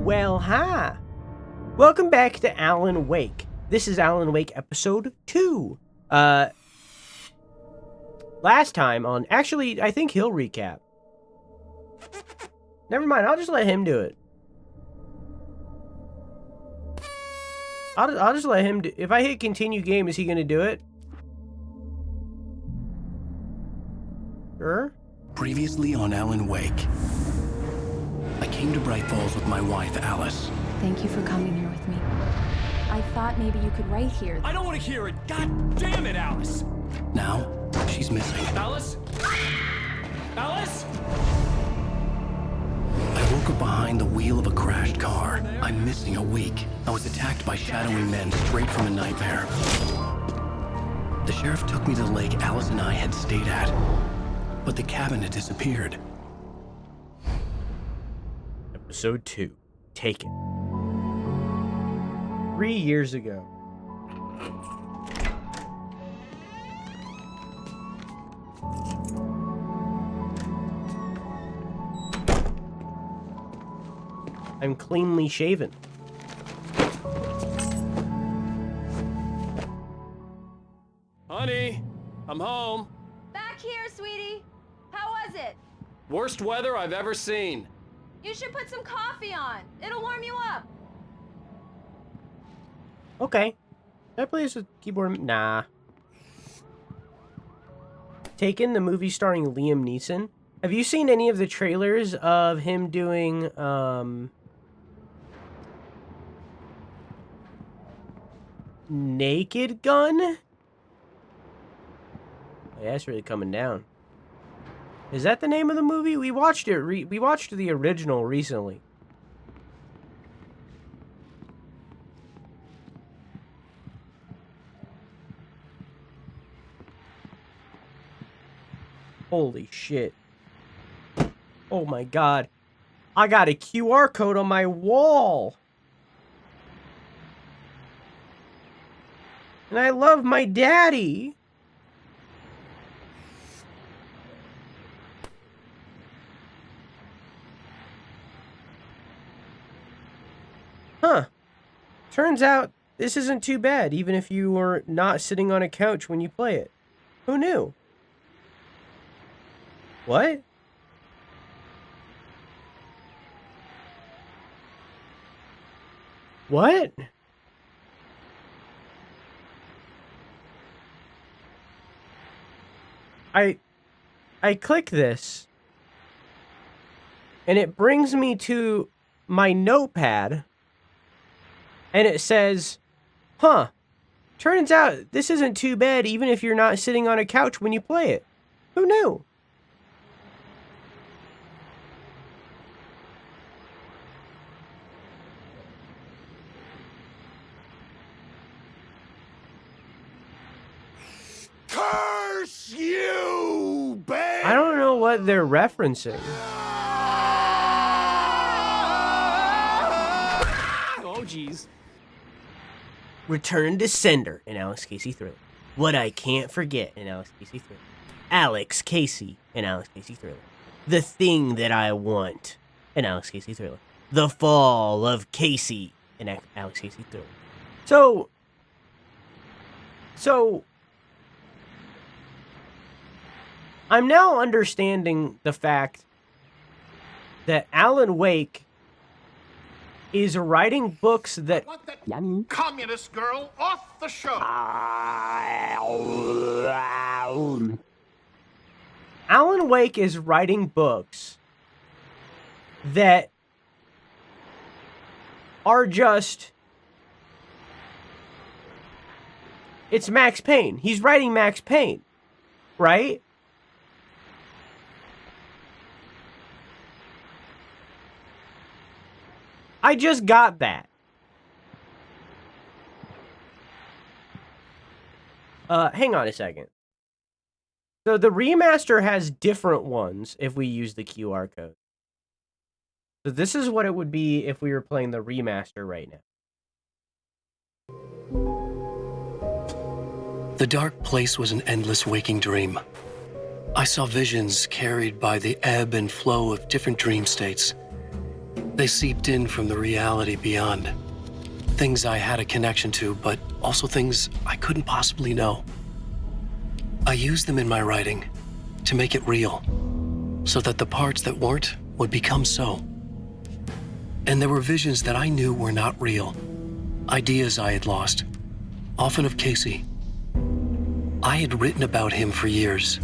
Well, hi. Welcome back to Alan Wake. This is Alan Wake episode 2. Last time on... Actually, I think he'll recap. Never mind, I'll just let him do it. I'll just let him do... If I hit continue game, is he gonna do it? Sure. Previously on Alan Wake. I came to Bright Falls with my wife, Alice. Thank you for coming here with me. I thought maybe you could write here. I don't want to hear it! God damn it, Alice! Now, she's missing. Alice? Alice? I woke up behind the wheel of a crashed car. I'm missing a week. I was attacked by shadowy men straight from a nightmare. The sheriff took me to the lake Alice and I had stayed at, but the cabin had disappeared. Episode 2. Taken. 3 years ago. I'm cleanly shaven. Honey, I'm home. Back here, sweetie. How was it? Worst weather I've ever seen. You should put some coffee on. It'll warm you up. Okay. Can I play this with keyboard? Nah. Taken, the movie starring Liam Neeson. Have you seen any of the trailers of him doing, Naked Gun? Oh, yeah, that's really coming down. Is that the name of the movie? We watched it. We watched the original recently. Holy shit. Oh my god. I got a QR code on my wall. And I love my daddy. Huh. Turns out this isn't too bad, even if you were not sitting on a couch when you play it. Who knew? What? What? I click this, and it brings me to my notepad, and it says, huh, turns out this isn't too bad even if you're not sitting on a couch when you play it. Who knew? Curse you, babe! I don't know what they're referencing. Oh, jeez. Return to Sender in Alex Casey Thriller. What I Can't Forget in Alex Casey Thriller. Alex Casey in Alex Casey Thriller. The Thing That I Want in Alex Casey Thriller. The Fall of Casey in Alex Casey Thriller. So I'm now understanding the fact that Alan Wake is writing books that... Want that communist girl off the show! Alan Wake is writing books that are just... It's Max Payne. He's writing Max Payne, right? I just got that. Hang on a second. So the remaster has different ones if we use the QR code. So this is what it would be if we were playing the remaster right now. The dark place was an endless waking dream. I saw visions carried by the ebb and flow of different dream states. They seeped in from the reality beyond. Things I had a connection to, but also things I couldn't possibly know. I used them in my writing to make it real, so that the parts that weren't would become so. And there were visions that I knew were not real, ideas I had lost, often of Casey. I had written about him for years.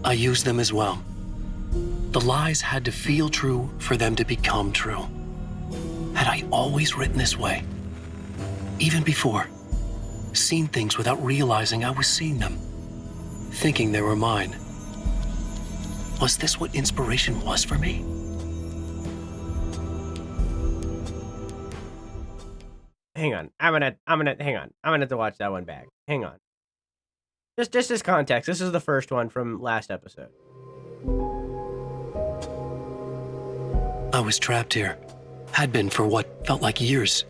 I used them as well. The lies had to feel true for them to become true. Had I always written this way? Even before, seen things without realizing I was seeing them, thinking they were mine. Was this what inspiration was for me? Hang on. I'm gonna hang on. I'm gonna have to watch that one back. Hang on. Just as context, this is the first one from last episode. I was trapped here. Had been for what felt like years.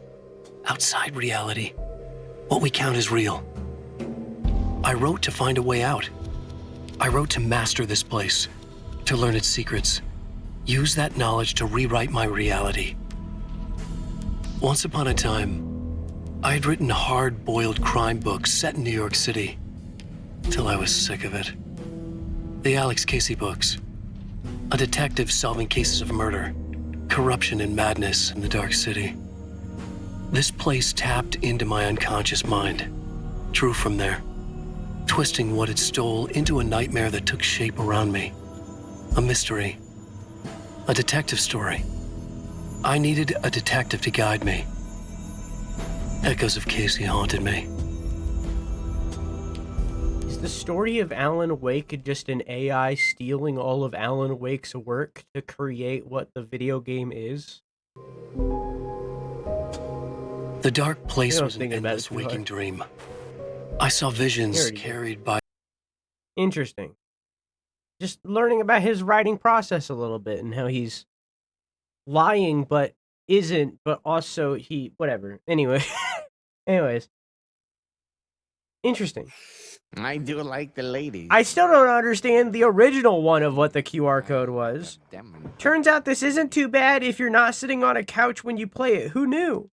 Outside reality. What we count as real. I wrote to find a way out. I wrote to master this place. To learn its secrets. Use that knowledge to rewrite my reality. Once upon a time, I had written hard-boiled crime books set in New York City. Till I was sick of it. The Alex Casey books. A detective solving cases of murder, corruption and madness in the dark city. This place tapped into my unconscious mind. Drew from there, twisting what it stole into a nightmare that took shape around me. A mystery. A detective story. I needed a detective to guide me. Echoes of Casey haunted me. Is the story of Alan Wake just an AI stealing all of Alan Wake's work to create what the video game is? The dark place You know, was an thinking about endless it too waking hard. dream. I saw visions Here you go. carried by Interesting. Just learning about his writing process a little bit and how he's lying but isn't, but also whatever. Anyway. Anyways. Interesting. I do like the ladies. I still don't understand the original one of what the QR code was. Turns out this isn't too bad if you're not sitting on a couch when you play it. Who knew?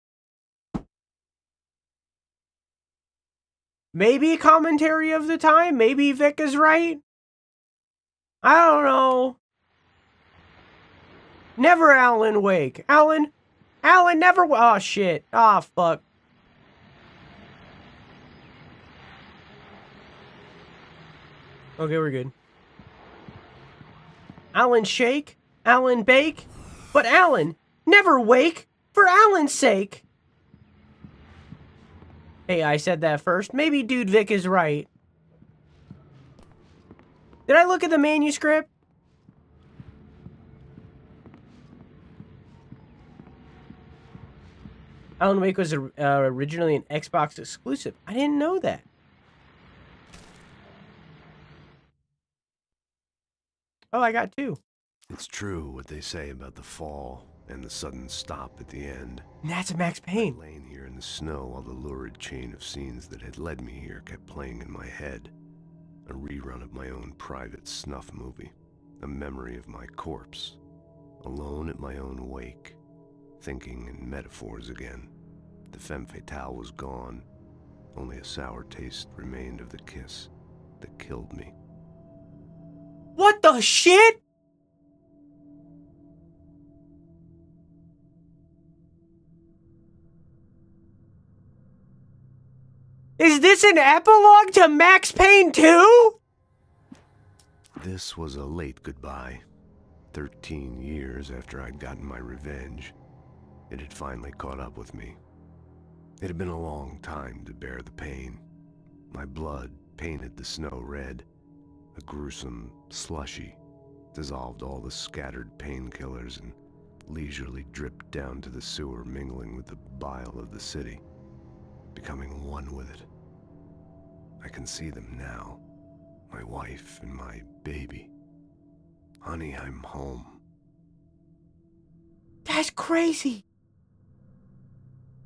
Maybe a commentary of the time. Maybe Vic is right. I don't know. Never Alan Wake. Alan never. Oh, shit. Oh, fuck. Okay, we're good. Alan Shake, Alan Bake, but Alan, never wake, for Alan's sake. Hey, I said that first. Maybe Dude Vic is right. Did I look at the manuscript? Alan Wake was originally an Xbox exclusive. I didn't know that. Oh, I got two. It's true what they say about the fall and the sudden stop at the end. And that's Max Payne. Laying here in the snow while the lurid chain of scenes that had led me here kept playing in my head. A rerun of my own private snuff movie. A memory of my corpse. Alone at my own wake. Thinking in metaphors again. The femme fatale was gone. Only a sour taste remained of the kiss that killed me. What the shit? Is this an epilogue to Max Payne 2? This was a late goodbye. 13 years after I'd gotten my revenge, it had finally caught up with me. It had been a long time to bear the pain. My blood painted the snow red. A gruesome slushy dissolved all the scattered painkillers and leisurely dripped down to the sewer, mingling with the bile of the city, becoming one with it. I can see them now, my wife and my baby. Honey, I'm home. That's crazy.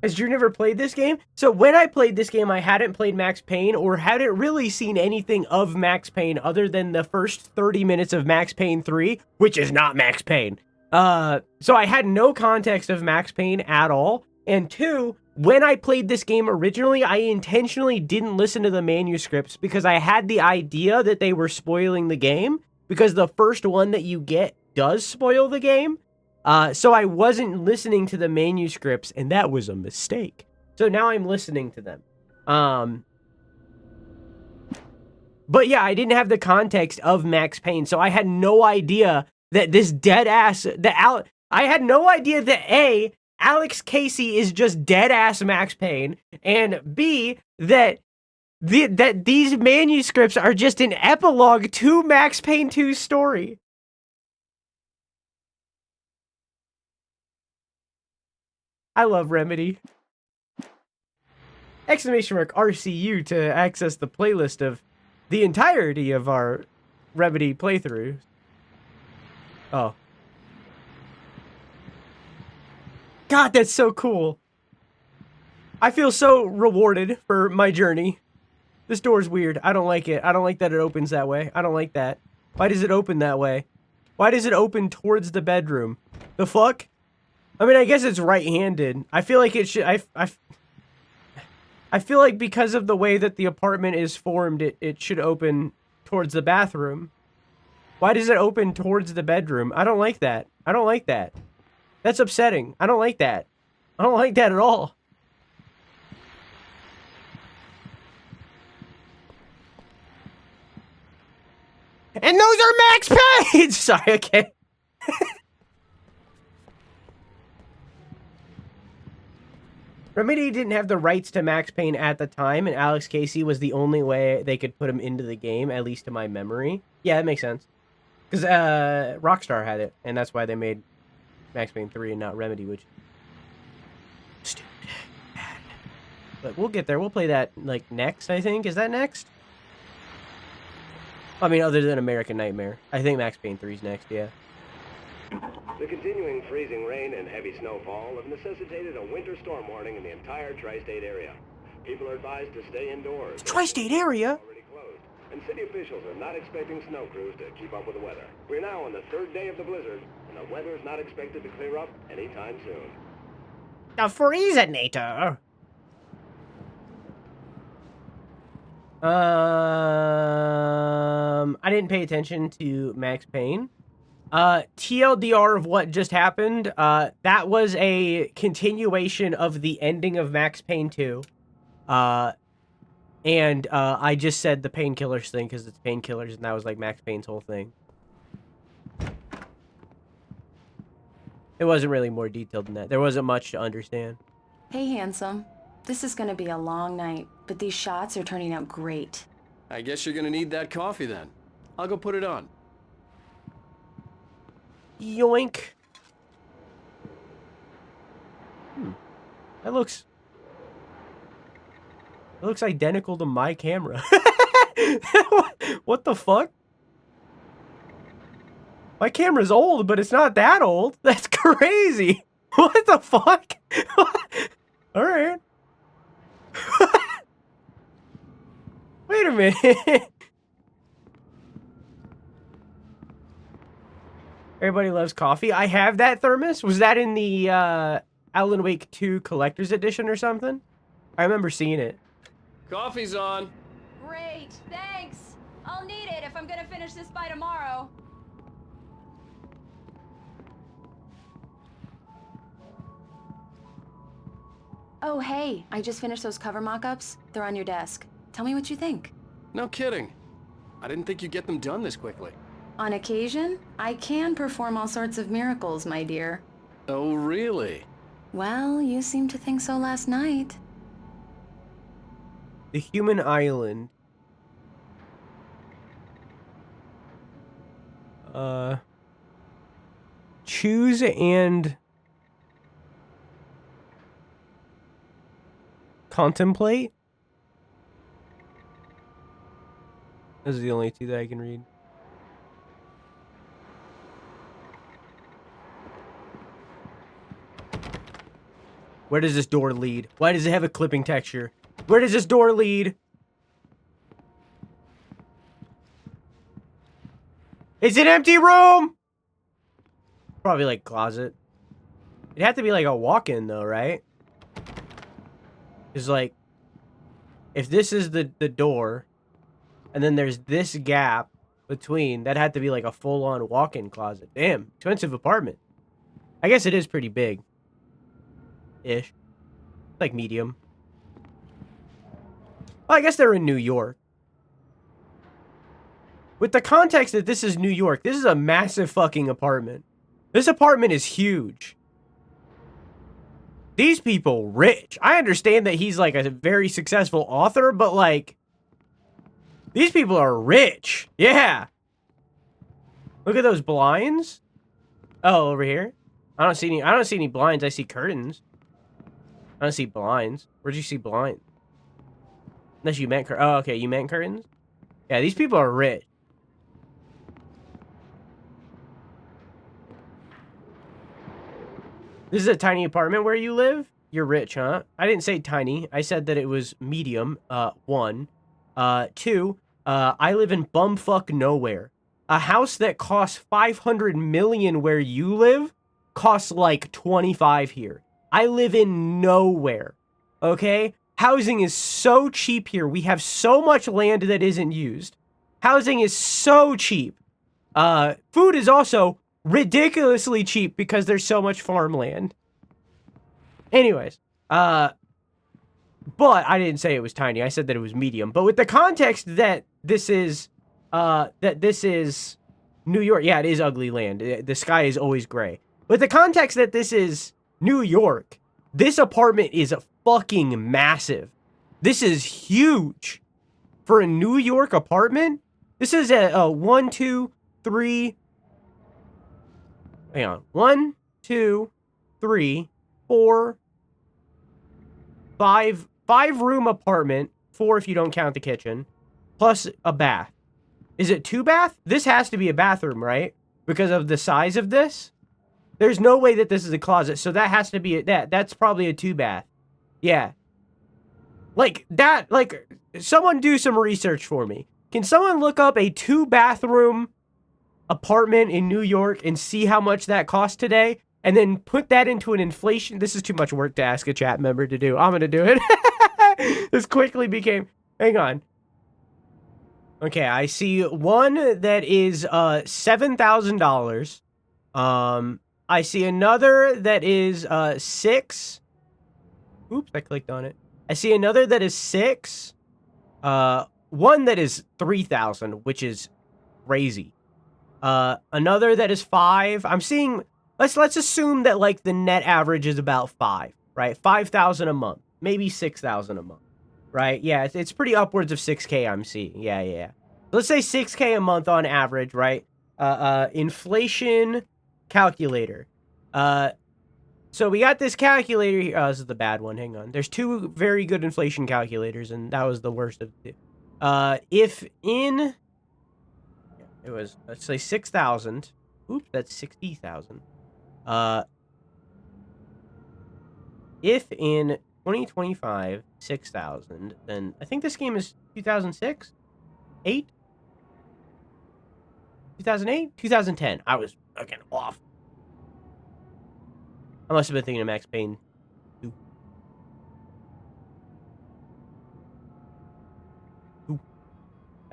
Has Drew never played this game? So when I played this game, I hadn't played Max Payne or hadn't really seen anything of Max Payne other than the first 30 minutes of Max Payne 3, which is not Max Payne. So I had no context of Max Payne at all. And 2, when I played this game originally, I intentionally didn't listen to the manuscripts because I had the idea that they were spoiling the game, because the first one that you get does spoil the game. So I wasn't listening to the manuscripts, and that was a mistake. So now I'm listening to them. But yeah, I didn't have the context of Max Payne, so I had no idea that this dead ass, I had no idea that A, Alex Casey is just dead ass Max Payne, and B, that these manuscripts are just an epilogue to Max Payne 2's story. I love Remedy. Exclamation mark RCU to access the playlist of the entirety of our Remedy playthroughs. Oh. God, that's so cool. I feel so rewarded for my journey. This door's weird. I don't like it. I don't like that it opens that way. I don't like that. Why does it open that way? Why does it open towards the bedroom? The fuck? I mean, I guess it's right-handed. I feel like it should... I feel like because of the way that the apartment is formed, it should open towards the bathroom. Why does it open towards the bedroom? I don't like that. I don't like that. That's upsetting. I don't like that. I don't like that at all. And those are Max Payne! Sorry, okay. Remedy didn't have the rights to Max Payne at the time, and Alex Casey was the only way they could put him into the game, at least to my memory. Yeah, that makes sense. Because Rockstar had it, and that's why they made Max Payne 3 and not Remedy, which... Stupid. But we'll get there. We'll play that, like, next, I think. Is that next? I mean, other than American Nightmare. I think Max Payne 3's next, yeah. The continuing freezing rain and heavy snowfall have necessitated a winter storm warning in the entire tri-state area. People are advised to stay indoors. Tri-state area? Already closed, and city officials are not expecting snow crews to keep up with the weather. We're now on the 3rd day of the blizzard, and the weather is not expected to clear up anytime soon. The Freezinator. I didn't pay attention to Max Payne. TLDR of what just happened, that was a continuation of the ending of Max Payne 2. I just said the painkillers thing because it's painkillers, and that was like Max Payne's whole thing. It wasn't really more detailed than that. There wasn't much to understand. Hey, handsome. This is gonna be a long night, but these shots are turning out great. I guess you're gonna need that coffee then. I'll go put it on. Yoink. That looks identical to my camera. What the fuck? My camera's old, but it's not that old. That's crazy. What the fuck? All right. Wait a minute. Everybody loves coffee. I have that thermos. Was that in the Alan Wake 2 Collector's Edition or something? I remember seeing it. Coffee's on. Great, thanks. I'll need it if I'm gonna finish this by tomorrow. Oh, hey, I just finished those cover mock-ups. They're on your desk. Tell me what you think. No kidding. I didn't think you'd get them done this quickly. On occasion, I can perform all sorts of miracles, my dear. Oh, really? Well, you seemed to think so last night. The Human Island. Choose and contemplate. Those are the only two that I can read. Where does this door lead? Why does it have a clipping texture? Where does this door lead? It's an empty room! Probably like closet. It'd have to be like a walk-in though, right? It's like, if this is the door, and then there's this gap between, that had to be like a full-on walk-in closet. Damn, expensive apartment. I guess it is pretty big. Ish. Like medium. Well, I guess they're in New York. With the context that this is New York, this is a massive fucking apartment. This apartment is huge. These people rich. I understand that he's like a very successful author, but like, these people are rich. Yeah. Look at those blinds. Oh, over here. I don't see any blinds. I see curtains. I don't see blinds. Where'd you see blinds? Unless you meant oh, okay, you meant curtains? Yeah, these people are rich. This is a tiny apartment where you live? You're rich, huh? I didn't say tiny. I said that it was medium, 1. 2, I live in bumfuck nowhere. A house that costs $500 million where you live costs like 25 here. I live in nowhere, okay? Housing is so cheap here. We have so much land that isn't used. Housing is so cheap. Food is also ridiculously cheap because there's so much farmland. Anyways, but I didn't say it was tiny. I said that it was medium. But with the context that this is New York. Yeah, it is ugly land. The sky is always gray. With the context that this is New York, this apartment is fucking massive. This is huge. For a New York apartment, this is a 1, 2, 3. Hang on. 1, 2, 3, 4, 5 room apartment. 4 if you don't count the kitchen. Plus a bath. Is it 2 bath? This has to be a bathroom, right? Because of the size of this. There's no way that this is a closet, so that has to be that's probably a 2 bath. Yeah. Like that, like someone do some research for me. Can someone look up a 2 bathroom apartment in New York and see how much that costs today? And then put that into an inflation. This is too much work to ask a chat member to do. I'm going to do it. This quickly became, hang on. Okay, I see one that is $7,000. I see another that is 6. Oops, I clicked on it. I see another that is 6. One that is 3,000, which is crazy. Another that is 5. I'm seeing, let's assume that like the net average is about 5, right? 5,000 a month, maybe 6,000 a month, right? Yeah, it's pretty upwards of 6K I'm seeing. Yeah. Let's say 6K a month on average, right? Inflation calculator. So we got this calculator here. Oh, this is the bad one. Hang on. There's 2 very good inflation calculators, and that was the worst of the 2. If in, it was, let's say 6,000. Oops, that's 60,000. If in 2025, 6,000, then I think this game is 2006? 8? 2008? 2010. I was fucking off. I must have been thinking of Max Payne 2.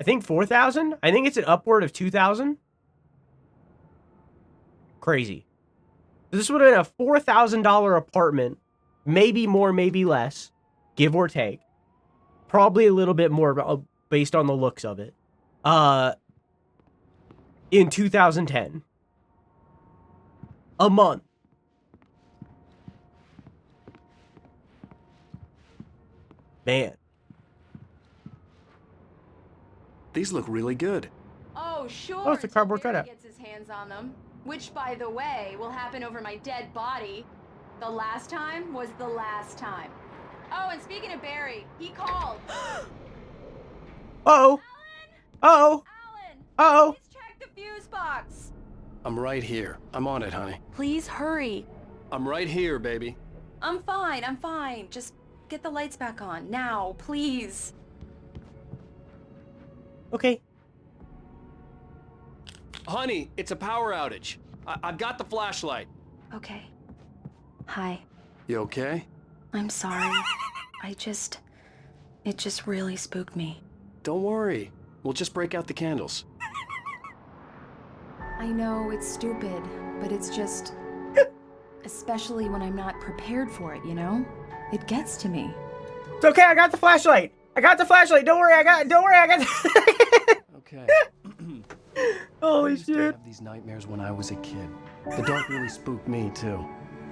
I think 4,000? I think it's an upward of 2,000. Crazy. So this would have been a $4,000 apartment. Maybe more, maybe less. Give or take. Probably a little bit more based on the looks of it. In 2010. A month. Man. These look really good. Oh, sure. Oh, it's a cardboard until Barry cutout. gets his hands on them. Which, by the way, will happen over my dead body. The last time was the last time. Oh, and speaking of Barry, he called. Uh-oh. Alan! Uh-oh. Please check the fuse box. I'm right here. I'm on it, honey. Please hurry. I'm right here, baby. I'm fine. Just get the lights back on. Now, please. Okay. Honey, it's a power outage. I've got the flashlight. Okay. Hi. You okay? I'm sorry. It just really spooked me. Don't worry. We'll just break out the candles. I know it's stupid, but it's just... especially when I'm not prepared for it, you know? It gets to me. It's okay, I got the flashlight. I got the flashlight. Don't worry, I got Okay. Holy I used to shit. have these nightmares when I was a kid. The dark really spooked me, too.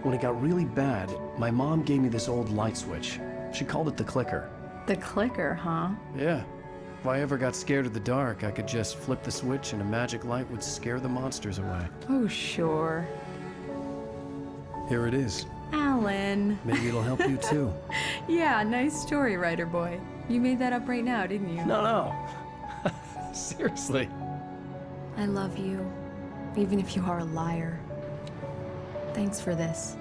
When it got really bad, my mom gave me this old light switch. She called it the clicker. The clicker, huh? Yeah. If I ever got scared of the dark, I could just flip the switch and a magic light would scare the monsters away. Oh, sure. Here it is. Alan. Maybe it'll help you, too. Yeah, nice story, writer boy. You made that up right now, didn't you? No. Seriously. I love you, even if you are a liar. Thanks for this.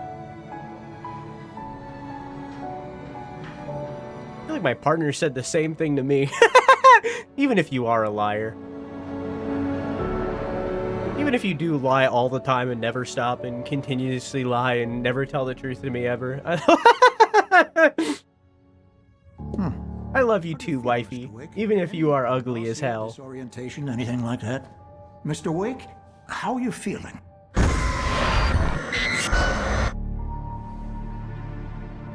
I feel like my partner said the same thing to me. Even if you are a liar. Even if you do lie all the time and never stop and continuously lie and never tell the truth to me ever. I love you too, wifey. Even if you are ugly as hell. Disorientation, anything like that? Mr. Wake, how are you feeling?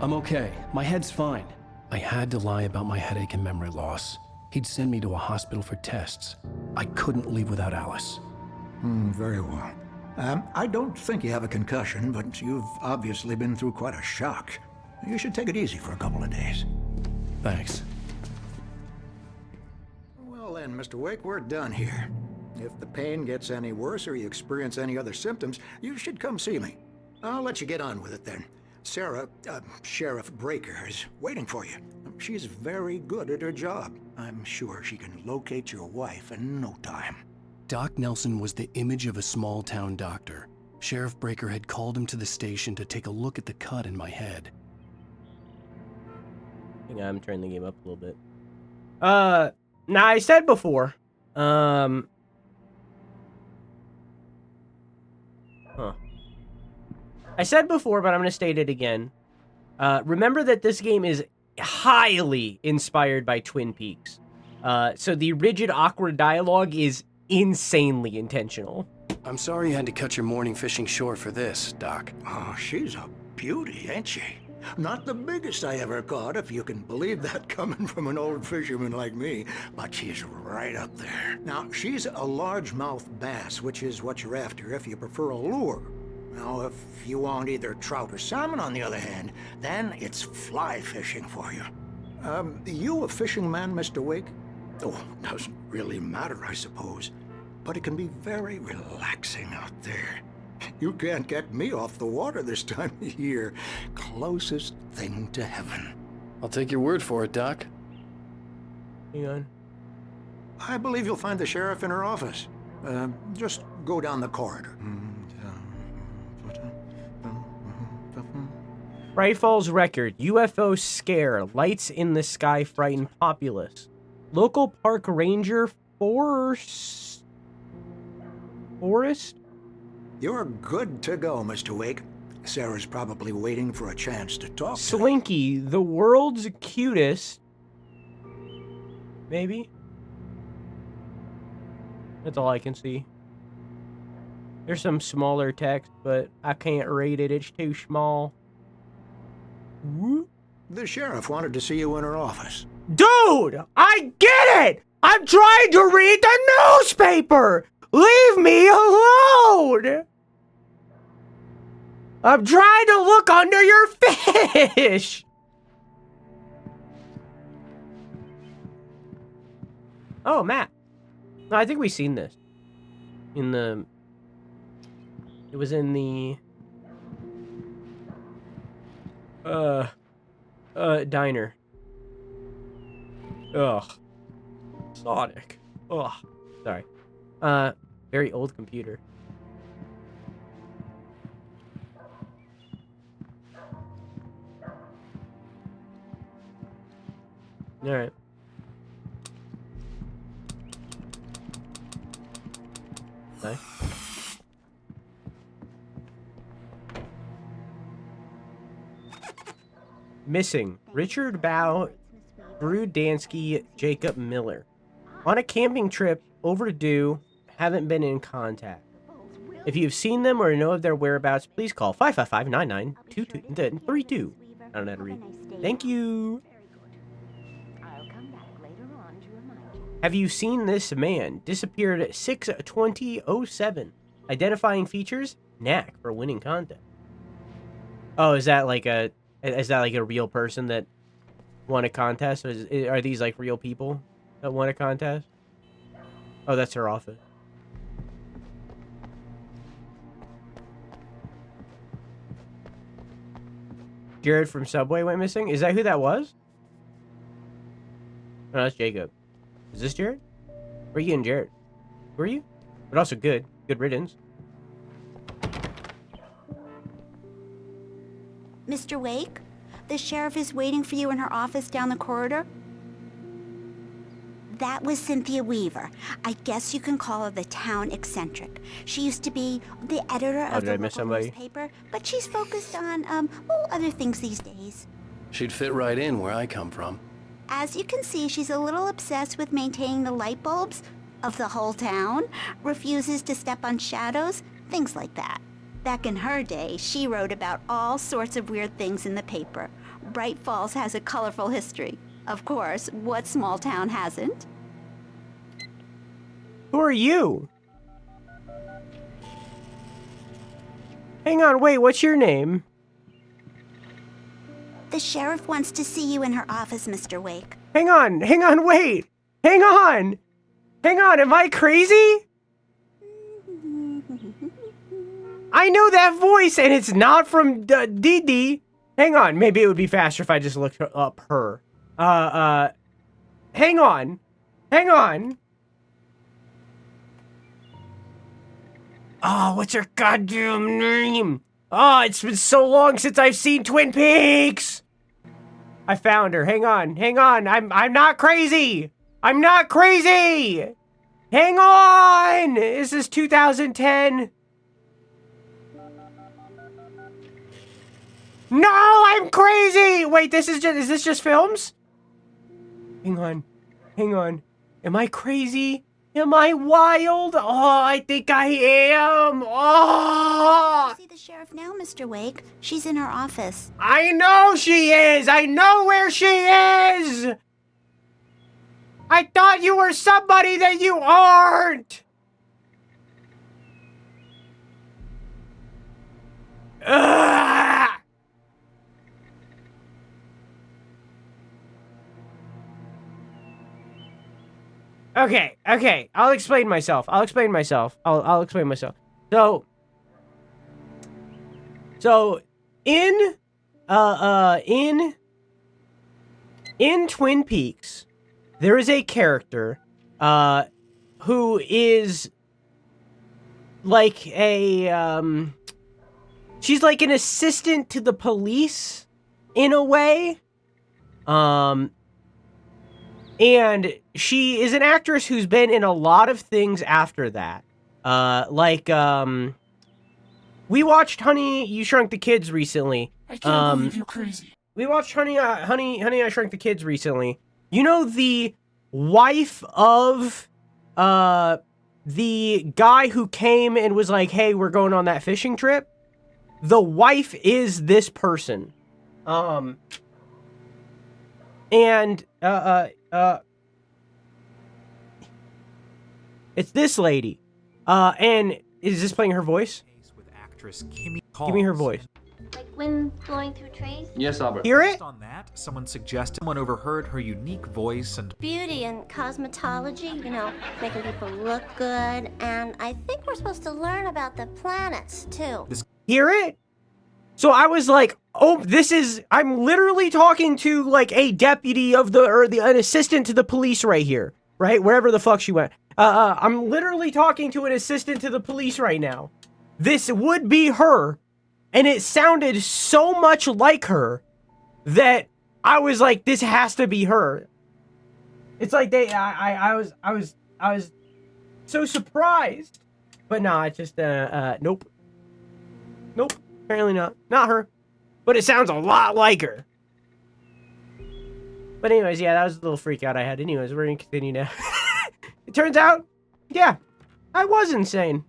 I'm okay. My head's fine. I had to lie about my headache and memory loss. He'd send me to a hospital for tests. I couldn't leave without Alice. Very well. I don't think you have a concussion, but you've obviously been through quite a shock. You should take it easy for a couple of days. Thanks. Well then, Mr. Wake, we're done here. If the pain gets any worse or you experience any other symptoms, you should come see me. I'll let you get on with it then. Sarah, Sheriff Breaker, is waiting for you. She's very good at her job. I'm sure she can locate your wife in no time. Doc Nelson was the image of a small-town doctor. Sheriff Breaker had called him to the station to take a look at the cut in my head. Hang on, I'm turning the game up a little bit. Now I said before, I said before, but I'm going to state it again. Remember that this game is highly inspired by Twin Peaks. So the rigid, awkward dialogue is insanely intentional. I'm sorry you had to cut your morning fishing short for this, Doc. Oh, she's a beauty, ain't she? Not the biggest I ever caught, if you can believe that coming from an old fisherman like me, but she's right up there. Now, she's a largemouth bass, which is what you're after if you prefer a lure. Now, if you want either trout or salmon, on the other hand, then it's fly fishing for you. You a fishing man, Mr. Wake? Oh, doesn't really matter, I suppose. But it can be very relaxing out there. You can't get me off the water this time of year. Closest thing to heaven. I'll take your word for it, Doc. Hang on. I believe you'll find the sheriff in her office. Just go down the corridor. Bright Falls record. UFO scare. Lights in the sky frighten populace. Local park ranger Forrest? You're good to go, Mr. Wake. Sarah's probably waiting for a chance to talk to you. Slinky, the world's cutest. Maybe? That's all I can see. There's some smaller text, but I can't read it. It's too small. Whoop. The sheriff wanted to see you in her office. Dude, I get it! I'm trying to read the newspaper! Leave me alone! I'm trying to look under your fish! Oh, map. No, I think we've seen this. In the... It was in the... diner. Ugh. Sonic. Ugh. Sorry. Very old computer. Alright. Okay. missing. Richard Bow, Drew Dansky, Jacob Miller. On a camping trip, overdue, haven't been in contact. If you've seen them or know of their whereabouts, please call 555-99-2232. I don't know how to read. Thank you. Have you seen this man? Disappeared at 6/20/07. Identifying features? Knack for winning contest. Oh, is that like a real person that won a contest? Or are these like real people that won a contest? Oh, that's her office. Jared from Subway went missing? Is that who that was? No, that's Jacob. Is this Jared? Where are you getting Jared? Who are you? But also good. Good riddance. Mr. Wake, the sheriff is waiting for you in her office down the corridor. That was Cynthia Weaver. I guess you can call her the town eccentric. She used to be the editor of the local newspaper, but she's focused on, other things these days. She'd fit right in where I come from. As you can see, she's a little obsessed with maintaining the light bulbs of the whole town, refuses to step on shadows, things like that. Back in her day, she wrote about all sorts of weird things in the paper. Bright Falls has a colorful history. Of course, what small town hasn't? Who are you? Hang on, wait, what's your name? The sheriff wants to see you in her office, Mr. Wake. Hang on, wait! Hang on! Am I crazy? I know that voice, and it's not from Dee Dee. Hang on, maybe it would be faster if I just looked up her. Hang on. Oh, what's her goddamn name? Oh, it's been so long since I've seen Twin Peaks. I found her. Hang on. I'm not crazy. Hang on. This is 2010. No, I'm crazy. Wait, is this just films? Hang on. Am I crazy? Am I wild? Oh, I think I am. Oh! See the sheriff now, Mr. Wake. She's in her office. I know she is. I know where she is. I thought you were somebody that you aren't. Ugh! Okay. I'll explain myself. So in Twin Peaks, there is a character who is like she's like an assistant to the police in a way. And she is an actress who's been in a lot of things after that. We watched Honey, You Shrunk the Kids recently. I can't believe you're crazy. We watched Honey, I Shrunk the Kids recently. You know the wife of the guy who came and was like, hey, we're going on that fishing trip? The wife is this person. It's this lady. And is this playing her voice? With actress Kimmy Give me her voice. Like wind blowing through trees? Yes, Albert. Hear it? Based on that, someone overheard her unique voice and Beauty and cosmetology, making people look good. And I think we're supposed to learn about the planets, too. Hear it? So I was like, oh, I'm literally talking to like a deputy of an assistant to the police right here, right? Wherever the fuck she went. I'm literally talking to an assistant to the police right now. This would be her. And it sounded so much like her that I was like, this has to be her. It's like I was so surprised. But nah, it's just, nope. Apparently not. Not her. But it sounds a lot like her. But anyways, yeah, that was a little freak out I had. Anyways, we're gonna continue now. It turns out, yeah, I was insane.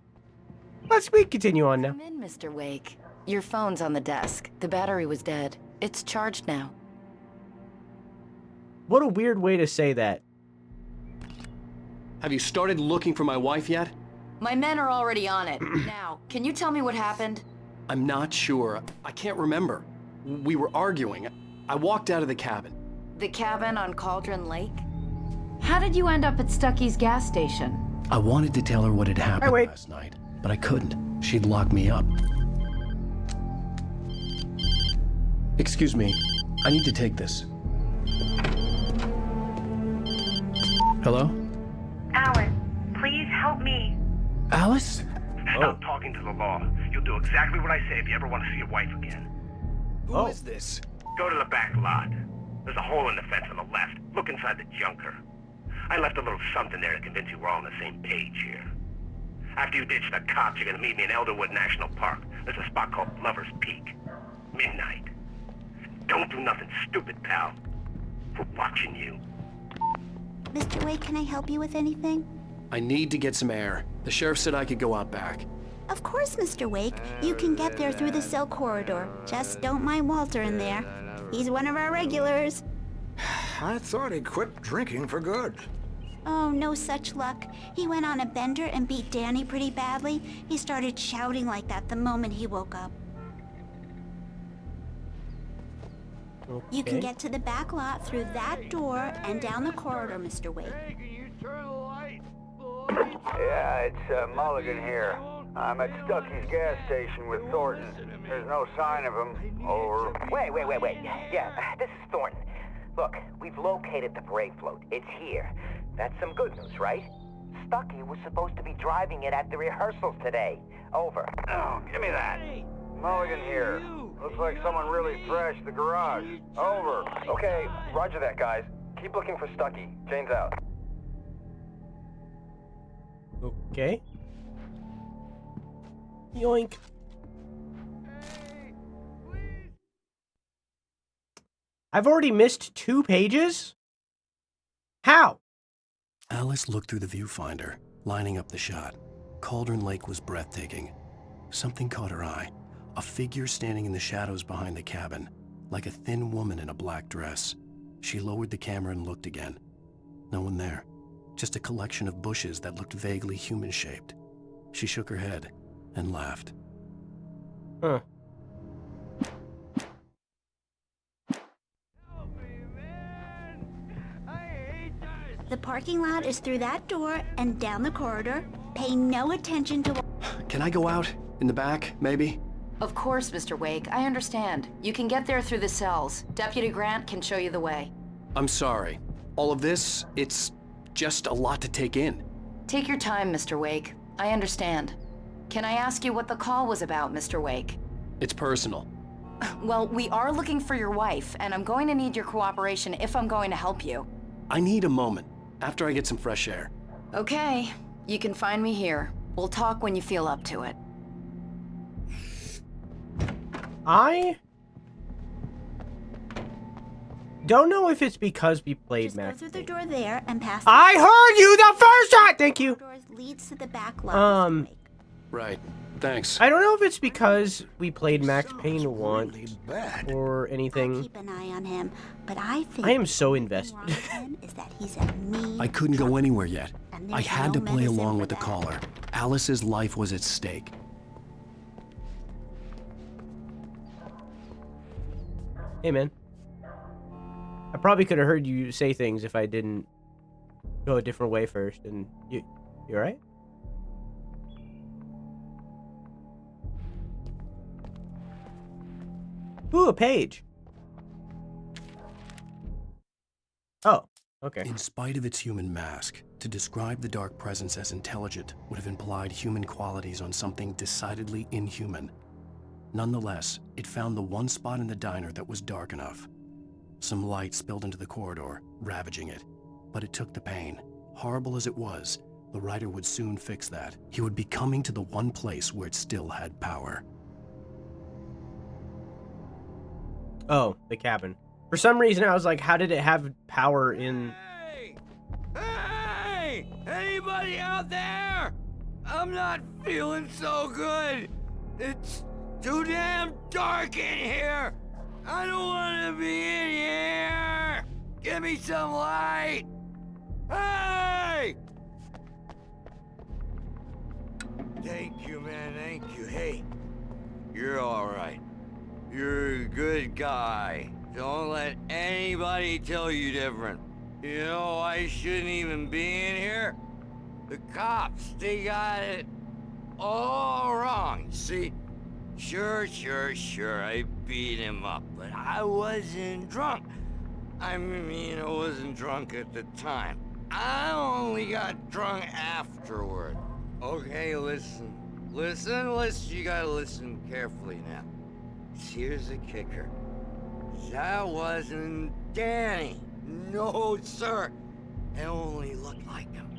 Let's continue on now. Come in, Mr. Wake. Your phone's on the desk. The battery was dead. It's charged now. What a weird way to say that. Have you started looking for my wife yet? My men are already on it. Now, can you tell me what happened? I'm not sure. I can't remember. We were arguing. I walked out of the cabin. The cabin on Cauldron Lake? How did you end up at Stucky's gas station? I wanted to tell her what had happened last night, but I couldn't. She'd lock me up. Excuse me. I need to take this. Hello? Alice, please help me. Alice? Stop talking to the law. You'll do exactly what I say if you ever want to see your wife again. Who is this? Go to the back lot. There's a hole in the fence on the left. Look inside the junker. I left a little something there to convince you we're all on the same page here. After you ditch the cops, you're gonna meet me in Elderwood National Park. There's a spot called Lover's Peak. Midnight. Don't do nothing stupid, pal. We're watching you. Mr. Wake, can I help you with anything? I need to get some air. The sheriff said I could go out back. Of course, Mr. Wake. You can get there through the cell corridor. Just don't mind Walter in there. He's one of our regulars. I thought he quit drinking for good. Oh, no such luck. He went on a bender and beat Danny pretty badly. He started shouting like that the moment he woke up. Okay. You can get to the back lot through that door and down the corridor, Mr. Wake. Yeah, it's Mulligan here. I'm at Stucky's gas station with Thornton. There's no sign of him. Over. Wait. Yeah, this is Thornton. Look, we've located the parade float. It's here. That's some good news, right? Stucky was supposed to be driving it at the rehearsals today. Over. Oh, give me that. Mulligan here. Looks like someone really thrashed the garage. Over. Okay, roger that, guys. Keep looking for Stucky. Jane's out. Okay. Yoink. I've already missed 2 pages? How? Alice looked through the viewfinder, lining up the shot. Cauldron Lake was breathtaking. Something caught her eye. A figure standing in the shadows behind the cabin, like a thin woman in a black dress. She lowered the camera and looked again. No one there. Just a collection of bushes that looked vaguely human-shaped. She shook her head and laughed. Huh. The parking lot is through that door and down the corridor. Pay no attention to... Can I go out? In the back, maybe? Of course, Mr. Wake. I understand. You can get there through the cells. Deputy Grant can show you the way. I'm sorry. All of this, it's just a lot to take in. Take your time, Mr. Wake. I understand. Can I ask you what the call was about, Mr. Wake? It's personal. Well, we are looking for your wife, and I'm going to need your cooperation if I'm going to help you. I need a moment, after I get some fresh air. Okay. You can find me here. We'll talk when you feel up to it. I don't know if it's because we played Max. Go through the door there and pass... I heard you the first time! Thank you! Doors leads to the back lot. Right. Thanks. I don't know if it's because we played Max Payne once or anything. I'll keep an eye on him, but I think... I am so invested. is that he's a mean... I couldn't go anywhere yet. I had no to play medicine along for with the that. caller. Alice's life was at stake. Hey, man. I probably could have heard you say things if I didn't go a different way first. And you alright? Ooh, a page. Oh, okay. In spite of its human mask, to describe the dark presence as intelligent would have implied human qualities on something decidedly inhuman. Nonetheless, it found the one spot in the diner that was dark enough. Some light spilled into the corridor, ravaging it. But it took the pain. Horrible as it was, the writer would soon fix that. He would be coming to the one place where it still had power. Oh, the cabin. For some reason, I was like, how did it have power in... Hey! Anybody out there? I'm not feeling so good. It's too damn dark in here. I don't want to be in here. Give me some light. Hey! Thank you, man. Thank you. Hey, you're all right. You're a good guy. Don't let anybody tell you different. You know, I shouldn't even be in here. The cops, they got it all wrong. See, sure, I beat him up, but I wasn't drunk. I mean, I wasn't drunk at the time. I only got drunk afterward. Okay, listen. You gotta listen carefully now. Here's the kicker. That wasn't Danny. No, sir. It only looked like him.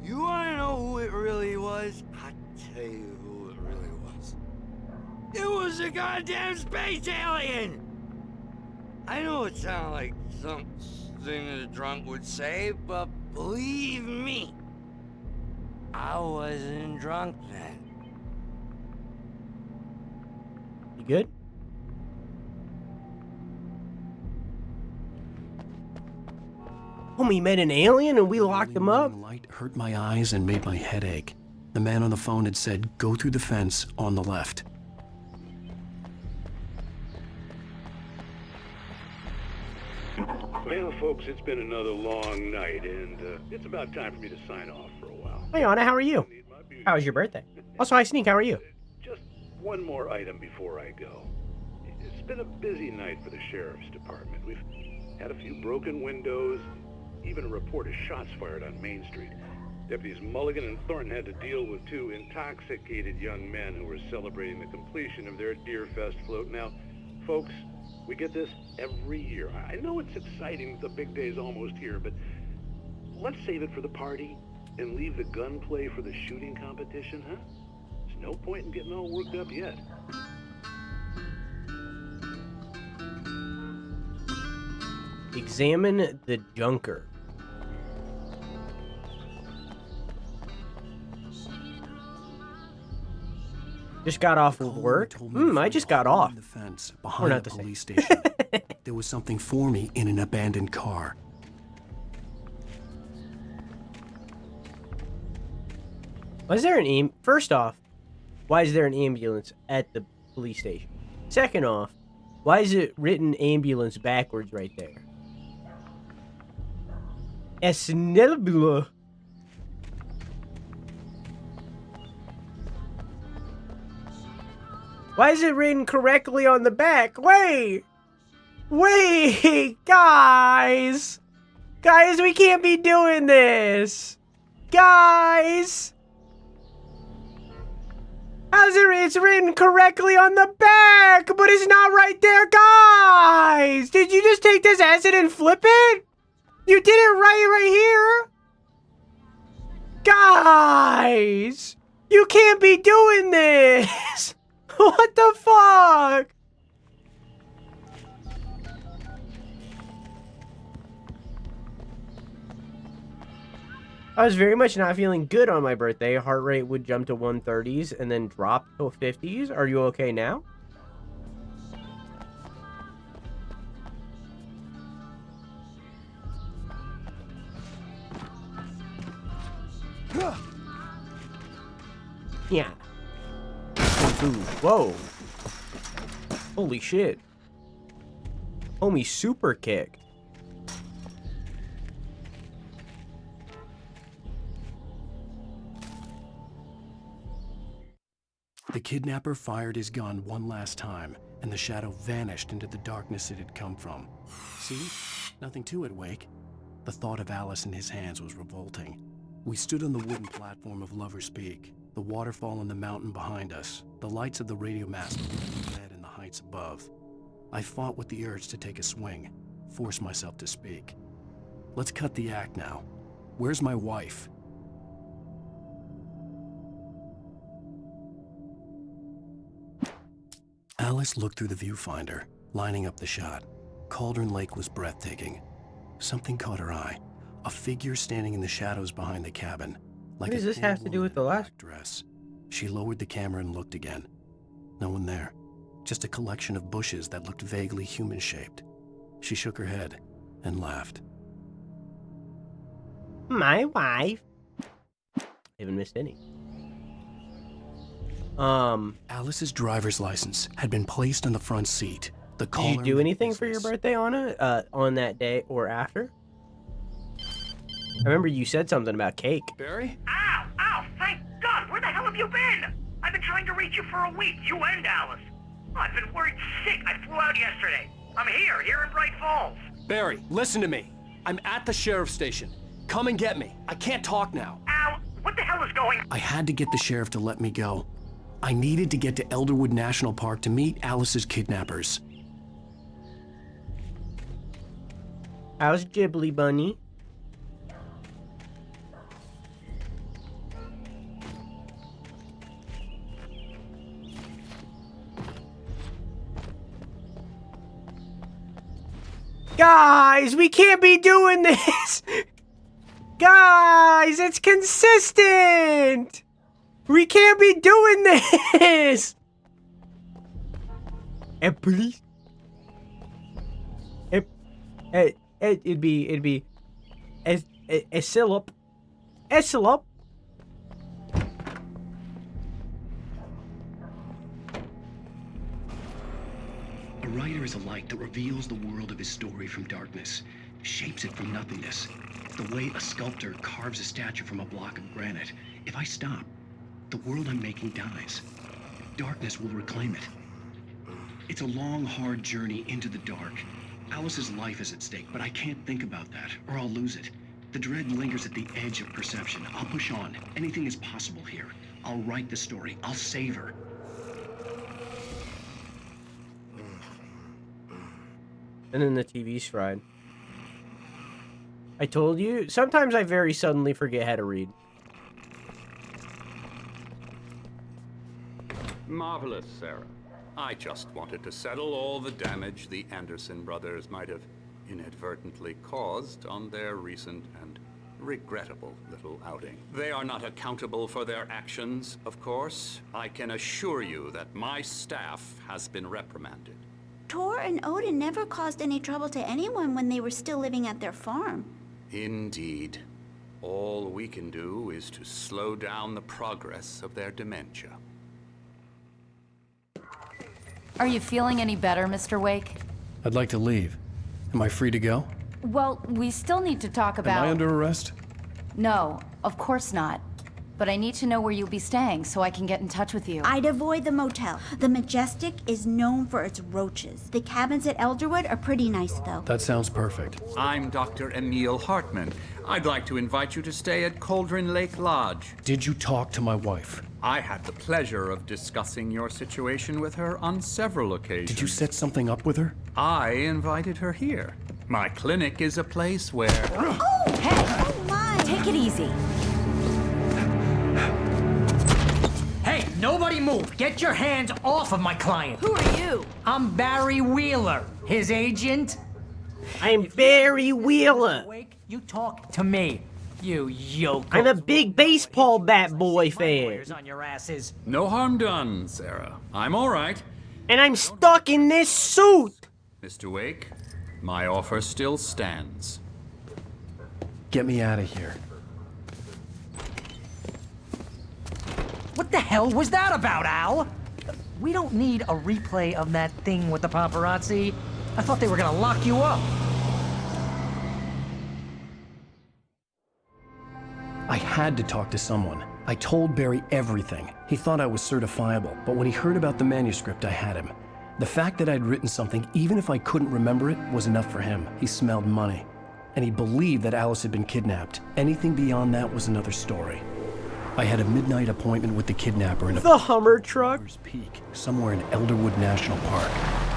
You wanna know who it really was? I'll tell you who it really was. It was a goddamn space alien! I know it sounds like something a drunk would say, but believe me, I wasn't drunk then. You good? Homie met an alien and we locked him up? The light hurt my eyes and made my head ache. The man on the phone had said, go through the fence on the left. Well, folks, it's been another long night, and it's about time for me to sign off for a while. Hey, Anna, how are you? How was your birthday? Also, hi, Sneak, how are you? Just one more item before I go. It's been a busy night for the Sheriff's Department. We've had a few broken windows, even a report of shots fired on Main Street. Deputies Mulligan and Thornton had to deal with two intoxicated young men who were celebrating the completion of their Deer Fest float. Now, folks, we get this every year. I know it's exciting, the big day's almost here, but let's save it for the party and leave the gunplay for the shooting competition, huh? There's no point in getting all worked up yet. Examine the junker. Just got off of work? I just got off. The fence We're behind not the the same. police station. There was something for me in an abandoned car. Was there an First off, why is there an ambulance at the police station? Second off, why is it written ambulance backwards right there? Esnelbula. Why is it written correctly on the back? Wait, guys, we can't be doing this, guys. How's it? It's written correctly on the back, but it's not right there, guys. Did you just take this acid and flip it? You did it right here, guys. You can't be doing this. What the fuck? I was very much not feeling good on my birthday. Heart rate would jump to 130s and then drop to 50s. Are you okay now? Yeah. Ooh, whoa. Holy shit. Homie super kicked. The kidnapper fired his gun one last time, and the shadow vanished into the darkness it had come from. See? Nothing to it, Wake. The thought of Alice in his hands was revolting. We stood on the wooden platform of Lover's Peak, the waterfall on the mountain behind us, the lights of the radio mast red in the heights above. I fought with the urge to take a swing, force myself to speak. Let's cut the act now. Where's my wife? Alice looked through the viewfinder, lining up the shot. Cauldron Lake was breathtaking. Something caught her eye. A figure standing in the shadows behind the cabin. Like what does this have to do with the last dress? She lowered the camera and looked again. No one there. Just a collection of bushes that looked vaguely human-shaped. She shook her head and laughed. My wife. Haven't missed any. Alice's driver's license had been placed on the front seat. The Did you do anything for your birthday, Anna? On that day or after? I remember you said something about cake. Barry? Ow! Ow! Thank God! Where the hell have you been? I've been trying to reach you for a week, you and Alice. Oh, I've been worried sick. I flew out yesterday. I'm here in Bright Falls. Barry, listen to me. I'm at the sheriff's station. Come and get me. I can't talk now. Ow! What the hell is going on? I had to get the sheriff to let me go. I needed to get to Elderwood National Park to meet Alice's kidnappers. How's Ghibli Bunny? Guys, we can't be doing this! Guys, it's consistent! We can't be doing this! And please... It'd be... A syllop. A syllop. A writer is a light that reveals the world of his story from darkness, shapes it from nothingness. The way a sculptor carves a statue from a block of granite. If I stop, the world I'm making dies. Darkness will reclaim it. It's a long, hard journey into the dark. Alice's life is at stake, but I can't think about that, or I'll lose it. The dread lingers at the edge of perception. I'll push on. Anything is possible here. I'll write the story. I'll save her. And then the TV's fried. I told you, sometimes I very suddenly forget how to read. Marvelous, Sarah. I just wanted to settle all the damage the Anderson brothers might have inadvertently caused on their recent and regrettable little outing. They are not accountable for their actions, of course. I can assure you that my staff has been reprimanded. Tor and Odin never caused any trouble to anyone when they were still living at their farm. Indeed. All we can do is to slow down the progress of their dementia. Are you feeling any better, Mr. Wake? I'd like to leave. Am I free to go? Well, we still need to talk about... Am I under arrest? No, of course not. But I need to know where you'll be staying so I can get in touch with you. I'd avoid the motel. The Majestic is known for its roaches. The cabins at Elderwood are pretty nice, though. That sounds perfect. I'm Dr. Emil Hartman. I'd like to invite you to stay at Cauldron Lake Lodge. Did you talk to my wife? I had the pleasure of discussing your situation with her on several occasions. Did you set something up with her? I invited her here. My clinic is a place where... Oh! Hey! Oh, my! Take it easy. Hey, nobody move! Get your hands off of my client! Who are you? I'm Barry Wheeler, his agent. I'm Barry Wheeler. Wake, you talk to me. You yoke. I'm a big baseball bat boy fan. On your asses. No harm done, Sarah. I'm all right. And I'm stuck in this suit. Mr. Wake, my offer still stands. Get me out of here. What the hell was that about, Al? We don't need a replay of that thing with the paparazzi. I thought they were gonna lock you up. I had to talk to someone. I told Barry everything. He thought I was certifiable, but when he heard about the manuscript, I had him. The fact that I'd written something, even if I couldn't remember it, was enough for him. He smelled money. And he believed that Alice had been kidnapped. Anything beyond that was another story. I had a midnight appointment with the kidnapper in the Hummer truck Peak, somewhere in Elderwood National Park.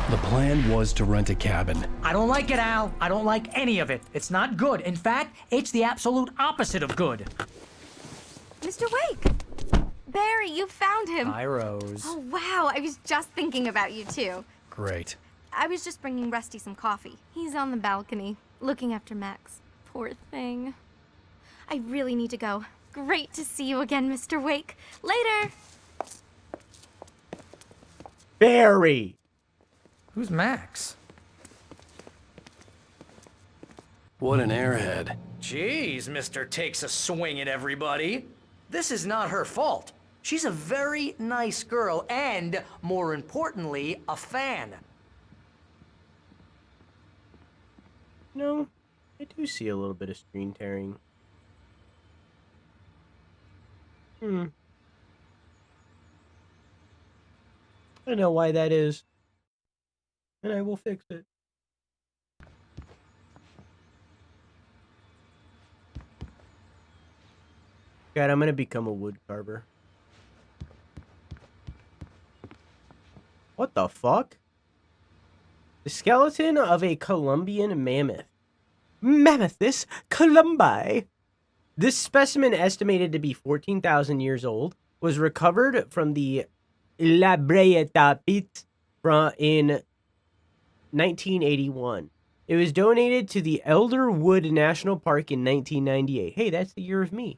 The plan was to rent a cabin. I don't like it, Al. I don't like any of it. It's not good. In fact, it's the absolute opposite of good. Mr. Wake! Barry, you found him! Hi, Rose. Oh, wow. I was just thinking about you, too. Great. I was just bringing Rusty some coffee. He's on the balcony, looking after Max. Poor thing. I really need to go. Great to see you again, Mr. Wake. Later! Barry! Who's Max? What an airhead. Jeez, Mr. Takes a swing at everybody. This is not her fault. She's a very nice girl and, more importantly, a fan. No, I do see a little bit of screen tearing. I know why that is. And I will fix it. God, I'm gonna become a wood carver. What the fuck? The skeleton of a Columbian mammoth. Mammothus columbi. This specimen, estimated to be 14,000 years old, was recovered from the La Breita pit in 1981. It was donated to the Elderwood National Park in 1998. Hey, that's the year of me.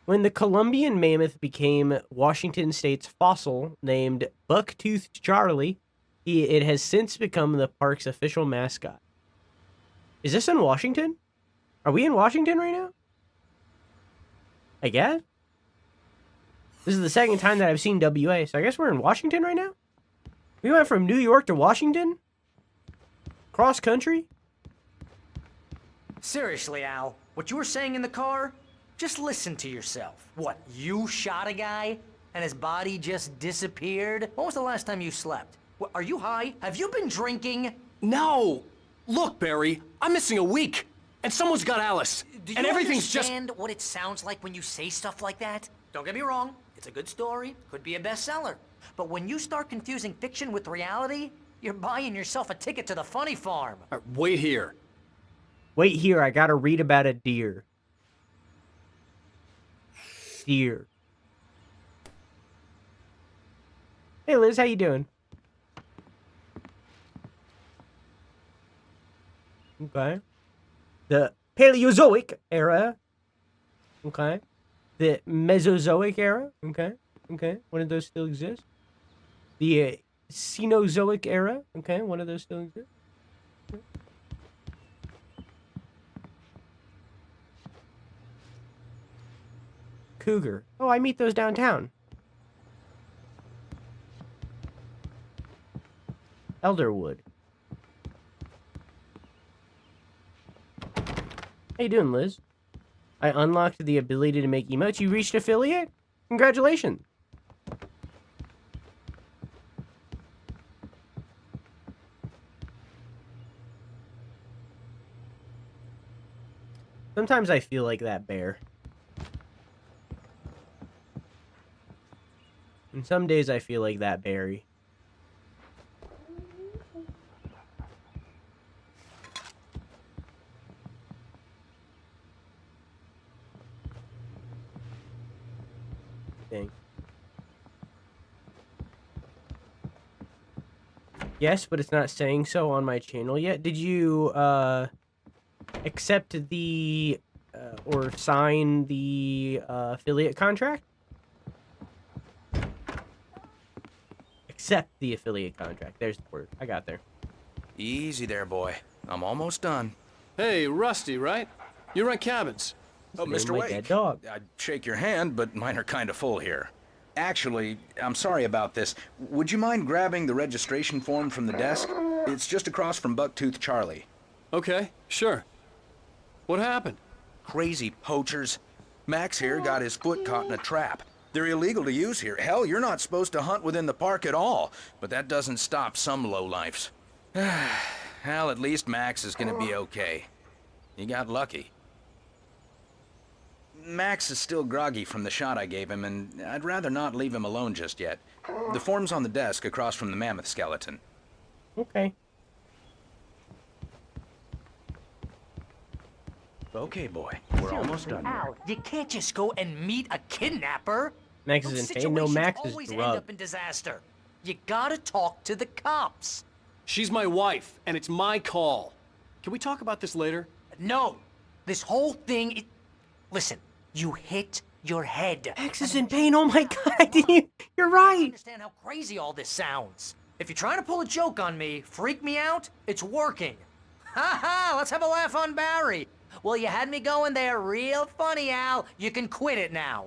When the Columbian mammoth became Washington State's fossil named Bucktooth Charlie, it has since become the park's official mascot. Is this in Washington? Are we in Washington right now? I guess. This is the second time that I've seen WA, so I guess we're in Washington right now? We went from New York to Washington? Cross country? Seriously, Al, what you were saying in the car? Just listen to yourself. What, you shot a guy and his body just disappeared? When was the last time you slept? What, are you high? Have you been drinking? No! Look, Barry, I'm missing a week, and someone's got Alice, Do and you everything's just... understand what it sounds like when you say stuff like that? Don't get me wrong, it's a good story, could be a bestseller. But when you start confusing fiction with reality, you're buying yourself a ticket to the funny farm. Wait here. Wait here, I gotta read about a deer. Deer. Hey Liz, how you doing? Okay. The Paleozoic era. Okay. The Mesozoic era. Okay. Okay. One of those still exists. The Cenozoic era. Okay. One of those still exists. Okay. Cougar. Oh, I meet those downtown. Elderwood. How you doing, Liz? I unlocked the ability to make emotes. You reached affiliate? Congratulations. Sometimes I feel like that bear. And some days I feel like that berry. Thing. Yes, but it's not saying so on my channel yet. Did you accept the or sign the affiliate contract? Accept the affiliate contract. There's the word. I got there. Easy there, boy. I'm almost done. Hey, Rusty, right? You rent cabins. Oh, Mr. my Wake. dead dog. I'd shake your hand, but mine are kind of full here. Actually, I'm sorry about this. Would you mind grabbing the registration form from the desk? It's just across from Bucktooth Charlie. Okay, sure. What happened? Crazy poachers. Max here got his foot caught in a trap. They're illegal to use here. Hell, you're not supposed to hunt within the park at all. But that doesn't stop some lowlifes. Well, at least Max is gonna be okay. He got lucky. Max is still groggy from the shot I gave him, and I'd rather not leave him alone just yet. The form's on the desk across from the mammoth skeleton. Okay. Okay, boy. We're almost done here. Al, you can't just go and meet a kidnapper. Max Those is insane. No, situations Max is always end drugged. up in disaster. You gotta talk to the cops. She's my wife, and it's my call. Can we talk about this later? No! This whole thing, listen, you hit your head. Max is in pain, oh my god, you're right! I understand how crazy all this sounds. If you're trying to pull a joke on me, freak me out, it's working. Ha ha, let's have a laugh on Barry. Well, you had me going there real funny, Al. You can quit it now.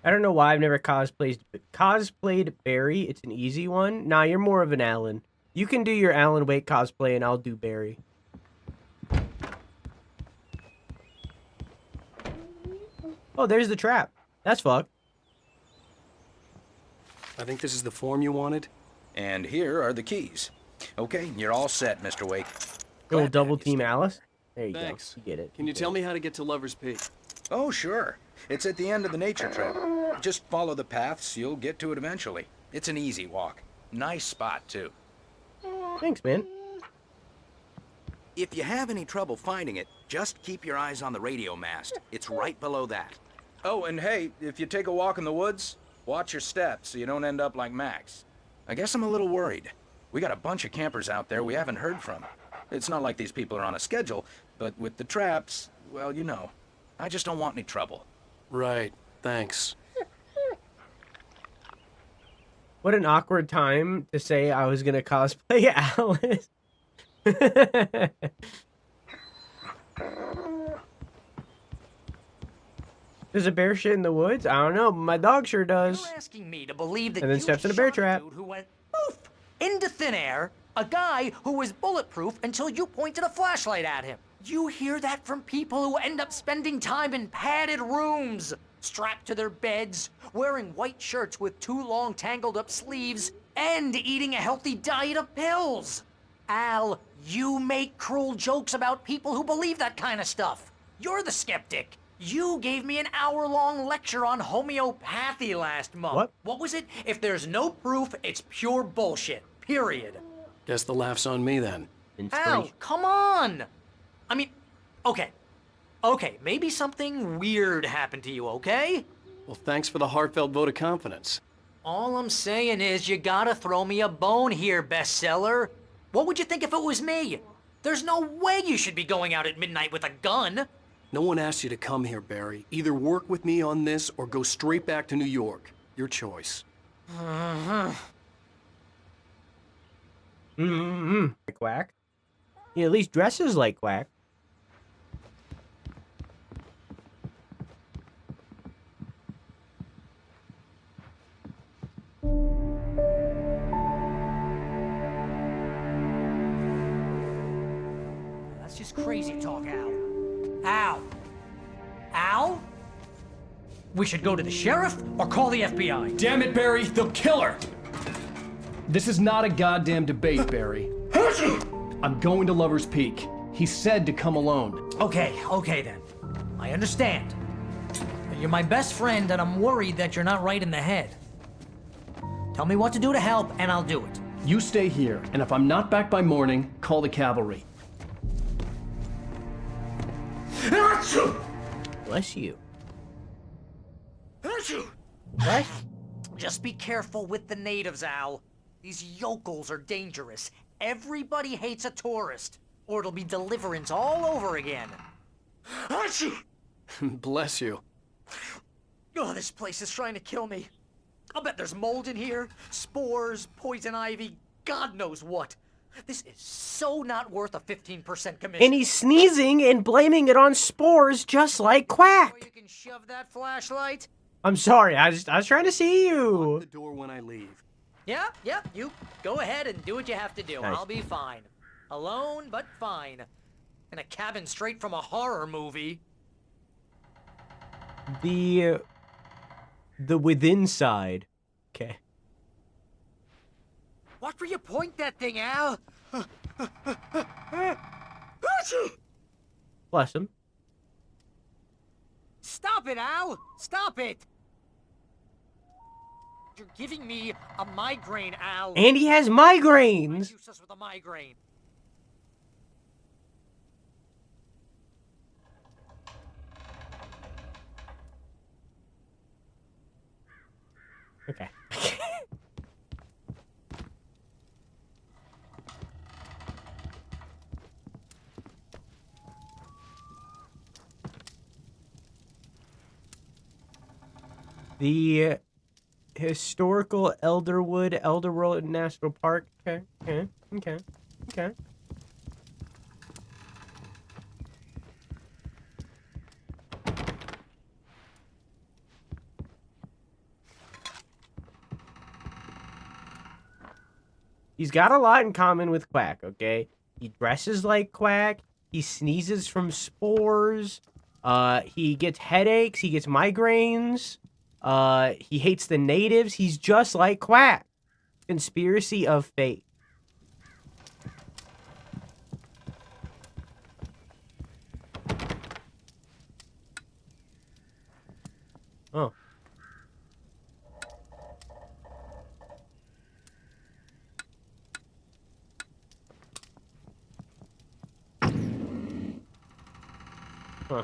I don't know why I've never cosplayed Barry. It's an easy one. Nah, you're more of an Alan. You can do your Alan Wake cosplay and I'll do Barry. Oh, there's the trap. That's fucked. I think this is the form you wanted. And here are the keys. Okay, you're all set, Mr. Wake. Go double team Alice. There you Thanks. go. You get it. Can you tell me how to get to Lover's Peak? Oh, sure. It's at the end of the nature trail. Just follow the paths, you'll get to it eventually. It's an easy walk. Nice spot, too. Thanks, man. If you have any trouble finding it, just keep your eyes on the radio mast. It's right below that. Oh, and hey, if you take a walk in the woods, watch your steps so you don't end up like Max. I guess I'm a little worried. We got a bunch of campers out there we haven't heard from. It's not like these people are on a schedule, but with the traps, well, you know. I just don't want any trouble. Right. Thanks. What an awkward time to say I was gonna cosplay Alice. Does a bear shit in the woods? I don't know, but my dog sure does. You're asking me to believe that And then you steps in a bear shot trap. Dude who went poof into thin air, a guy who was bulletproof until you pointed a flashlight at him. You hear that from people who end up spending time in padded rooms, strapped to their beds, wearing white shirts with too long tangled up sleeves, and eating a healthy diet of pills. Al, you make cruel jokes about people who believe that kind of stuff. You're the skeptic. You gave me an hour-long lecture on homeopathy last month. What was it? If there's no proof, it's pure bullshit. Period. Guess the laugh's on me then. Al, come on! I mean, okay, maybe something weird happened to you, okay? Well, thanks for the heartfelt vote of confidence. All I'm saying is you gotta throw me a bone here, bestseller. What would you think if it was me? There's no way you should be going out at midnight with a gun. No one asked you to come here, Barry. Either work with me on this or go straight back to New York. Your choice. Quack. He at least dresses like Quack. That's just crazy talk, Al. Al? Al? We should go to the sheriff or call the FBI. Damn it, Barry, they'll kill her! This is not a goddamn debate, Barry. I'm going to Lover's Peak. He said to come alone. Okay then. I understand. You're my best friend and I'm worried that you're not right in the head. Tell me what to do to help and I'll do it. You stay here, and if I'm not back by morning, call the cavalry. Bless you. What? Just be careful with the natives, Al. These yokels are dangerous. Everybody hates a tourist, or it'll be deliverance all over again. Bless you. Oh, this place is trying to kill me. I'll bet there's mold in here, spores, poison ivy, God knows what. This is so not worth a 15% commission. And he's sneezing and blaming it on spores just like Quack. You can shove that flashlight. I'm sorry, I was trying to see you. Lock the door when I leave. Yeah, you go ahead and do what you have to do. Nice. I'll be fine. Alone, but fine. In a cabin straight from a horror movie. The within side. Okay. Watch where you point that thing, Al. Bless him. Stop it, Al! Stop it! You're giving me a migraine, Al. And he has migraines. Use us with a migraine. Okay. The historical Elderwood National Park. Okay, okay, okay, okay. He's got a lot in common with Quack, okay? He dresses like Quack. He sneezes from spores. He gets headaches. He gets migraines. He hates the natives. He's just like Quack. Conspiracy of fate. Oh. Huh.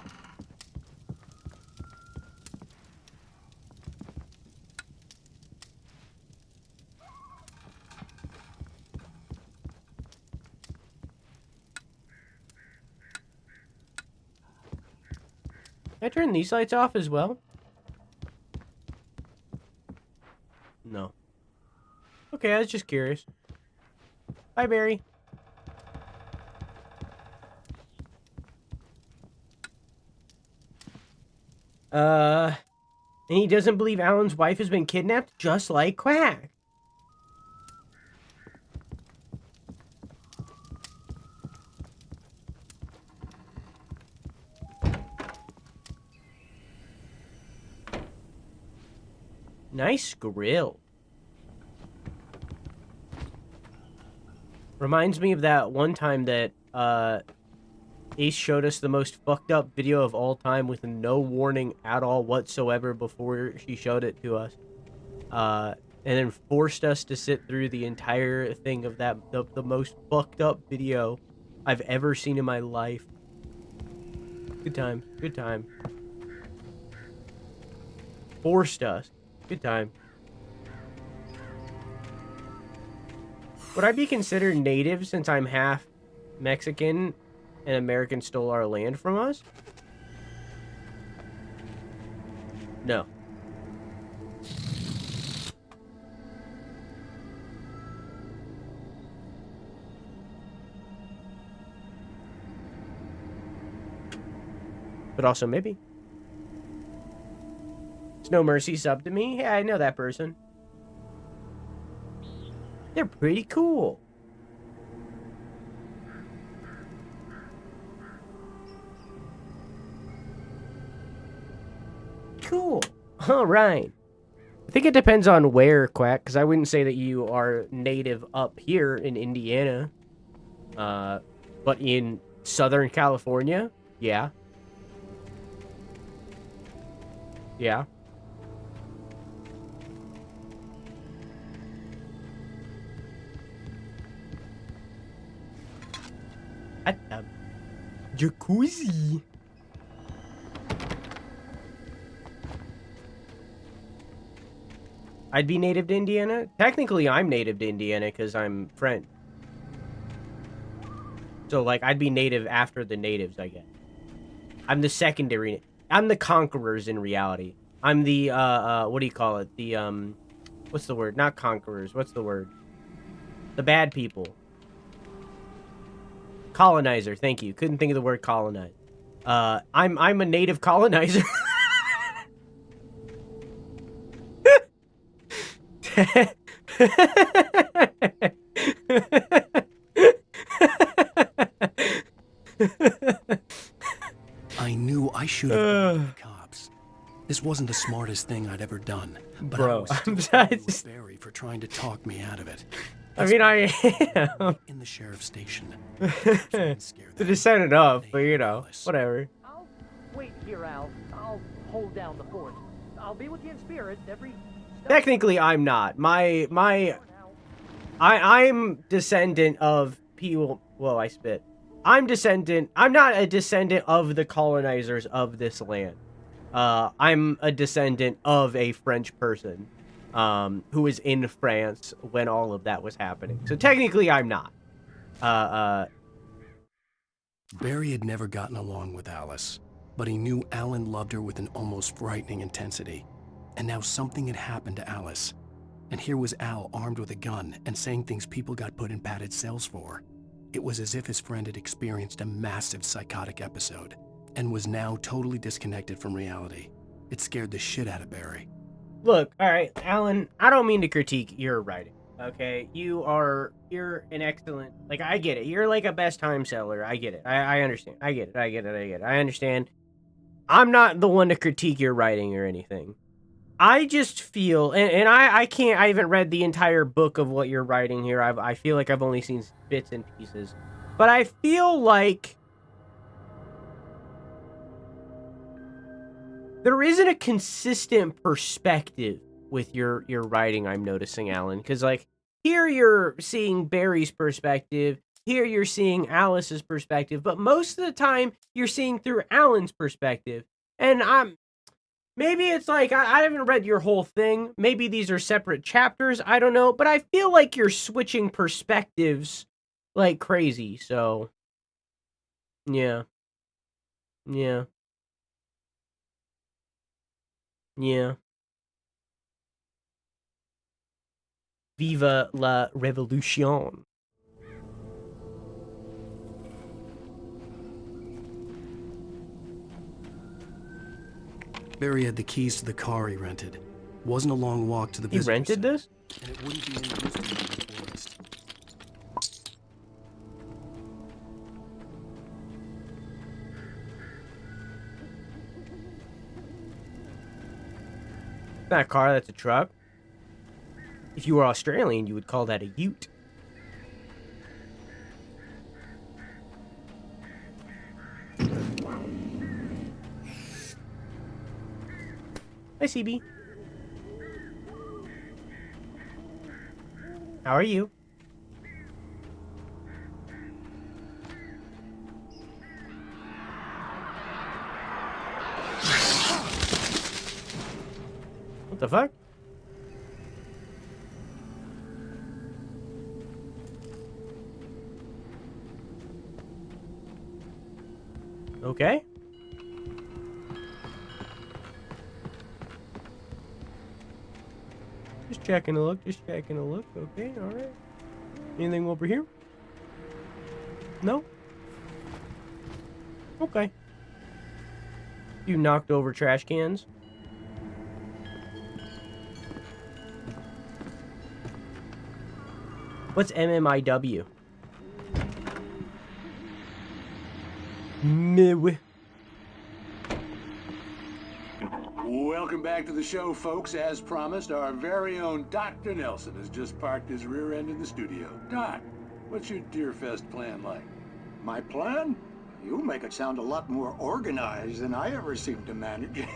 Can I turn these lights off as well? No. Okay, I was just curious. Bye, Barry. And he doesn't believe Alan's wife has been kidnapped, just like Quack. Nice grill. Reminds me of that one time that, Ace showed us the most fucked up video of all time with no warning at all whatsoever before she showed it to us. And then forced us to sit through the entire thing of that, the most fucked up video I've ever seen in my life. Good time. Good time. Forced us. Good time. Would I be considered native since I'm half Mexican and Americans stole our land from us? No. But also maybe. It's No Mercy sub to me. Yeah, I know that person. They're pretty cool. Cool. All right. I think it depends on where, Quack, because I wouldn't say that you are native up here in Indiana. But in Southern California, yeah. Yeah. Jacuzzi. I'd be native to Indiana. Technically, I'm native to Indiana because I'm French. So, like, I'd be native after the natives, I guess. I'm the secondary. I'm the conquerors in reality. I'm the, what do you call it? The, what's the word? Not conquerors. What's the word? The bad people. Colonizer. Thank you. Couldn't think of the word colonize. I'm a native colonizer. I knew I should have called the cops. This wasn't the smartest thing I'd ever done. But Bro, I was still angry with Barry for trying to talk me out of it. I mean, I am. In the sheriff's station. The descendant of, but you know, whatever. I'll wait here, Al. I'll hold down the fort. I'll be with you in spirit every... Technically, I'm not. I'm descendant of people. Whoa, I spit. I'm not a descendant of the colonizers of this land. I'm a descendant of a French person. who was in France when all of that was happening. So technically, I'm not. Barry had never gotten along with Alice, but he knew Alan loved her with an almost frightening intensity. And now something had happened to Alice. And here was Al armed with a gun and saying things people got put in padded cells for. It was as if his friend had experienced a massive psychotic episode and was now totally disconnected from reality. It scared the shit out of Barry. Look, all right, Alan, I don't mean to critique your writing, okay? You're an excellent, like, I get it. You're like a best time seller. I get it. I understand. I get it. I understand. I'm not the one to critique your writing or anything. I just feel, and I can't, I haven't read the entire book of what you're writing here. I feel like I've only seen bits and pieces. But I feel like there isn't a consistent perspective with your writing, I'm noticing, Alan. Because, like, here you're seeing Barry's perspective, here you're seeing Alice's perspective, but most of the time you're seeing through Alan's perspective. And maybe it's like, I haven't read your whole thing. Maybe these are separate chapters. I don't know. But I feel like you're switching perspectives like crazy. So, yeah. Yeah. Yeah. Viva la revolution. Barry had the keys to the car he rented. It wasn't a long walk to the visitor He rented center, this? and it wouldn't be any use to him in the forest. It's not a car, that's a truck. If you were Australian, you would call that a ute. Hi, CB. How are you? What the fuck? Okay. Just checking a look, Okay, alright. Anything over here? No? Okay. You knocked over trash cans? What's MMIW? Welcome back to the show, folks. As promised, our very own Dr. Nelson has just parked his rear end in the studio. Doc, what's your Deerfest plan like? My plan? You make it sound a lot more organized than I ever seem to manage.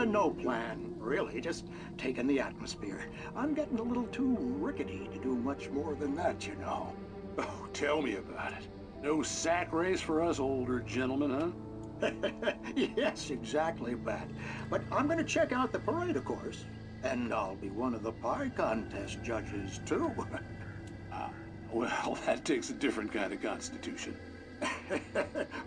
No plan, really, just taking the atmosphere. I'm getting a little too rickety to do much more than that, you know. Oh, tell me about it. No sack race for us older gentlemen, huh? Yes, exactly, Pat. But I'm gonna check out the parade, of course. And I'll be one of the pie contest judges, too. Well, that takes a different kind of constitution.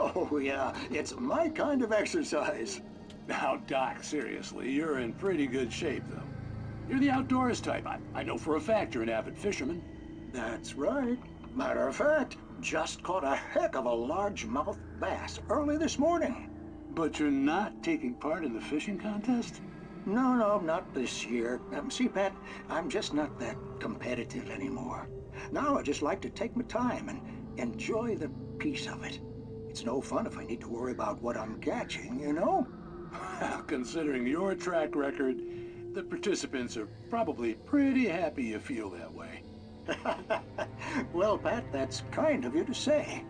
Oh, yeah, it's my kind of exercise. Now, Doc, seriously, you're in pretty good shape, though. You're the outdoors type. I know for a fact you're an avid fisherman. That's right. Matter of fact, just caught a heck of a largemouth bass early this morning. But you're not taking part in the fishing contest? No, not this year. See, Pat, I'm just not that competitive anymore. Now I just like to take my time and enjoy the peace of it. It's no fun if I need to worry about what I'm catching, you know? Considering your track record, the participants are probably pretty happy you feel that way. Well, Pat, that's kind of you to say.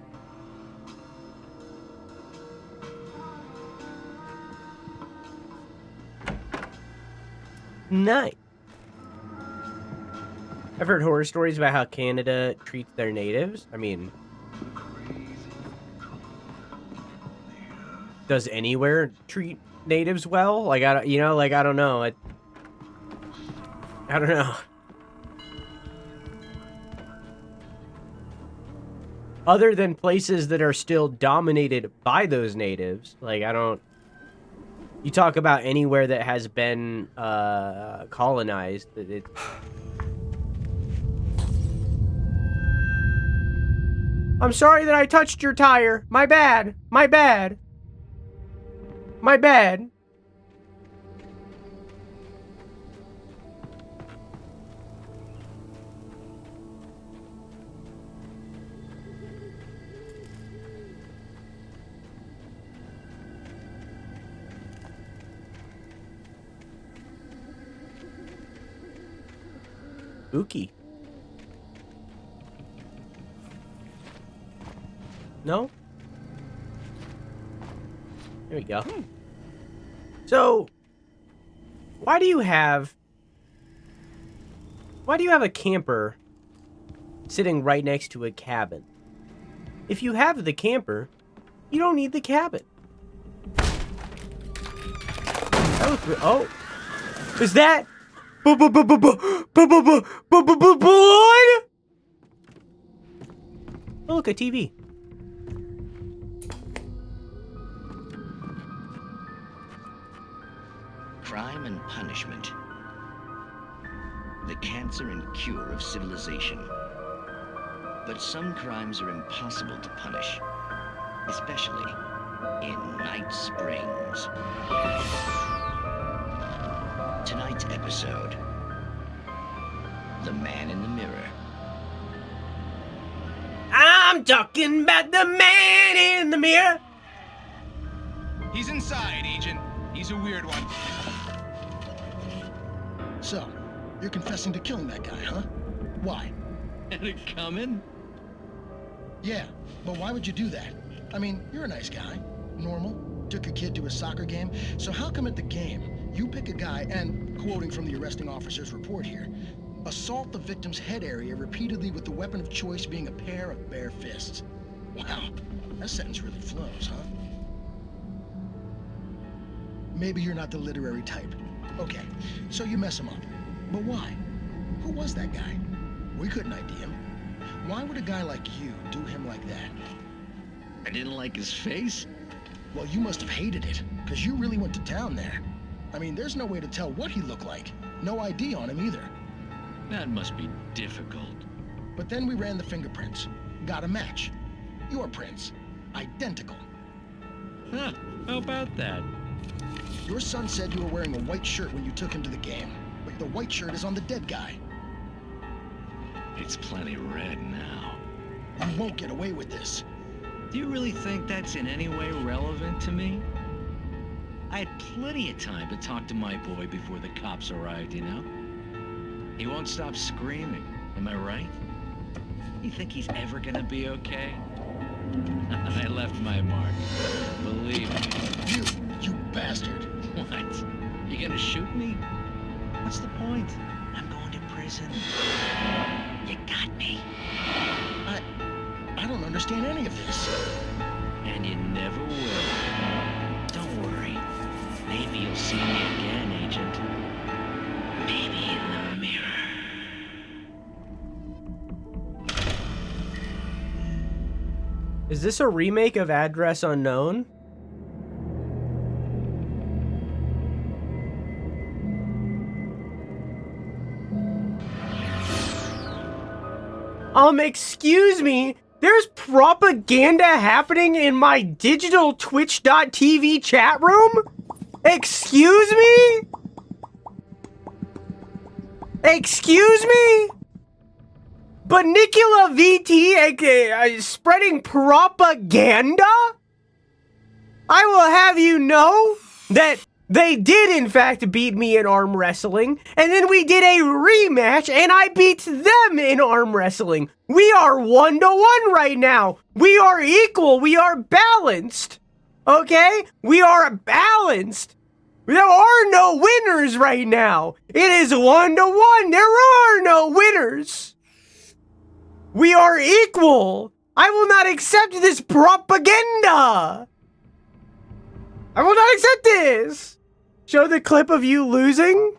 Nice. I've heard horror stories about how Canada treats their natives. I mean, does anywhere treat natives well? Like, I don't know. I don't know. Other than places that are still dominated by those natives, like, I don't... You talk about anywhere that has been colonized. I'm sorry that I touched your tire. My bad. My bad. My bad. Spooky. No? There we go. So, why do you have a camper sitting right next to a cabin? If you have the camper, you don't need the cabin. Oh. Is that blood? Oh, look, a TV. Crime and punishment. The cancer and cure of civilization. But some crimes are impossible to punish, especially in Night Springs. Tonight's episode, The Man in the Mirror. I'm talking about the man in the mirror. He's inside, Agent. He's a weird one. So, you're confessing to killing that guy, huh? Why? Had it coming? Yeah, but why would you do that? I mean, you're a nice guy. Normal. Took a kid to a soccer game. So how come at the game, you pick a guy and, quoting from the arresting officer's report here, assault the victim's head area repeatedly with the weapon of choice being a pair of bare fists? Wow, that sentence really flows, huh? Maybe you're not the literary type. Okay, so you mess him up. But why? Who was that guy? We couldn't ID him. Why would a guy like you do him like that? I didn't like his face? Well, you must have hated it, because you really went to town there. I mean, there's no way to tell what he looked like. No ID on him either. That must be difficult. But then we ran the fingerprints. Got a match. Your prints. Identical. Huh, how about that? Your son said you were wearing a white shirt when you took him to the game, but the white shirt is on the dead guy. It's plenty red now. You won't get away with this. Do you really think that's in any way relevant to me? I had plenty of time to talk to my boy before the cops arrived, you know? He won't stop screaming, am I right? You think he's ever gonna be okay? I left my mark, believe me. You bastard. What? You gonna shoot me? What's the point? I'm going to prison. You got me. I don't understand any of this. And you never will. Don't worry. Maybe you'll see me again, Agent. Maybe in the mirror. Is this a remake of Address Unknown? Excuse me, there's propaganda happening in my digital Twitch.tv chat room? Excuse me? Excuse me? Banicula VT spreading propaganda? I will have you know that they did in fact beat me in arm wrestling, and then we did a rematch and I beat them in arm wrestling. We are 1-to-1 right now. We are equal. We are balanced. Okay? We are balanced. There are no winners right now. It is 1-to-1. There are no winners. We are equal. I will not accept this propaganda. I will not accept this! Show the clip of you losing?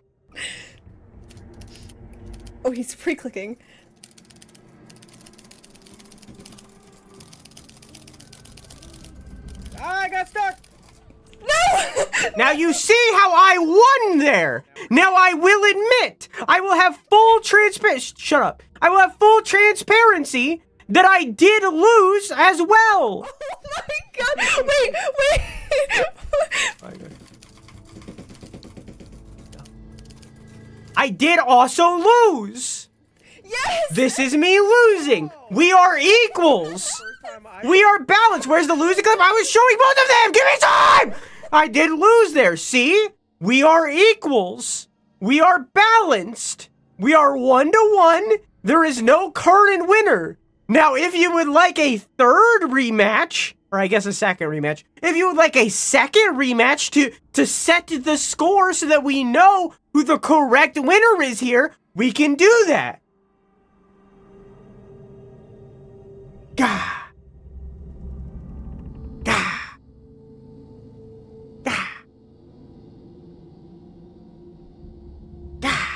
Oh, he's free-clicking. I got stuck! No! Now you see how I won there! Now I will admit, I will have full shut up. I will have full transparency that I did lose as well! Oh my god! Wait! I did also lose! Yes! This is me losing! We are equals! We are balanced! Where's the losing clip? I was showing both of them! Give me time! I did lose there, see? We are equals! We are balanced! We are 1-1! There is no current winner! Now, if you would like a third rematch, or I guess a second rematch, if you would like a second rematch to set the score so that we know who the correct winner is here, we can do that. Gah. Gah. Gah. Gah.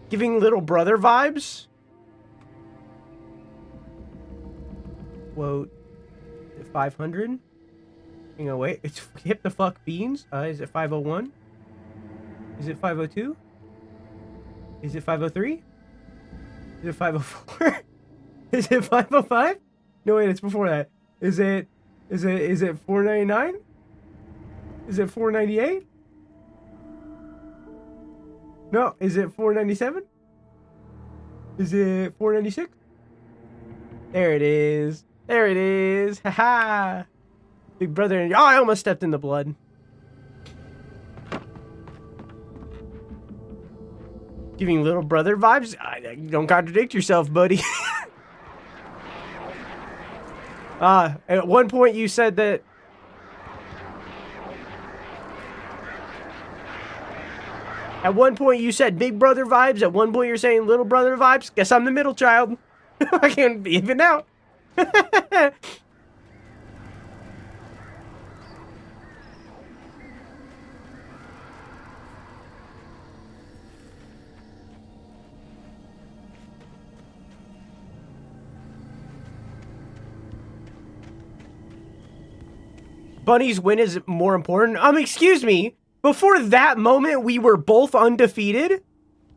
Giving little brother vibes? Quote, 500? Hang on, wait. It's hip the fuck beans? Is it 501? Is it 502? Is it 503? Is it 504? Is it 505? No, wait, it's before that. Is it 499? Is it 498? No, is it 497? Is it 496? There it is. There it is. Haha. Big brother. Oh, I almost stepped in the blood. Giving little brother vibes? Don't contradict yourself, buddy. At one point you said that... At one point you said big brother vibes. At one point you're saying little brother vibes. Guess I'm the middle child. I can't even out. Bunny's win is more important. Excuse me. Before that moment, we were both undefeated.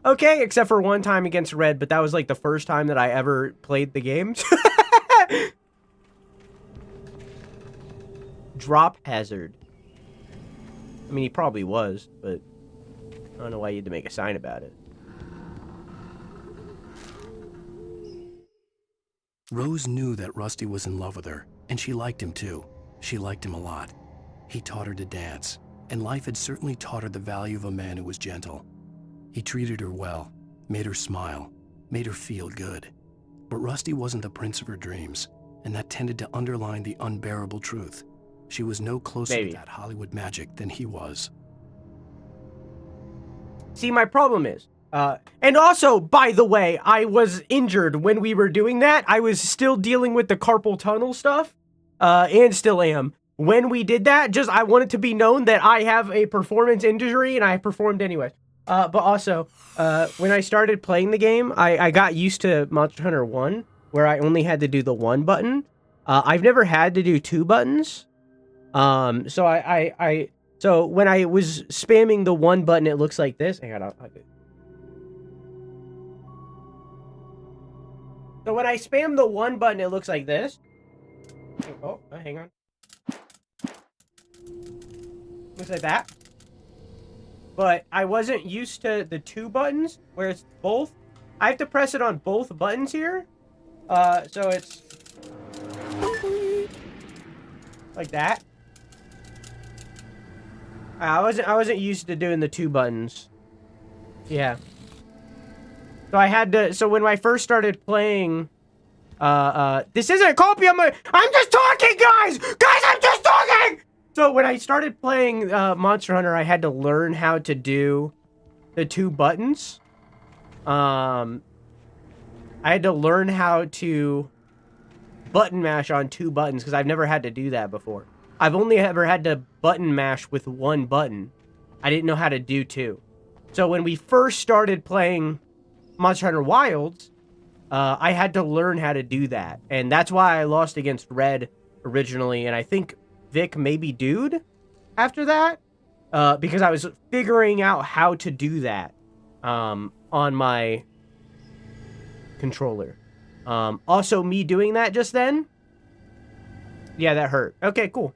Okay, except for one time against Red, but that was like the first time that I ever played the games. Drop hazard. I mean, he probably was, but I don't know why you had to make a sign about it. Rose knew that Rusty was in love with her, and she liked him too. She liked him a lot. He taught her to dance, and life had certainly taught her the value of a man who was gentle. He treated her well, made her smile, made her feel good. But Rusty wasn't the prince of her dreams, and that tended to underline the unbearable truth. She was no closer to that Hollywood magic than he was. See, my problem is, and also, by the way, I was injured when we were doing that. I was still dealing with the carpal tunnel stuff, and still am. When we did that, I want it to be known that I have a performance injury, and I performed anyway. But also, when I started playing the game, I got used to Monster Hunter 1, where I only had to do the 1 button. I've never had to do 2 buttons. So so when I was spamming the 1 button, it looks like this. Hang on, so when I spam the 1 button, it looks like this. Oh, hang on. Looks like that. But I wasn't used to the 2 buttons, where it's both. I have to press it on both buttons here. So it's like that. I wasn't used to doing the 2 buttons. Yeah. So I had to. So when I first started playing, this isn't a copy. I'm just talking, guys. Guys, I'm just talking. So when I started playing Monster Hunter, I had to learn how to do the 2 buttons. I had to learn how to button mash on 2 buttons because I've never had to do that before. I've only ever had to button mash with 1 button. I didn't know how to do 2. So when we first started playing Monster Hunter Wilds, I had to learn how to do that. And that's why I lost against Red originally. And I think Vic maybe Dude after that. Because I was figuring out how to do that on my controller. Also, me doing that just then, yeah, that hurt. Okay, cool.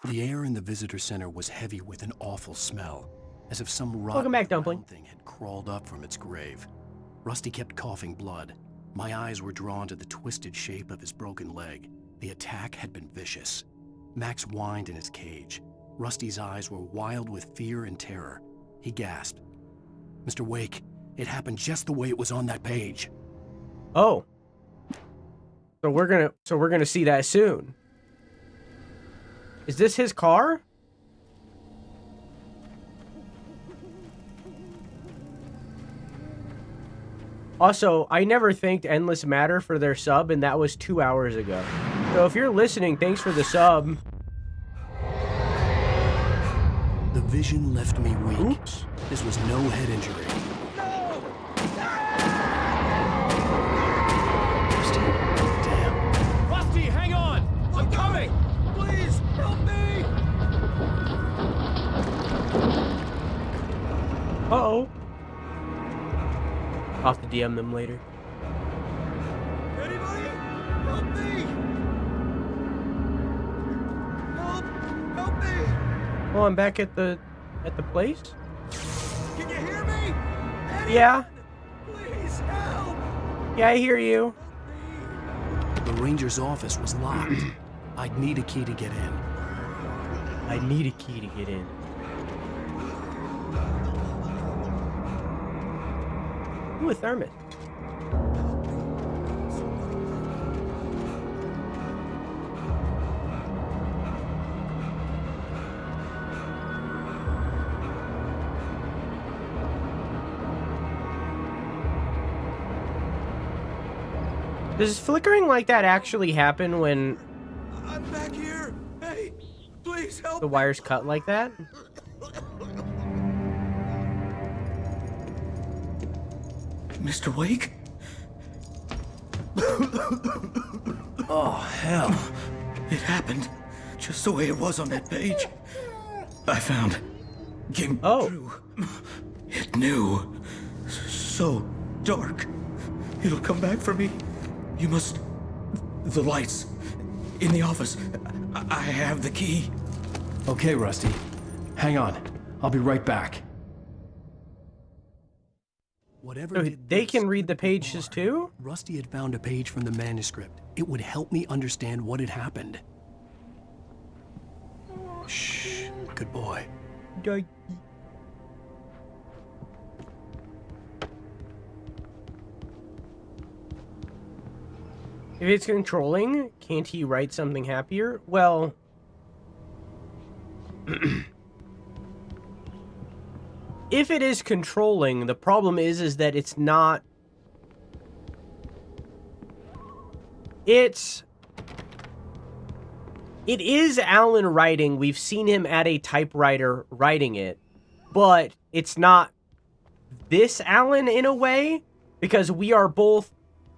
The air in the visitor center was heavy with an awful smell, as if some Welcome back, Dumpling. thing had crawled up from its grave. Rusty kept coughing blood. My eyes were drawn to the twisted shape of his broken leg. The attack had been vicious. Max whined in his cage. Rusty's eyes were wild with fear and terror. He gasped. Mr. Wake, it happened just the way it was on that page. Oh. So we're gonna see that soon. Is this his car? Also, I never thanked Endless Matter for their sub, and that was 2 hours ago. So if you're listening, thanks for the sub. The vision left me weak. Oops. This was no head injury. Rusty, hang on! I'm coming! Please, help me! Uh-oh. I'll have to DM them later. Anybody? Help me! Help me! Oh, I'm back at the place? Can you hear me? Yeah. Please help! Yeah, I hear you. The ranger's office was locked. I'd need a key to get in. I need a key to get in. Ooh, a thermos. Does flickering like that actually happen when I'm back here. Hey, please help the wires cut like that? Mr. Wake? Oh, hell. It happened just the way it was on that page. I found. Came true. It knew. So dark. It'll come back for me. You must... The lights. In the office. I have the key. Okay, Rusty. Hang on. I'll be right back. Whatever So they can read the pages too? Rusty had found a page from the manuscript. It would help me understand what had happened. Shh. Good boy. If it's controlling, can't he write something happier? Well... if it is controlling, the problem is that it's not... It is Alan writing. We've seen him at a typewriter writing it. But it's not this Alan in a way. Because we are both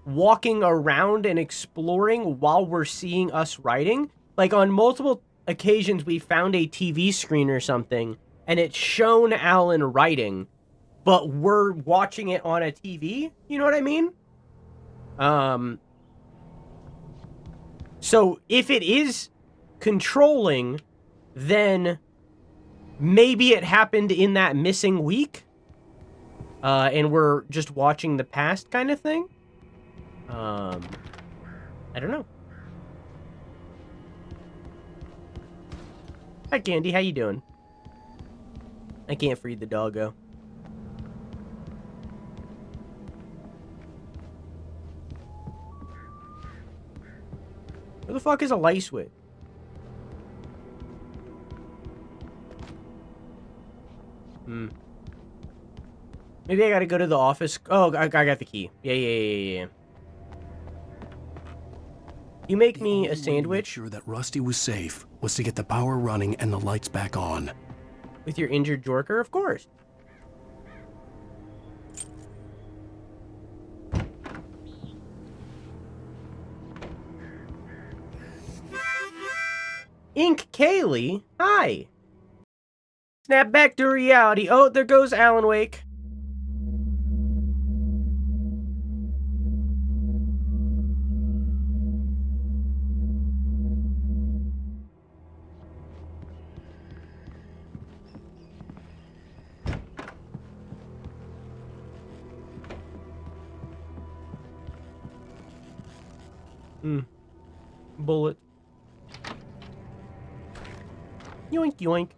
walking around and exploring while we're seeing us writing. Like on multiple occasions we found a TV screen or something. And it's shown Alan writing. But we're watching it on a TV. You know what I mean? So if it is controlling, then maybe it happened in that missing week. And we're just watching the past kind of thing. I don't know. Hi, Candy. How you doing? I can't feed the doggo. Where the fuck is a light switch? Maybe I gotta go to the office. Oh, I got the key. Yeah. You make The me only a way to make sandwich sure that Rusty was safe was to get the power running and the lights back on. with your injured Jorker? Of course. Ink Kaylee? Hi. Snap back to reality. Oh, there goes Alan Wake. Bullet. Yoink, yoink.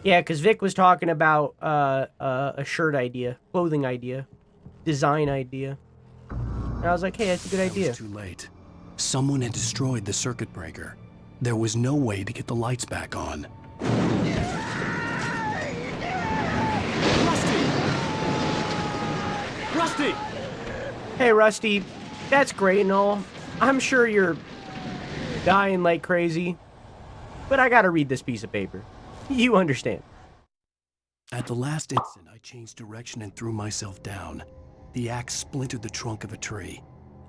Yeah, because Vic was talking about a shirt idea, clothing idea, design idea. And I was like, hey, that's a good idea. It was too late. Someone had destroyed the circuit breaker. There was no way to get the lights back on. Rusty! Hey, Rusty. That's great and all. I'm sure you're dying like crazy. But I gotta read this piece of paper. You understand. At the last instant, I changed direction and threw myself down. The axe splintered the trunk of a tree.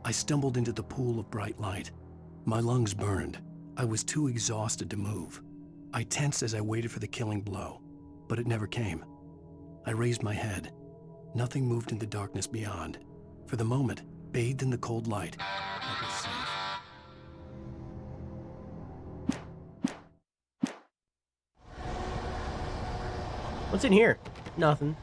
I stumbled into the pool of bright light. My lungs burned. I was too exhausted to move. I tensed as I waited for the killing blow, but it never came. I raised my head. Nothing moved in the darkness beyond. For the moment, bathed in the cold light, I was safe. What's in here? Nothing.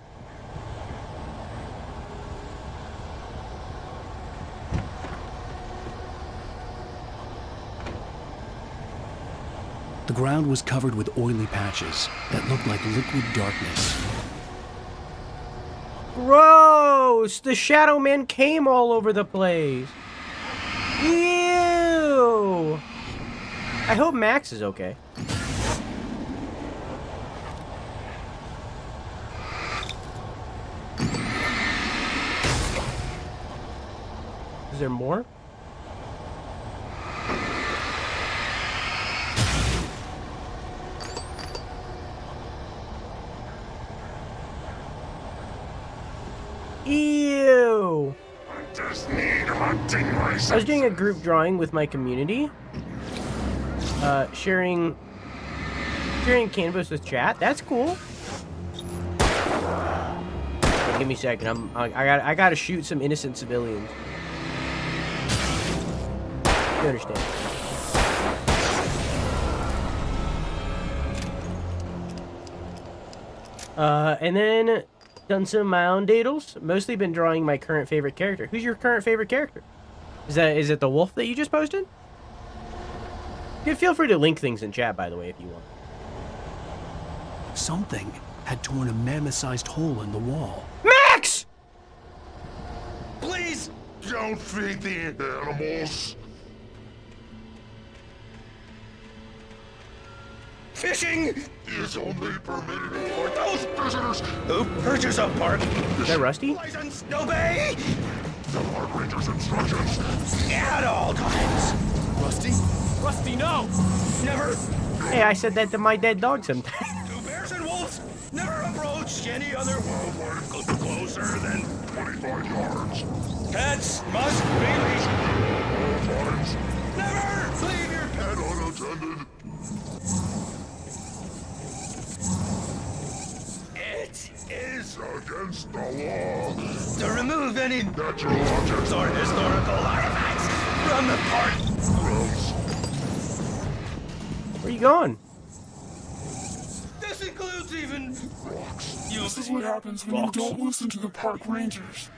The ground was covered with oily patches that looked like liquid darkness. Gross! The Shadow Man came all over the place. Ew! I hope Max is okay. Is there more? Ew! I was doing a group drawing with my community. Sharing canvas with chat. That's cool. Okay, give me a second. I gotta shoot some innocent civilians. You understand? And then done some of my own doodles. Mostly been drawing my current favorite character. Who's your current favorite character? Is it the wolf that you just posted? Yeah, feel free to link things in chat, by the way, if you want. Something had torn a mammoth-sized hole in the wall. Max! Please don't feed the animals. Fishing is only permitted for those prisoners who purchase a park. Is that Rusty? License, obey the park ranger's instructions at all times. Rusty? Rusty, no! Never. Hey, I said that to my dead dog sometimes. To bears and wolves, never approach any other wildlife closer than 25 yards. Pets must be leashed. All times. Never leave your pet unattended. It is against the law to remove any natural objects or historical artifacts from the park. Gross. Where you going? This includes even rocks. This is what happens when you don't listen to the park rangers.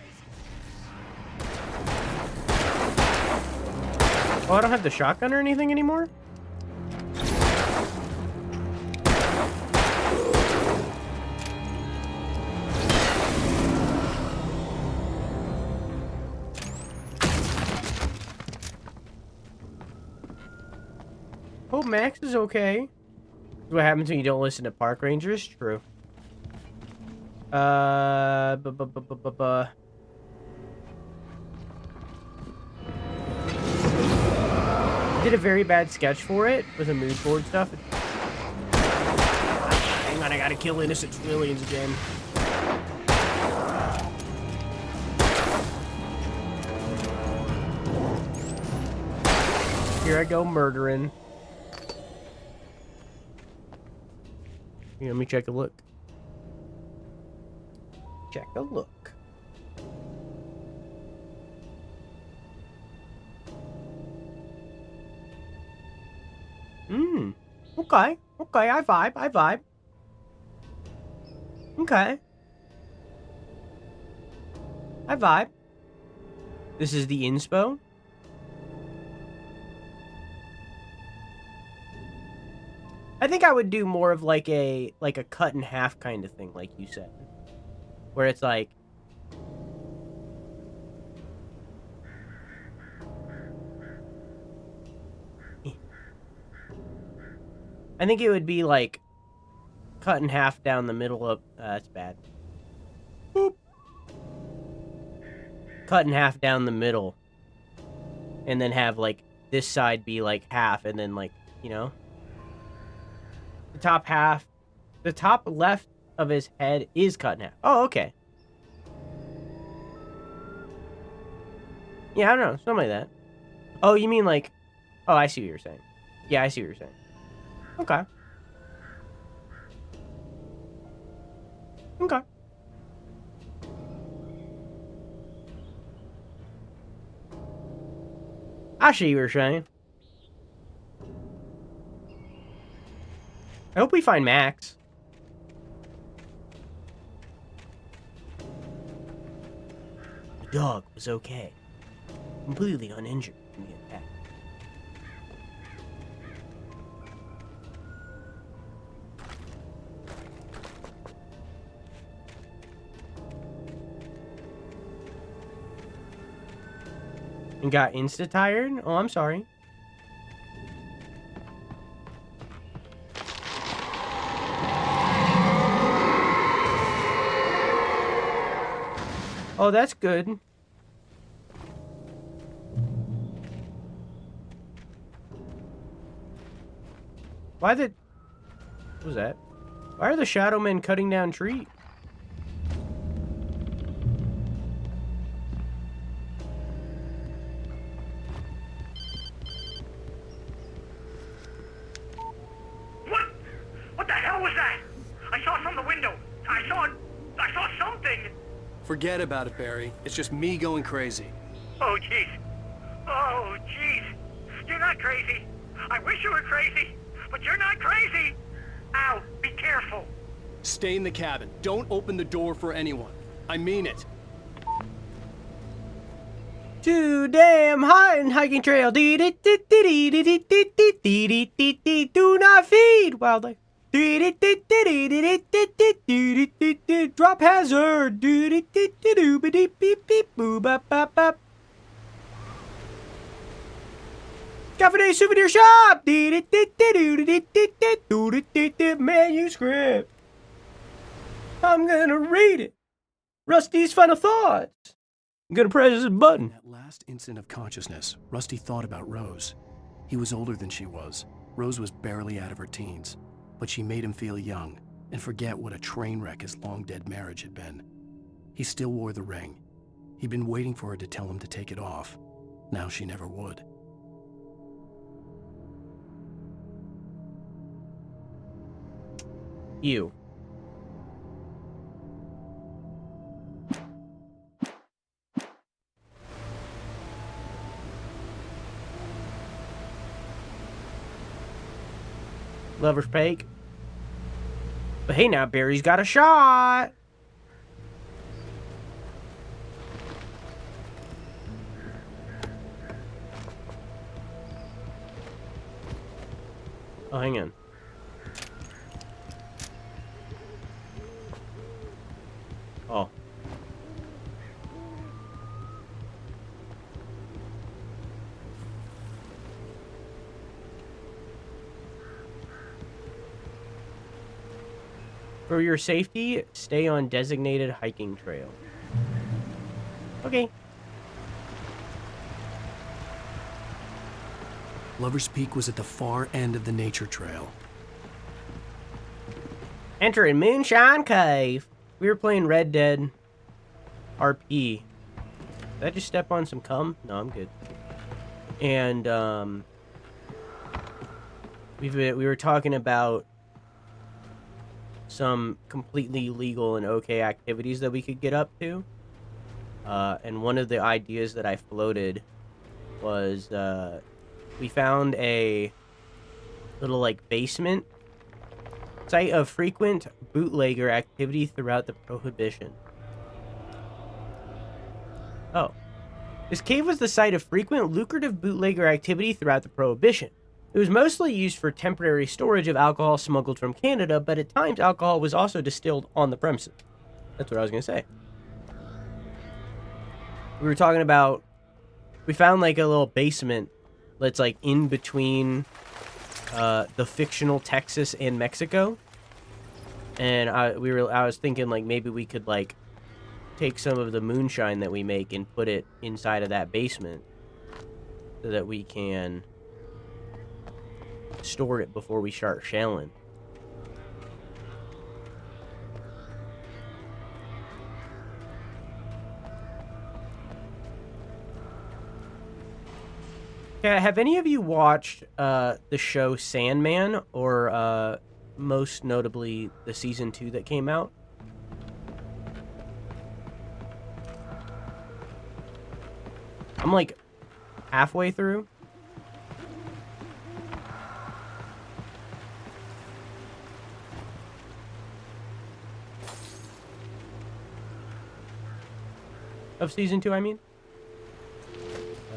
Oh, I don't have the shotgun or anything anymore? Hope Max is okay. What happens when you don't listen to park rangers? True. did a very bad sketch for it with the mood board stuff. Hang on, I gotta kill innocent civilians again. Here I go murdering. Here, let me check a look. Check a look. Okay. Okay, I vibe. Okay. I vibe. This is the inspo. I think I would do more of like a cut in half kind of thing, like you said. Where it's like I think it would be like cut in half down the middle of that's bad. Boop. Cut in half down the middle. And then have like this side be like half and then like, you know? The top half, the top left of his head is cut in half. Oh, okay. Yeah, I don't know, something like that. Oh, you mean like, oh, I see what you're saying. Yeah, I see what you're saying. Okay. Okay. I see what you're saying. I hope we find Max. The dog was okay. Completely uninjured in the attack. And got insta-tired? Oh, I'm sorry. Oh, that's good. Why the... What was that? Why are the shadow men cutting down trees? What the hell was that? I saw from the window. I saw something. Forget about it, Barry. It's just me going crazy. Oh, jeez. Oh, jeez. You're not crazy. I wish you were crazy, but you're not crazy. Ow, be careful. Stay in the cabin. Don't open the door for anyone. I mean it. Too damn hot and hiking trail. Do not feed wildlife. Drop hazard. Cafe souvenir shop. Manuscript. I'm gonna read it. Rusty's final thoughts. I'm gonna press this button. In that last instant of consciousness, Rusty thought about Rose. He was older than she was. Rose was barely out of her teens, but she made him feel young and forget what a train wreck his long-dead marriage had been. He still wore the ring. He'd been waiting for her to tell him to take it off. Now she never would. You. Lover's Pake. But hey, now Barry's got a shot. Oh, hang on. Oh. For your safety, stay on designated hiking trail. Okay. Lover's Peak was at the far end of the nature trail. Entering Moonshine Cave. We were playing Red Dead RP. Did I just step on some cum? No, I'm good. And we were talking about some completely legal and okay activities that we could get up to. And one of the ideas that I floated was we found a little like basement site of frequent bootlegger activity throughout the Prohibition. Oh. This cave was the site of frequent lucrative bootlegger activity throughout the Prohibition. It was mostly used for temporary storage of alcohol smuggled from Canada, but at times alcohol was also distilled on the premises. That's what I was going to say. We were talking about, we found like a little basement that's like in between the fictional Texas and Mexico. And I was thinking like maybe we could like take some of the moonshine that we make and put it inside of that basement so that we can store it before we start shelling. Yeah, have any of you watched the show Sandman, or most notably the season 2 that came out? I'm like halfway through. Of season 2, I mean.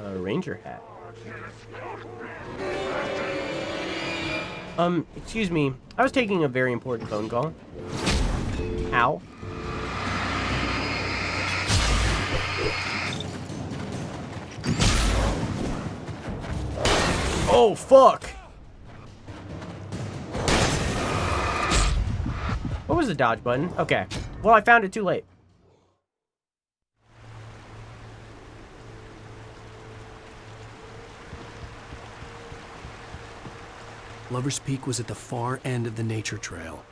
Ranger hat. Excuse me. I was taking a very important phone call. Ow. Oh, fuck! What was the dodge button? Okay. Well, I found it too late. Lover's Peak was at the far end of the nature trail.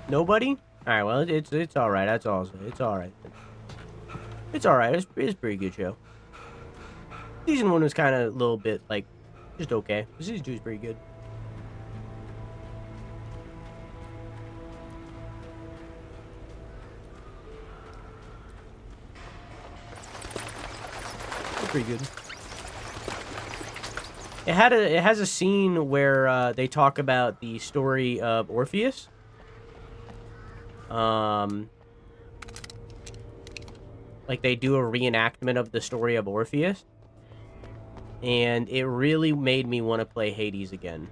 Nobody? Alright, well, it's alright. That's all. It's alright. It's alright. It's a pretty good show. Season 1 was kind of a little bit, like, just okay. Season 2 is pretty good. It's pretty good. It has a scene where they talk about the story of Orpheus. Like they do a reenactment of the story of Orpheus. And it really made me want to play Hades again.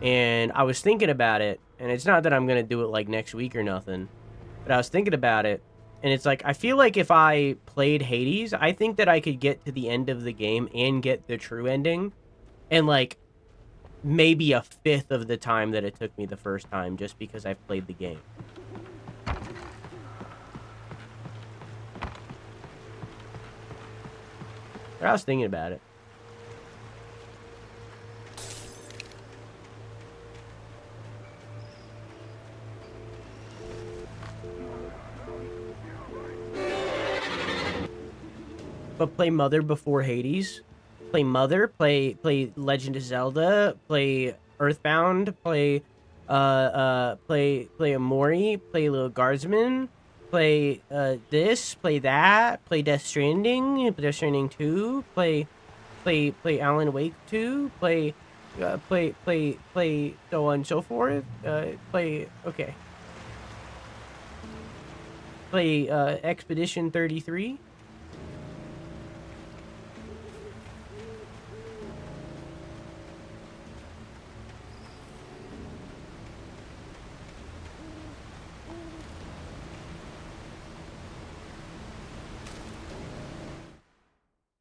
And I was thinking about it, and it's not that I'm going to do it like next week or nothing, but I was thinking about it, and it's like, I feel like if I played Hades, I think that I could get to the end of the game and get the true ending, and like, maybe a fifth of the time that it took me the first time, just because I've played the game. But I was thinking about it. But play Mother before Hades. Play Mother, play Legend of Zelda, play Earthbound, play Amori, play Little Guardsman, play this, play that, play Death Stranding, Death Stranding 2, play Alan Wake 2, play so on and so forth, play Expedition 33.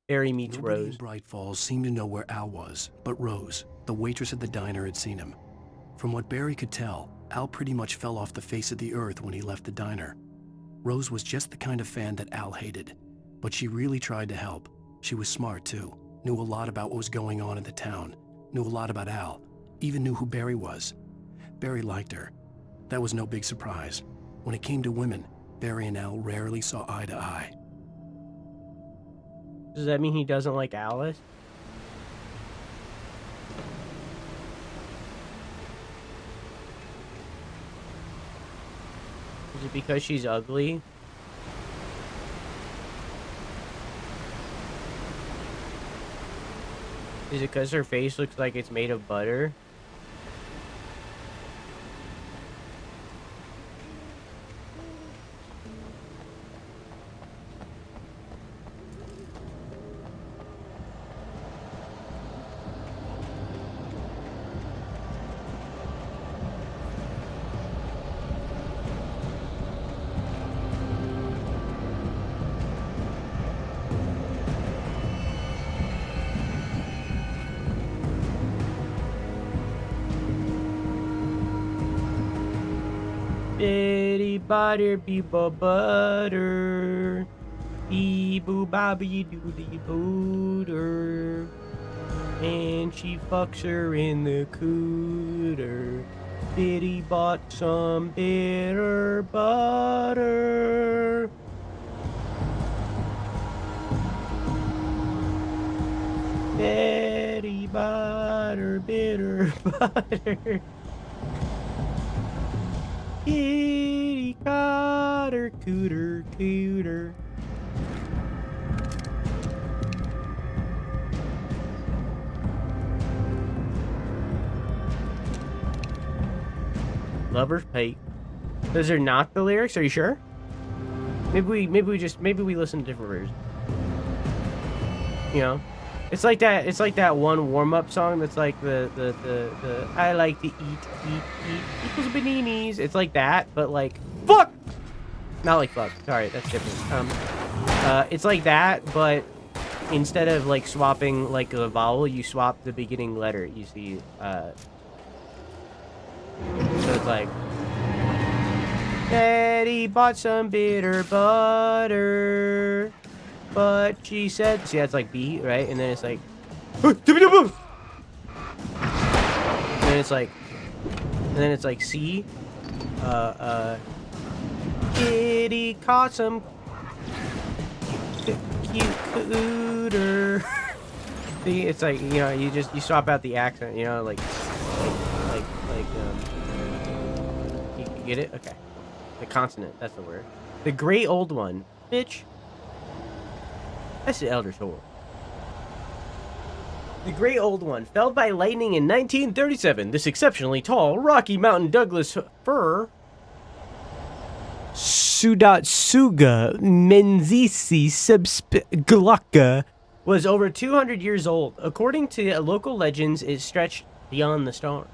Barry meets Nobody Rose. in Bright Falls seemed to know where Al was, but Rose, the waitress at the diner, had seen him. From what Barry could tell, Al pretty much fell off the face of the earth when he left the diner. Rose was just the kind of fan that Al hated. But she really tried to help. She was smart, too. Knew a lot about what was going on in the town. Knew a lot about Al. Even knew who Barry was. Barry liked her. That was no big surprise. When it came to women, Barry and Al rarely saw eye to eye. Does that mean he doesn't like Alice? Is it because she's ugly? Is it because her face looks like it's made of butter? Bitty butter, beebo butter. Bee-boo bobby doody booter. And she fucks her in the cooter. Bitty bought some bitter butter. Bitty butter, bitter butter. Kitty cotter, cooter, cooter. Lover's Pate. Those are not the lyrics. Are you sure? Maybe we listen to different versions. You know, it's like that. It's like that one warm-up song that's like the I like to eat equals bananas. It's like that, but like fuck. Not like fuck. Sorry, that's different. It's like that, but instead of like swapping like a vowel, you swap the beginning letter. You see, so it's like, Daddy bought some bitter butter, but she said, see, that's like B, right? And then it's like, and then it's like C, Kitty caught some cute cooter. See, it's like, you know, you swap out the accent, you know, like, you get it? Okay. The consonant, that's the word. The Great Old One. Bitch. That's the Elder Sword. The Great Old One, felled by lightning in 1937. This exceptionally tall Rocky Mountain Douglas fir, Sudatsuga menziesi subsglocka, was over 200 years old. According to local legends, it stretched beyond the stars.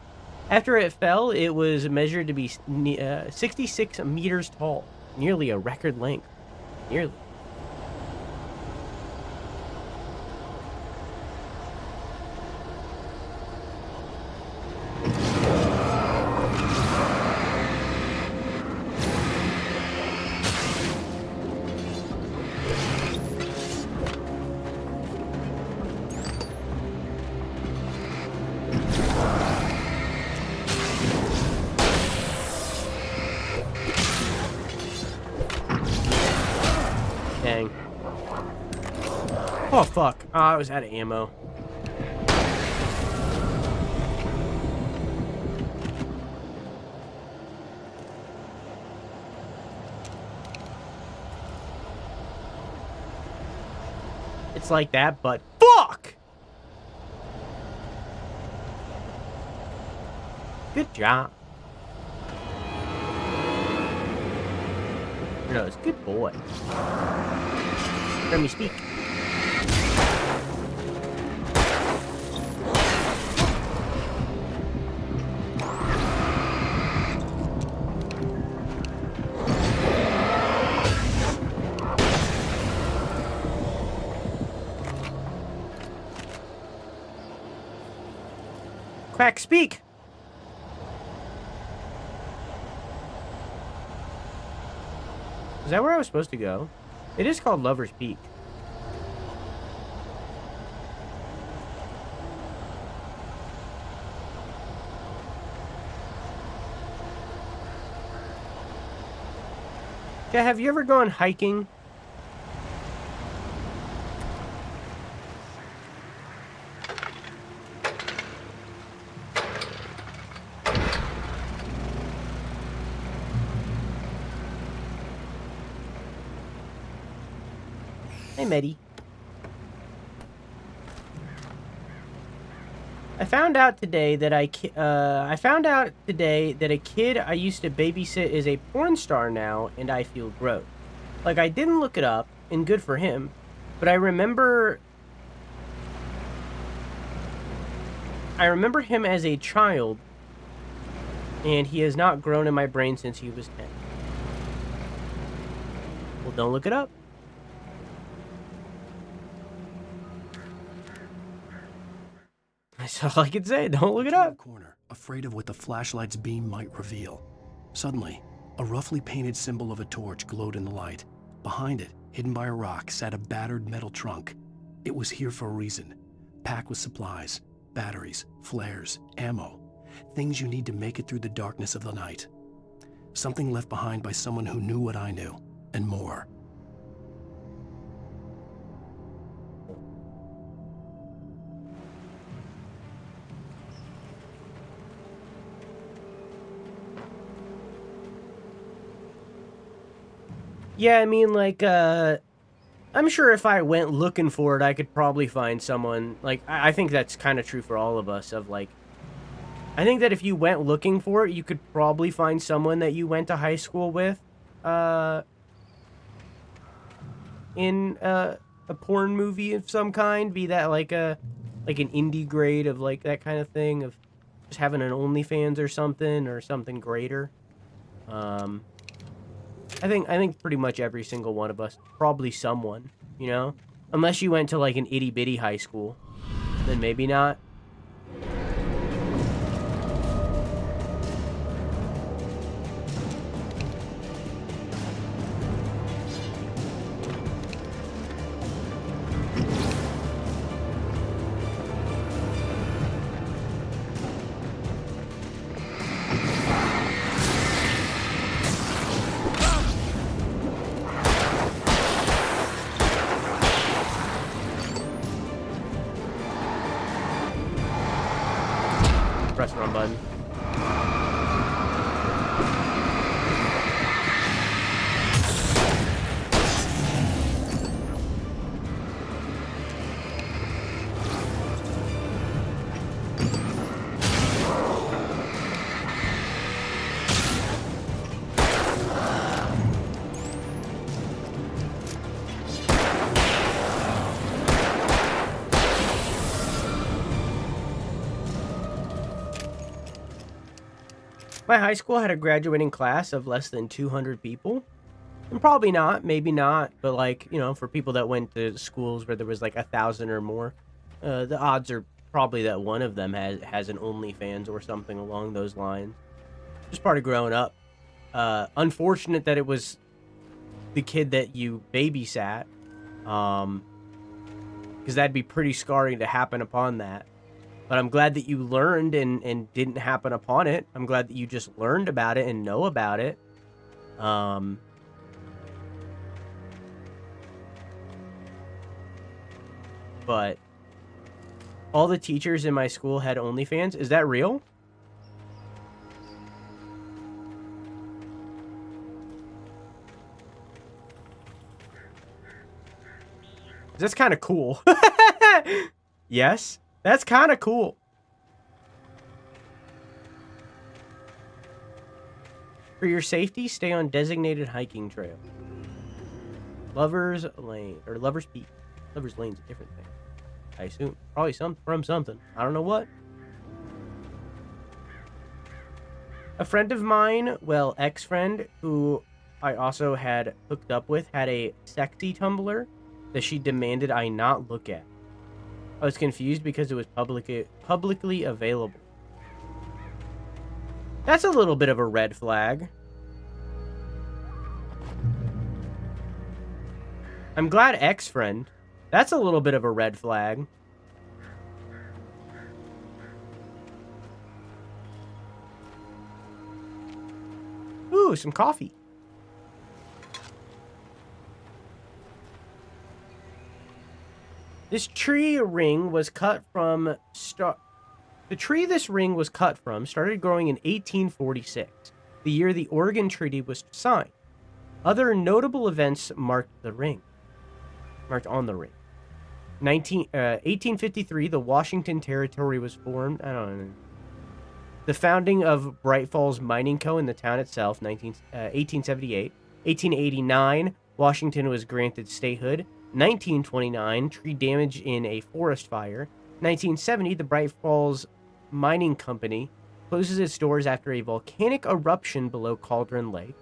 After it fell, it was measured to be 66 meters tall, nearly a record length. Nearly. Dang. Oh, fuck. Oh, I was out of ammo. It's like that, but fuck! Good job. No, it's good boy. Let me speak. Quack, speak! Is that where I was supposed to go? It is called Lover's Peak. Yeah, have you ever gone hiking? Hey, Medi. I found out today that a kid I used to babysit is a porn star now, and I feel gross. Like, I didn't look it up, and good for him, but I remember him as a child, and he has not grown in my brain since he was 10. Well, don't look it up. That's all I can say. Don't look it up. Corner, afraid of what the flashlight's beam might reveal. Suddenly, a roughly painted symbol of a torch glowed in the light. Behind it, hidden by a rock, sat a battered metal trunk. It was here for a reason. Packed with supplies, batteries, flares, ammo. Things you need to make it through the darkness of the night. Something left behind by someone who knew what I knew, and more. Yeah, I mean, like, I'm sure if I went looking for it, I could probably find someone. Like, I think that's kind of true for all of us, of, like, I think that if you went looking for it, you could probably find someone that you went to high school with, in, a porn movie of some kind, be that, like, an indie grade of, like, that kind of thing, of just having an OnlyFans or something greater. I think pretty much every single one of us, probably someone, you know? Unless you went to, like, an itty-bitty high school, then maybe not. Press the wrong button. My high school had a graduating class of less than 200 people. And probably not, maybe not, but, like, you know, for people that went to schools where there was like 1,000 or more, the odds are probably that one of them has an OnlyFans or something along those lines. Just part of growing up. Unfortunate that it was the kid that you babysat, because that'd be pretty scarring to happen upon that. But I'm glad that you learned and didn't happen upon it. I'm glad that you just learned about it and know about it. But all the teachers in my school had OnlyFans. Is that real? That's kind of cool. Yes, that's kind of cool. For your safety, stay on designated hiking trail. Lover's Lane, or Lover's Peak. Lover's Lane's a different thing, I assume. Probably from something. I don't know what. A friend of mine, well, ex-friend, who I also had hooked up with, had a sexy Tumblr that she demanded I not look at. I was confused because it was publicly available. That's a little bit of a red flag. I'm glad ex-friend. That's a little bit of a red flag. Ooh, some coffee. This tree ring was cut from... The tree this ring was cut from started growing in 1846, the year the Oregon Treaty was signed. Other notable events marked on the ring. 1853, the Washington Territory was formed. I don't know. The founding of Bright Falls Mining Co. in the town itself, 1878. 1889, Washington was granted statehood. 1929, tree damage in a forest fire. 1970, the Bright Falls Mining Company closes its doors after a volcanic eruption below Cauldron Lake.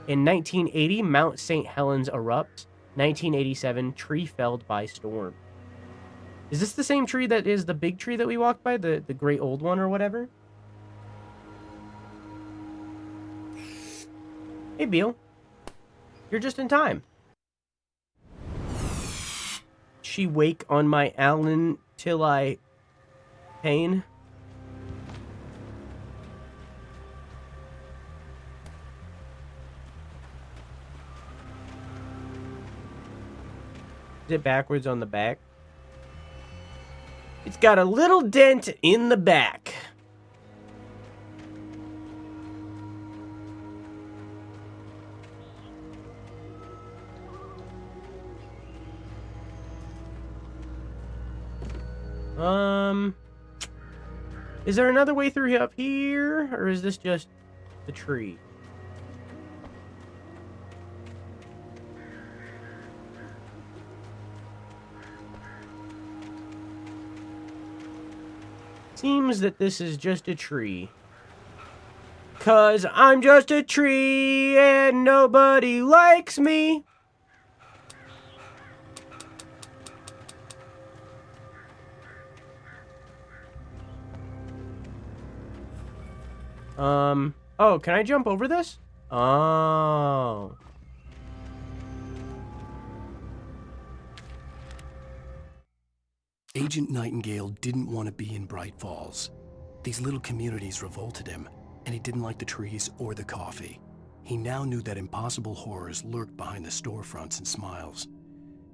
In 1980, Mount St. Helens erupts. 1987, tree felled by storm. Is this the same tree that is the big tree that we walked by? The great old one or whatever? Hey, Beal. You're just in time. She wake on my Allen till I... Payne. Is it backwards on the back? It's got a little dent in the back. Is there another way through up here, or is this just the tree? Seems that this is just a tree. 'Cause I'm just a tree and nobody likes me. Oh, can I jump over this? Oh. Agent Nightingale didn't want to be in Bright Falls. These little communities revolted him, and he didn't like the trees or the coffee. He now knew that impossible horrors lurked behind the storefronts and smiles.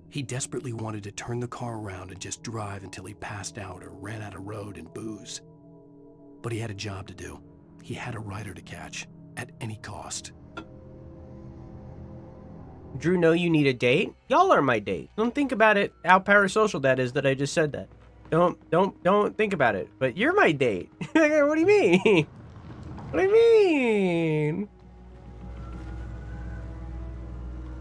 He desperately wanted to turn the car around and just drive until he passed out or ran out of road and booze. But he had a job to do. He had a rider to catch, at any cost. Drew, know you need a date? Y'all are my date. Don't think about it how parasocial that is that I just said that. Don't think about it. But you're my date. What do you mean? What do you mean?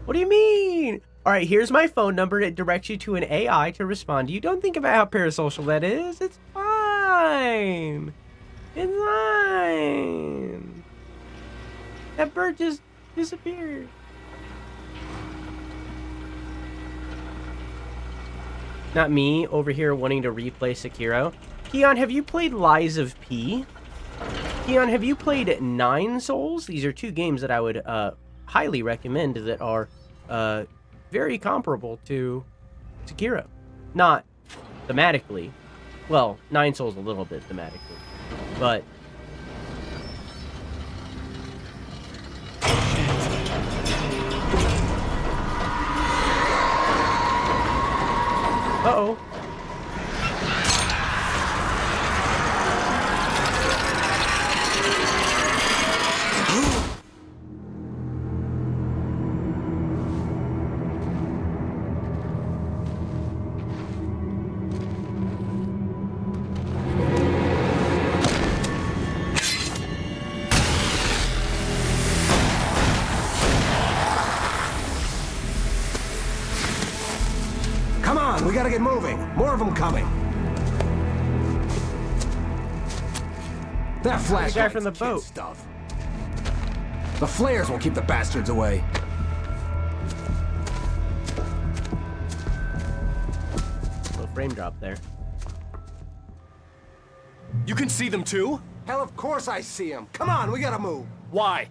What do you mean? All right, here's my phone number. It directs you to an AI to respond to you. Don't think about how parasocial that is. It's fine. It's fine. That bird just disappeared. Not me over here wanting to replay Sekiro. Keon, have you played Lies of P? Keon, have you played Nine Souls? These are two games that I would highly recommend that are very comparable to Sekiro. Not thematically. Well, Nine Souls a little bit thematically. But... Uh-oh. We gotta get moving. More of them coming. That flash guy from the boat. Stuff. The flares will keep the bastards away. Little frame drop there. You can see them too? Hell, of course I see them. Come on, we gotta move. Why?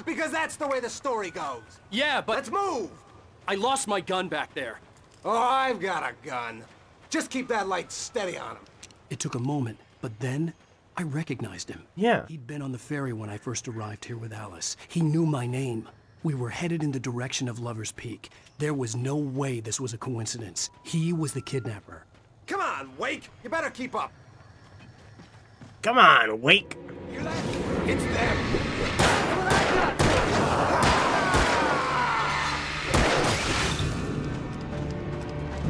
Because that's the way the story goes. Yeah, but... Let's move! I lost my gun back there. Oh, I've got a gun. Just keep that light steady on him. It took a moment, but then I recognized him. Yeah. He'd been on the ferry when I first arrived here with Alice. He knew my name. We were headed in the direction of Lover's Peak. There was no way this was a coincidence. He was the kidnapper. Come on, Wake! You better keep up! Come on, Wake! Hear that? It's them!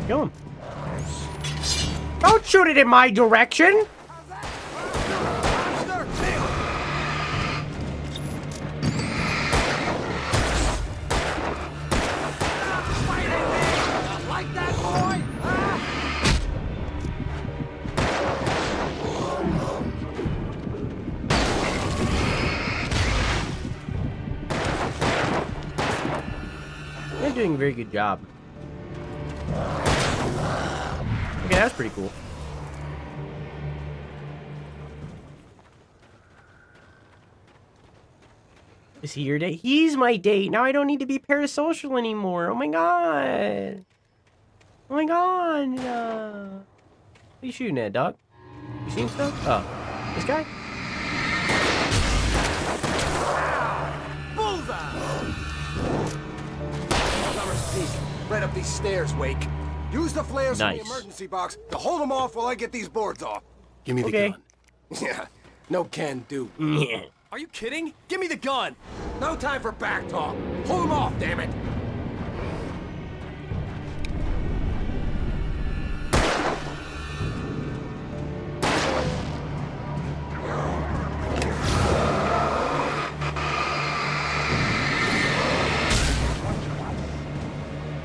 Kill him. Don't shoot it in my direction! Like that, boy? They're doing a very good job. Okay, that's pretty cool. Is he your date? He's my date. Now I don't need to be parasocial anymore. Oh my god. Oh my god. What are you shooting at, dog? You seen stuff? Oh. This guy? Lover's Peak. Right up these stairs, Wake. Use the flares from the emergency box to hold them off while I get these boards off. Give me the gun. Yeah, no can do. Yeah. Are you kidding? Give me the gun! No time for back talk. Hold them off, damn it!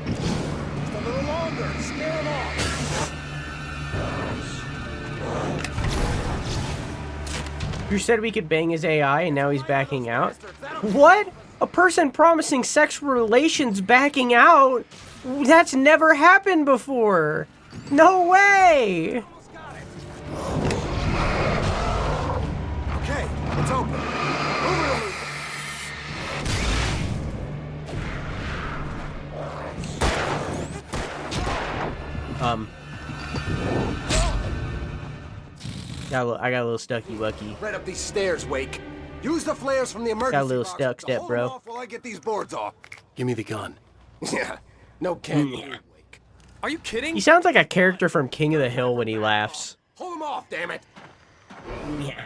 Just a little longer. Scare them off. You said we could bang his AI and now he's backing out? What? A person promising sexual relations backing out? That's never happened before. No way. Okay, it's open. I got a little stucky wucky. Right up these stairs, Wake. Use the flares from the emergency Got a little box stuck to step, hold bro. them off while I get these boards off. Give me the gun. Yeah, no can do, Wake. Are you kidding? He sounds like a character from King of the Hill when he laughs. Hold them off, damn it. Yeah.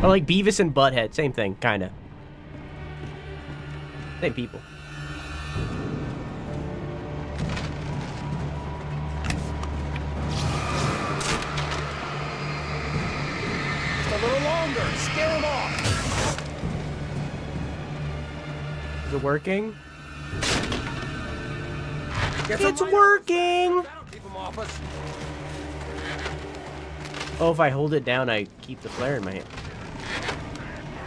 Or like Beavis and Butthead, same thing, kinda. Same people. Just a little longer. Scare them off. Is it working? Get some It's right working! That'll keep them off us. Oh, if I hold it down, I keep the flare in my hand.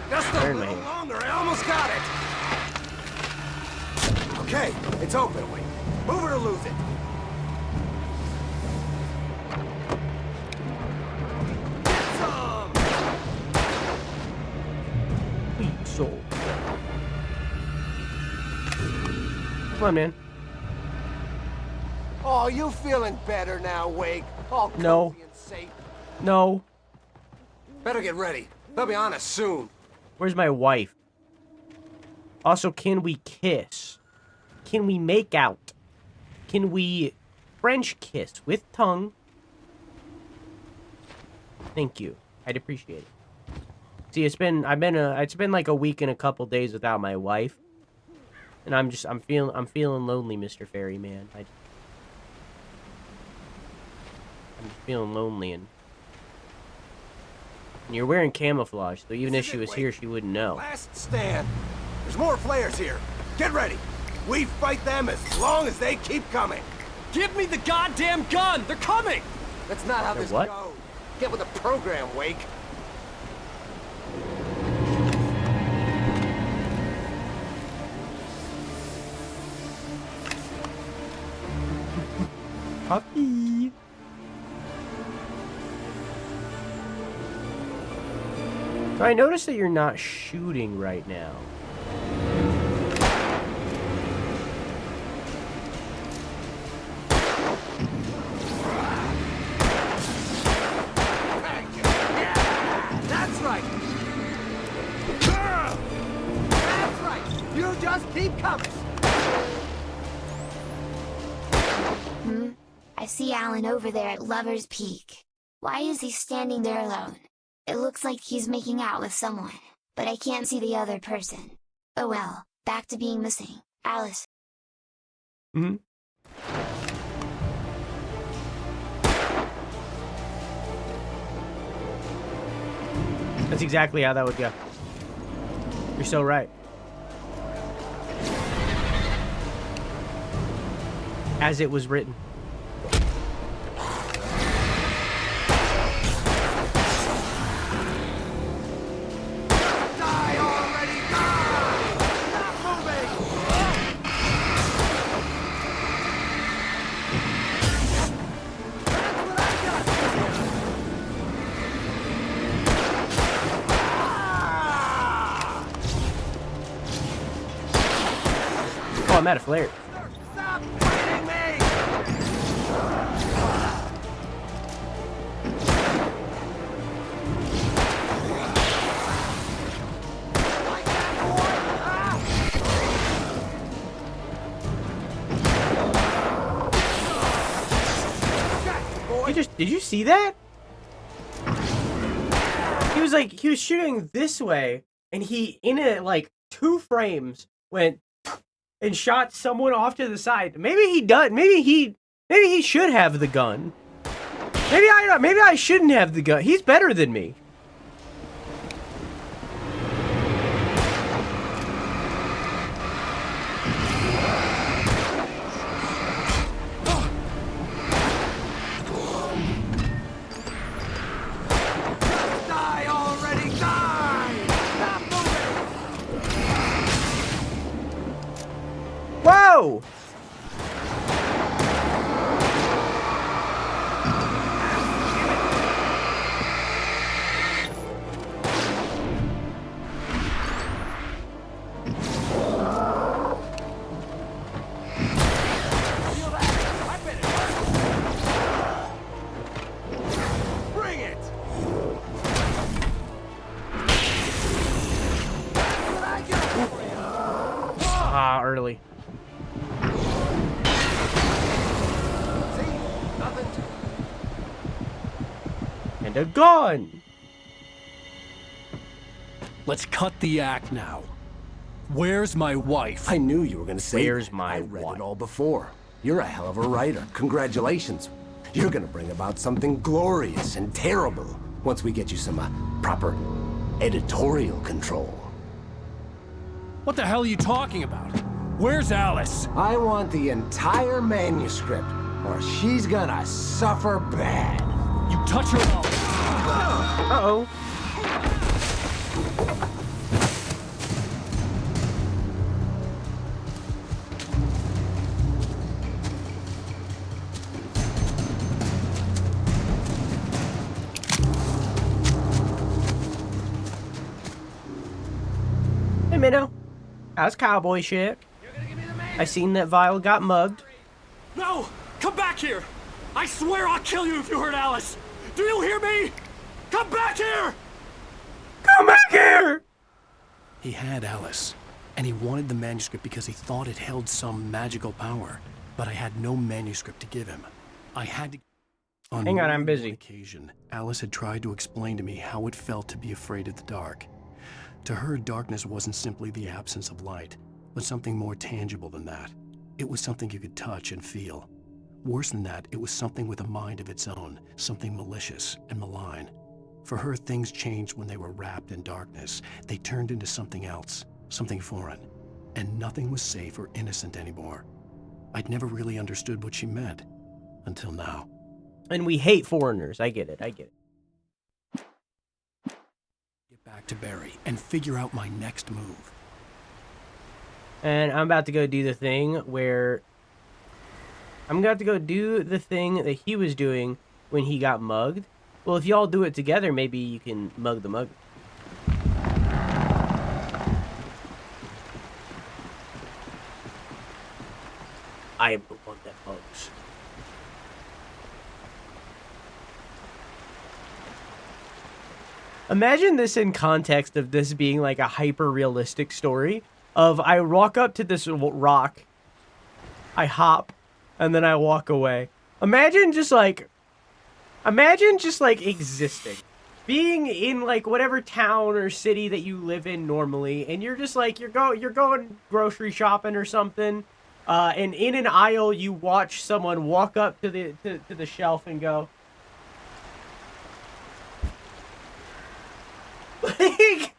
Just a little longer. I almost got it. Okay, it's open, Wake. Move it or lose it. Get some. Sweet soul. Come on, man. Oh, you feeling better now, Wake? All No. cozy and safe. No. Better get ready. They'll be on us soon. Where's my wife? Also, can we kiss? Can we make out? Can we French kiss with tongue? Thank you. I'd appreciate it. See, it's been like a week and a couple days without my wife. And I'm feeling lonely, Mr. Ferryman. I'm just feeling lonely, and you're wearing camouflage, so even if she was here, she wouldn't know. Last stand. There's more flares here. Get ready. We fight them as long as they keep coming. Give me the goddamn gun! They're coming! That's not how this what? goes. Get with the program, Wake. Puppy. So I noticed that you're not shooting right now. That's right. That's right. coming! I see Alan over there at Lover's Peak. Why is he standing there alone? It looks like he's making out with someone, but I can't see the other person. Oh well, back to being missing. Alice. That's exactly how that would go. You're so right. As it was written. Die already! Die! Stop moving! Oh, I'm out of flare. Stop fighting me! Did you see that? He was shooting this way, and he, in it, like 2 frames, went and shot someone off to the side. Maybe he does. Maybe he should have the gun. Maybe I shouldn't have the gun. He's better than me. Die already! Die! Stop moving! Whoa! Bring it! Ah, early. And a gun! Let's cut the act now. Where's my wife? I knew you were gonna say Where's that. my I read wife? it all before. You're a hell of a writer. Congratulations. You're gonna bring about something glorious and terrible once we get you some proper editorial control. What the hell are you talking about? Where's Alice? I want the entire manuscript, or she's gonna suffer bad. You touch her. Uh-oh. Hey, Minnow. How's cowboy shit? I seen that Vile got mugged. No! Come back here! I swear I'll kill you if you hurt Alice! Do you hear me? Come back here! Come back here! He had Alice, and he wanted the manuscript because he thought it held some magical power. But I had no manuscript to give him. I had to... Hang on, I'm busy. On occasion, Alice had tried to explain to me how it felt to be afraid of the dark. To her, darkness wasn't simply the absence of light, but something more tangible than that. It was something you could touch and feel. Worse than that, it was something with a mind of its own, something malicious and malign. For her, things changed when they were wrapped in darkness. They turned into something else, something foreign, and nothing was safe or innocent anymore. I'd never really understood what she meant, until now. And we hate foreigners. I get it. I get it. Get back to Barry and figure out my next move. And I'm about to go do the thing where... I'm about to go do the thing that he was doing when he got mugged. Well, if y'all do it together, maybe you can mug the mugger. I am the one that mugs. Imagine this in context of this being like a hyper-realistic story. of I walk up to this rock, I hop, and then I walk away. Imagine just like existing. Being in like whatever town or city that you live in normally, and you're just like you're going grocery shopping or something, and in an aisle you watch someone walk up to the shelf and go, like,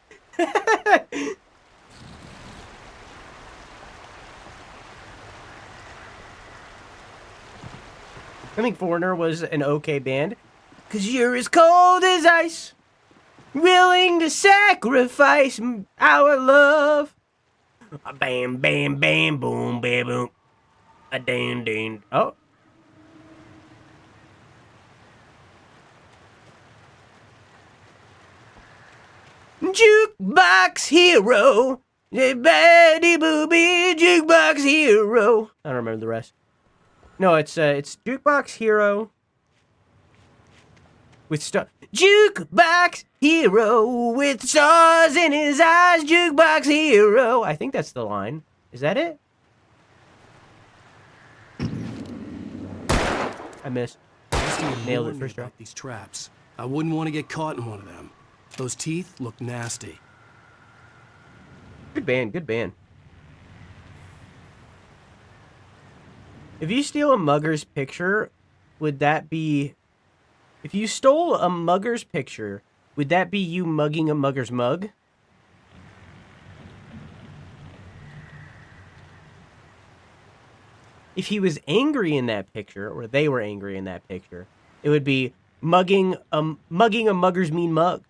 I think Foreigner was an okay band. 'Cause you're as cold as ice, willing to sacrifice our love. A bam, bam, bam, boom, bam, boom. A ding, ding. Oh. Jukebox hero. Baddy booby, jukebox hero. I don't remember the rest. No, it's Jukebox Hero. With Jukebox hero with stars in his eyes, jukebox hero. I think that's the line. Is that it? I missed. Nailed it first try. These traps. I wouldn't want to get caught in one of them. Those teeth look nasty. Good band, good band. If you steal a mugger's picture, would that be... If you stole a mugger's picture, would that be you mugging a mugger's mug? If he was angry in that picture, or they were angry in that picture, it would be mugging a mugger's mean mug.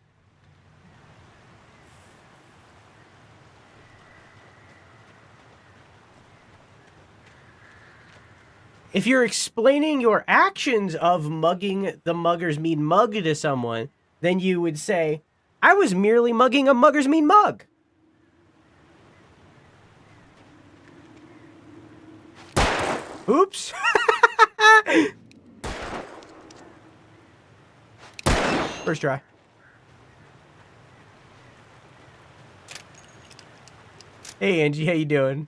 If you're explaining your actions of mugging the mugger's mean mug to someone, then you would say, I was merely mugging a mugger's mean mug. Oops. First try. Hey, Angie, how you doing?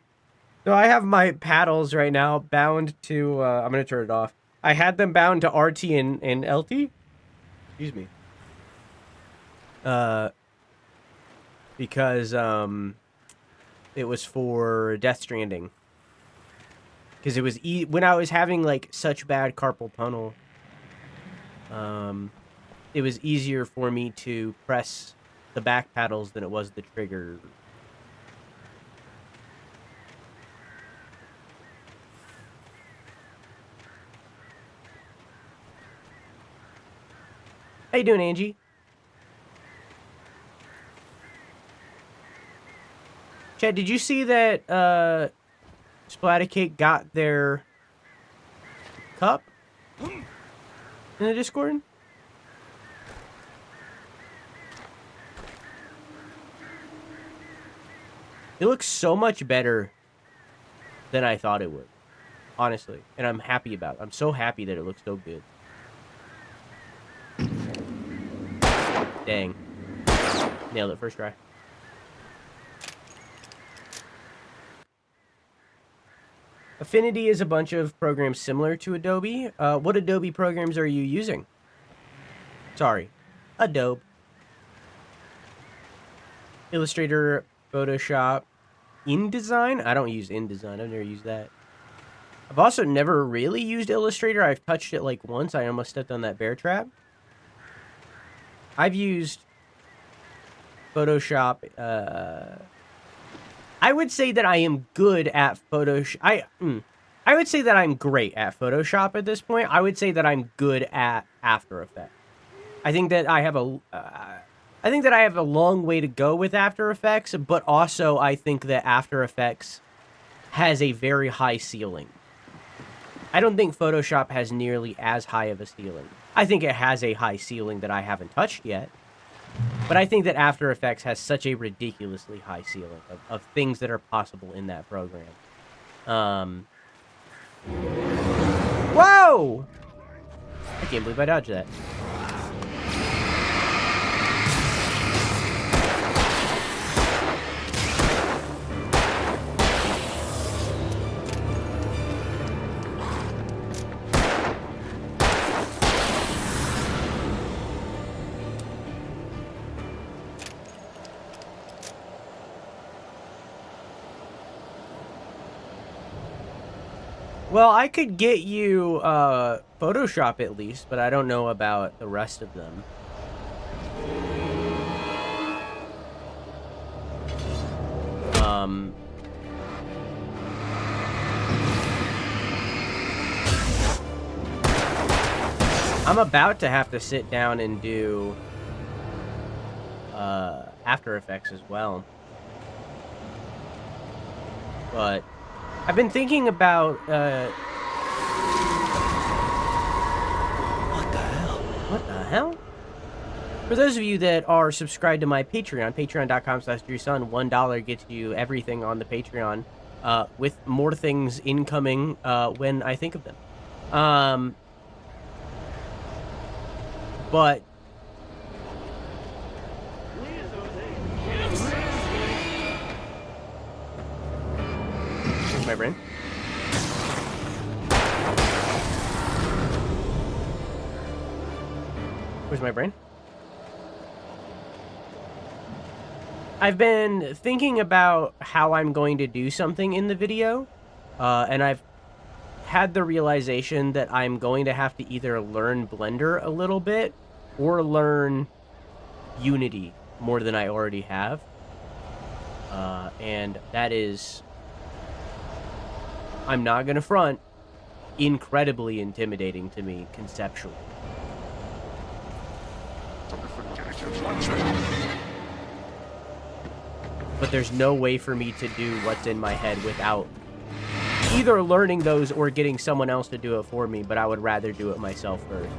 So I have my paddles right now bound to, I'm going to turn it off. I had them bound to RT and LT. Excuse me. Because, it was for Death Stranding. Because it was, when I was having, like, such bad carpal tunnel, it was easier for me to press the back paddles than it was the trigger. How you doing, Angie? Chad, did you see that Splattercake got their cup in the Discord? It looks so much better than I thought it would, honestly. And I'm happy about it. I'm so happy that it looks so good. Dang. Nailed it first try. Affinity is a bunch of programs similar to Adobe. What Adobe programs are you using? Sorry. Adobe. Illustrator, Photoshop, InDesign? I don't use InDesign. I've never used that. I've also never really used Illustrator. I've touched it like once. I almost stepped on that bear trap. I've used Photoshop. I would say that I am good at Photoshop. I would say that I'm great at Photoshop at this point. I would say that I'm good at After Effects. I think that I have a long way to go with After Effects, but also I think that After Effects has a very high ceiling. I don't think Photoshop has nearly as high of a ceiling. I think it has a high ceiling that I haven't touched yet. But I think that After Effects has such a ridiculously high ceiling of things that are possible in that program. Whoa! I can't believe I dodged that. Well, I could get you Photoshop at least, but I don't know about the rest of them. I'm about to have to sit down and do After Effects as well. But I've been thinking about What the hell? What the hell? For those of you that are subscribed to my Patreon, patreon.com/DrewSunn, $1 gets you everything on the Patreon, with more things incoming when I think of them. But where's my brain? Where's my brain? I've been thinking about how I'm going to do something in the video, and I've had the realization that I'm going to have to either learn Blender a little bit or learn Unity more than I already have. And that is, I'm not going to front, incredibly intimidating to me conceptually. But there's no way for me to do what's in my head without either learning those or getting someone else to do it for me, but I would rather do it myself first.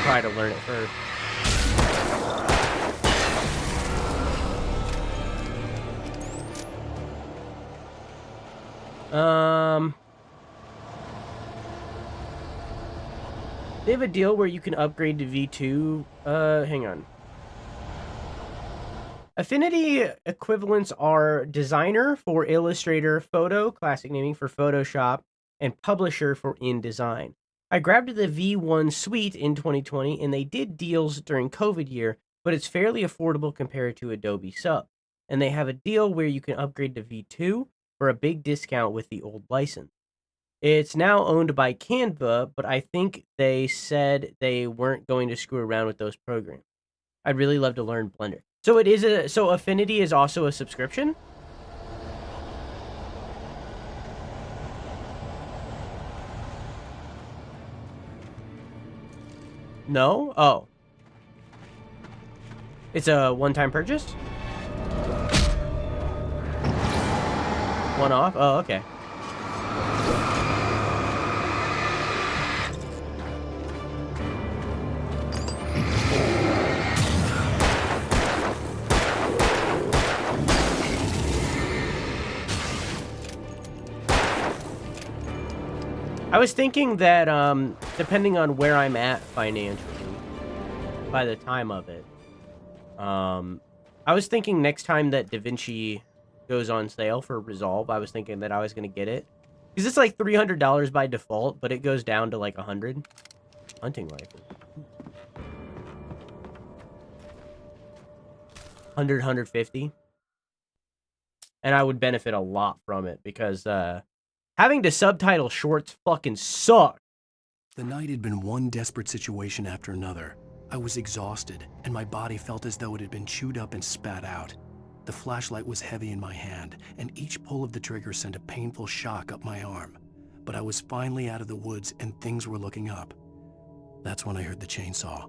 Try to learn it first. They have a deal where you can upgrade to V2. Hang on. Affinity equivalents are Designer for Illustrator, Photo, classic naming for Photoshop, and Publisher for InDesign. I grabbed the V1 suite in 2020, and they did deals during COVID year, but it's fairly affordable compared to Adobe Sub. And they have a deal where you can upgrade to V2 for a big discount with the old license. It's now owned by Canva, but I think they said they weren't going to screw around with those programs. I'd really love to learn Blender. So it is so Affinity is also a subscription? No? Oh. It's a one-time purchase? One off? Oh, okay. I was thinking that, depending on where I'm at financially, by the time of it, I was thinking next time that DaVinci goes on sale for Resolve, I was thinking that I was going to get it. Because it's like $300 by default, but it goes down to like 100. Hunting rifle. 100, 150. And I would benefit a lot from it because, having to subtitle shorts fucking suck. The night had been one desperate situation after another. I was exhausted, and my body felt as though it had been chewed up and spat out. The flashlight was heavy in my hand, and each pull of the trigger sent a painful shock up my arm. But I was finally out of the woods, and things were looking up. That's when I heard the chainsaw.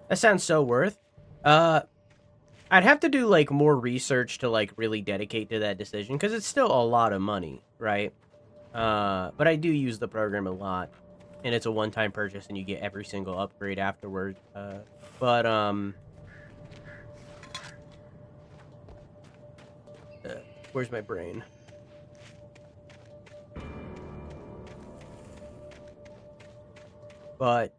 That sounds so worth. I'd have to do like more research to like really dedicate to that decision because it's still a lot of money, right? But I do use the program a lot, and it's a one-time purchase, and you get every single upgrade afterward. Where's my brain? But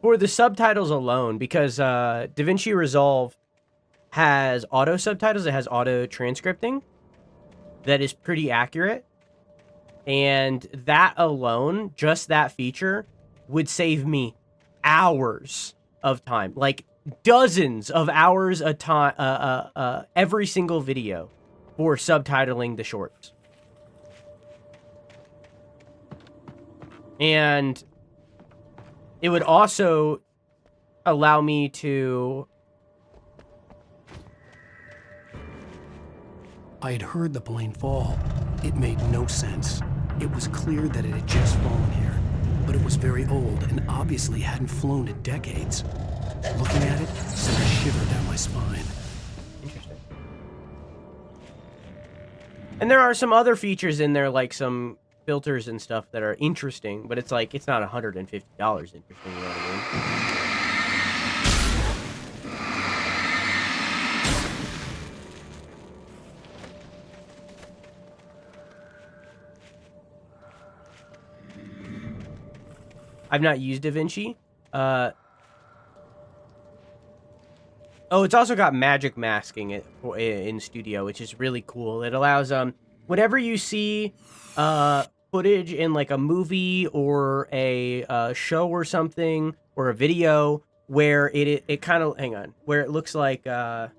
for the subtitles alone, because DaVinci Resolve has auto subtitles, it has auto transcripting that is pretty accurate. And that alone, just that feature, would save me hours of time. Like, dozens of hours of time, every single video for subtitling the shorts. And it would also allow me to... I had heard the plane fall. It made no sense. It was clear that it had just fallen here, but it was very old and obviously hadn't flown in decades. Looking at it sent a shiver down my spine. Interesting. And there are some other features in there, like some filters and stuff that are interesting, but it's like, it's not $150 interesting, you know what I mean? I've not used DaVinci. Oh, it's also got magic masking in Studio, which is really cool. It allows, whenever you see footage in like a movie or a show or something, or a video, where it kind of, hang on, where it looks like, hang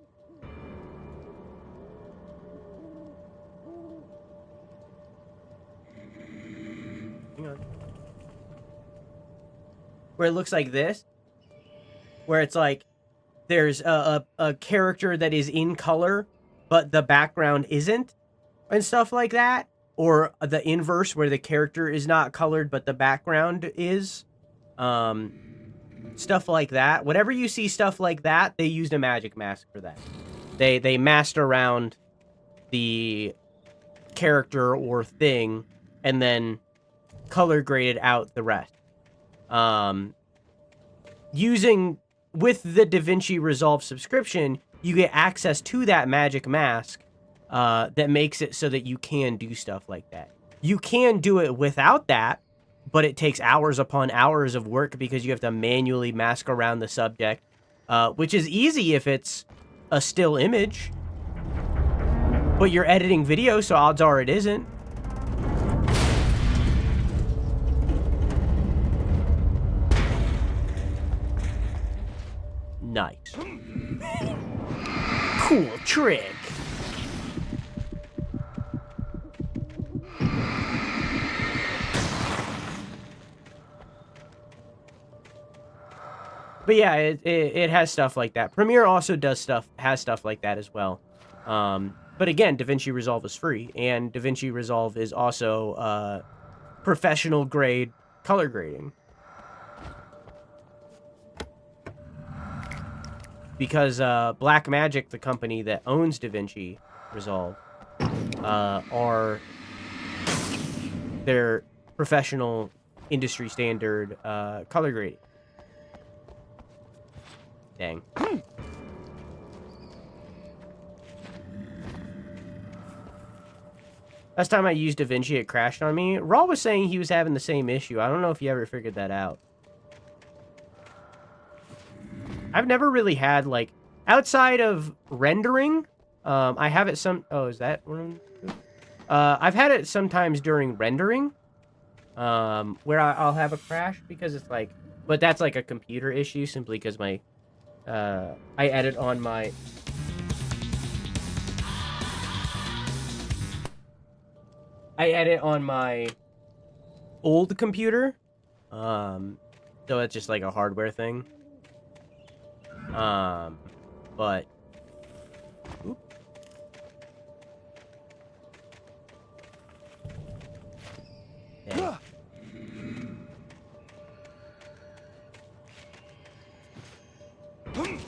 on. Where it looks like this, where it's like, there's a character that is in color, but the background isn't, and stuff like that. Or the inverse, where the character is not colored, but the background is. Stuff like that. Whenever you see stuff like that, they used a magic mask for that. They masked around the character or thing, and then color graded out the rest. With the DaVinci Resolve subscription, you get access to that magic mask that makes it so that you can do stuff like that. You can do it without that, but it takes hours upon hours of work because you have to manually mask around the subject, which is easy if it's a still image. But you're editing video, so odds are it isn't. Nice. Cool trick. But yeah, it has stuff like that. Premiere also has stuff like that as well. But again, DaVinci Resolve is free, and DaVinci Resolve is also professional grade color grading. Because Blackmagic, the company that owns DaVinci Resolve, are their professional industry standard color grading. Dang. Last time I used DaVinci, it crashed on me. Raw was saying he was having the same issue. I don't know if you ever figured that out. I've never really had, like, outside of rendering, I have it oh, is that one? I've had it sometimes during rendering, where I'll have a crash because it's like, but that's like a computer issue simply because my, I edit on my, old computer, so it's just like a hardware thing. But oop. Yeah. I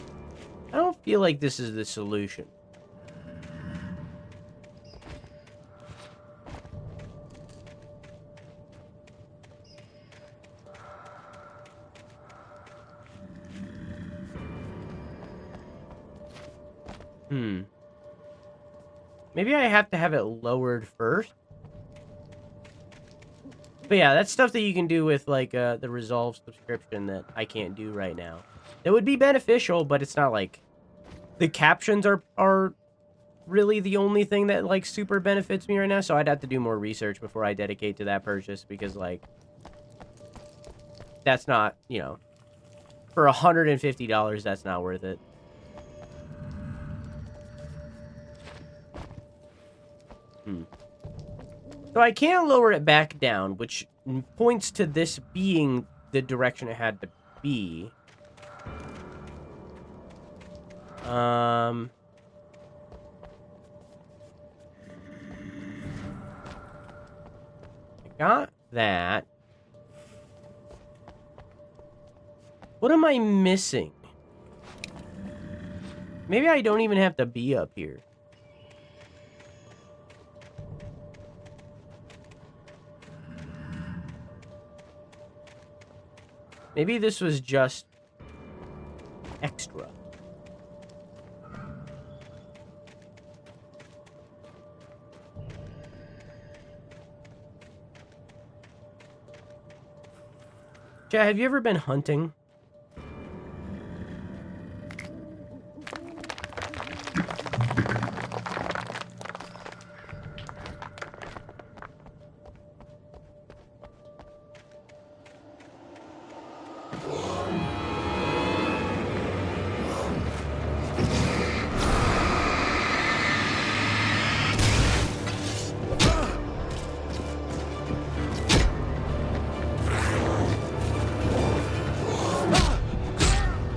don't feel like this is the solution. Maybe I have to have it lowered first. But yeah, that's stuff that you can do with, like, the Resolve subscription that I can't do right now. It would be beneficial, but it's not like... The captions are really the only thing that, like, super benefits me right now, so I'd have to do more research before I dedicate to that purchase, because, like, that's not, you know, for $150, that's not worth it. So I can lower it back down, which points to this being the direction it had to be. I got that. What am I missing? Maybe I don't even have to be up here. Maybe this was just extra. Chat, have you ever been hunting?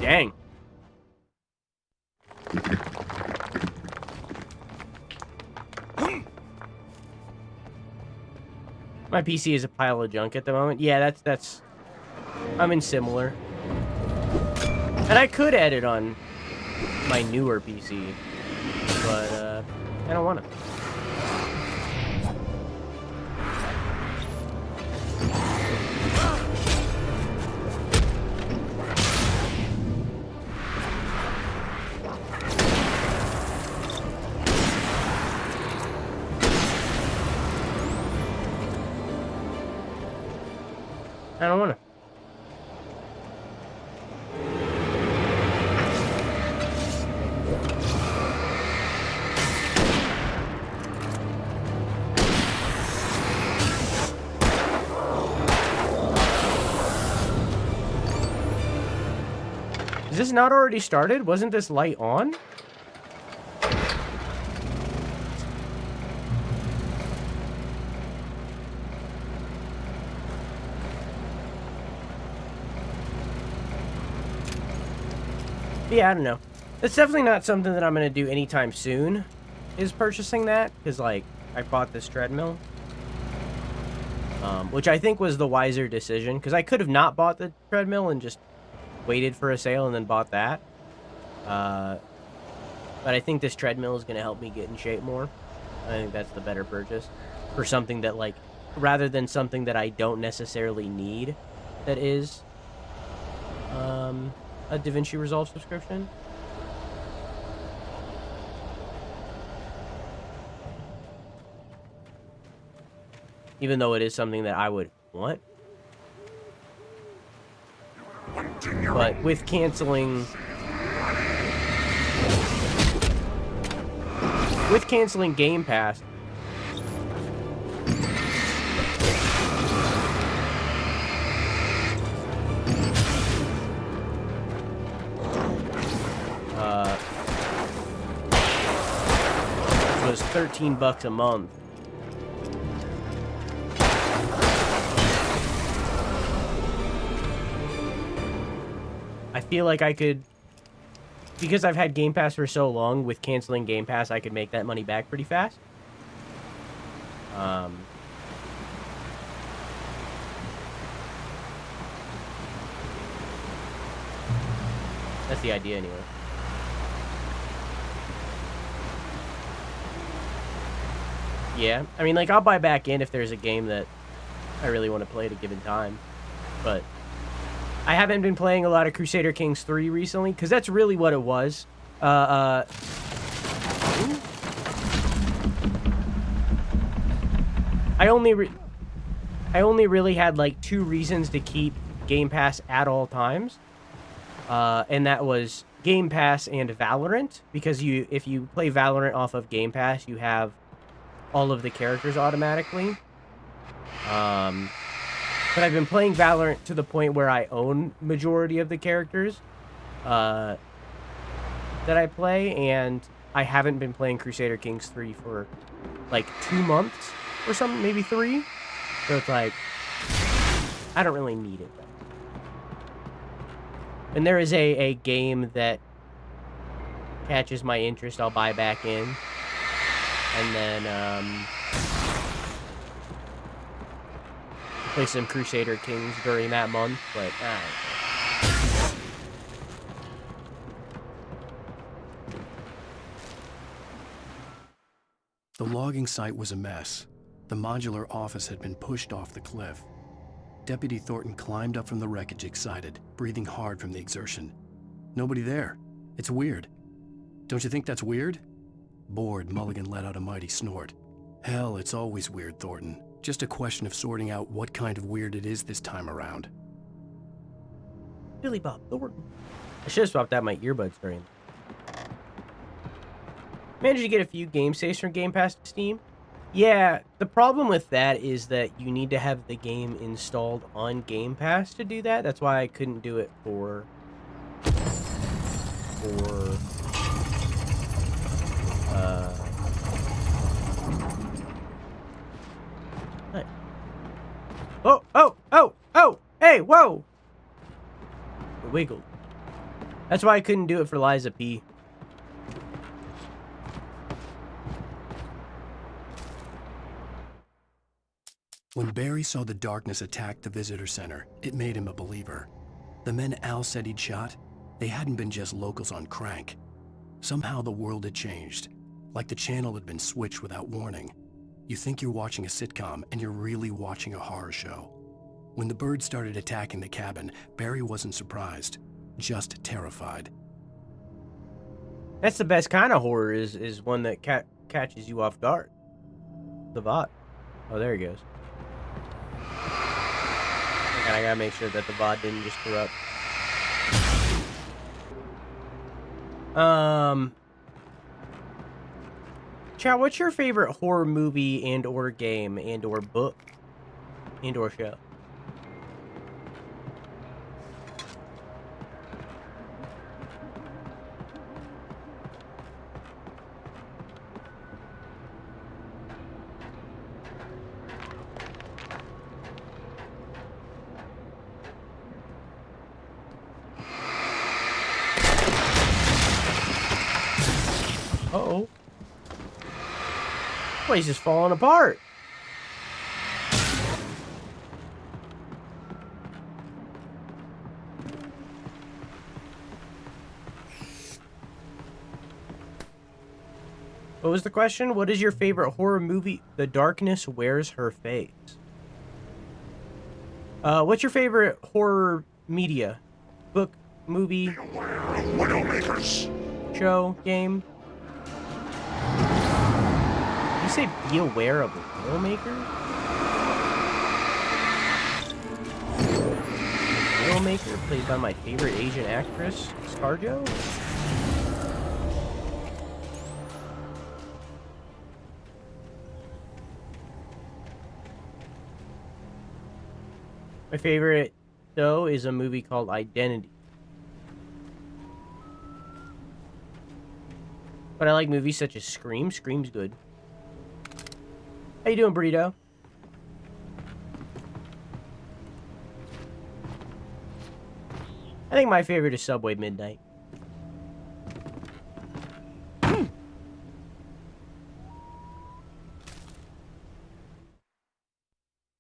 Dang. My PC is a pile of junk at the moment. Yeah, that's I'm in similar. And I could edit on my newer PC, but I don't want to. I don't want to. Is this not already started? Wasn't this light on? Yeah, I don't know. It's definitely not something that I'm going to do anytime soon, is purchasing that, because, like, I bought this treadmill, which I think was the wiser decision, because I could have not bought the treadmill and just waited for a sale and then bought that. But I think this treadmill is going to help me get in shape more. I think that's the better purchase for something that, like, rather than something that I don't necessarily need that is a DaVinci Resolve subscription. Even though it is something that I would want. But with canceling Game Pass, it was $13 a month. I feel like I could, because I've had Game Pass for so long, with canceling Game Pass, I could make that money back pretty fast. That's the idea anyway. Yeah, I mean, like, I'll buy back in if there's a game that I really want to play at a given time, but I haven't been playing a lot of Crusader Kings 3 recently, because that's really what it was. I only really had, like, 2 reasons to keep Game Pass at all times. And that was Game Pass and Valorant, because if you play Valorant off of Game Pass, you have all of the characters automatically. But I've been playing Valorant to the point where I own majority of the characters that I play, and I haven't been playing Crusader Kings 3 for like 2 months or something, maybe 3. So it's like, I don't really need it. And there is a game that catches my interest, I'll buy back in. And then, play some Crusader Kings during that month, but, The logging site was a mess. The modular office had been pushed off the cliff. Deputy Thornton climbed up from the wreckage excited, breathing hard from the exertion. Nobody there. It's weird. Don't you think that's weird? Bored, Mulligan let out a mighty snort. Hell, it's always weird, Thornton. Just a question of sorting out what kind of weird it is this time around. Billy Bob Thornton. I should have swapped out my earbuds during. Managed to get a few game saves from Game Pass to Steam. Yeah, the problem with that is that you need to have the game installed on Game Pass to do that. That's why I couldn't do it for Oh, hey, whoa! It wiggled. That's why I couldn't do it for Liza P. When Barry saw the darkness attack the visitor center, it made him a believer. The men Al said he'd shot, they hadn't been just locals on crank. Somehow the world had changed, like the channel had been switched without warning. You think you're watching a sitcom, and you're really watching a horror show. When the birds started attacking the cabin, Barry wasn't surprised, just terrified. That's the best kind of horror, is one that catches you off guard. The VOD. Oh, there he goes. And I gotta make sure that the VOD didn't just corrupt. Chat, what's your favorite horror movie and or game and or book and or show? Uh-oh. Place is falling apart. What was the question? What is your favorite horror movie? The darkness wears her face. What's your favorite horror media? Book, movie, show, game? You say be aware of the Widowmaker? Widowmaker, played by my favorite Asian actress, ScarJo? My favorite, though, is a movie called Identity. But I like movies such as Scream. Scream's good. How you doing, Burrito? I think my favorite is Subway Midnight.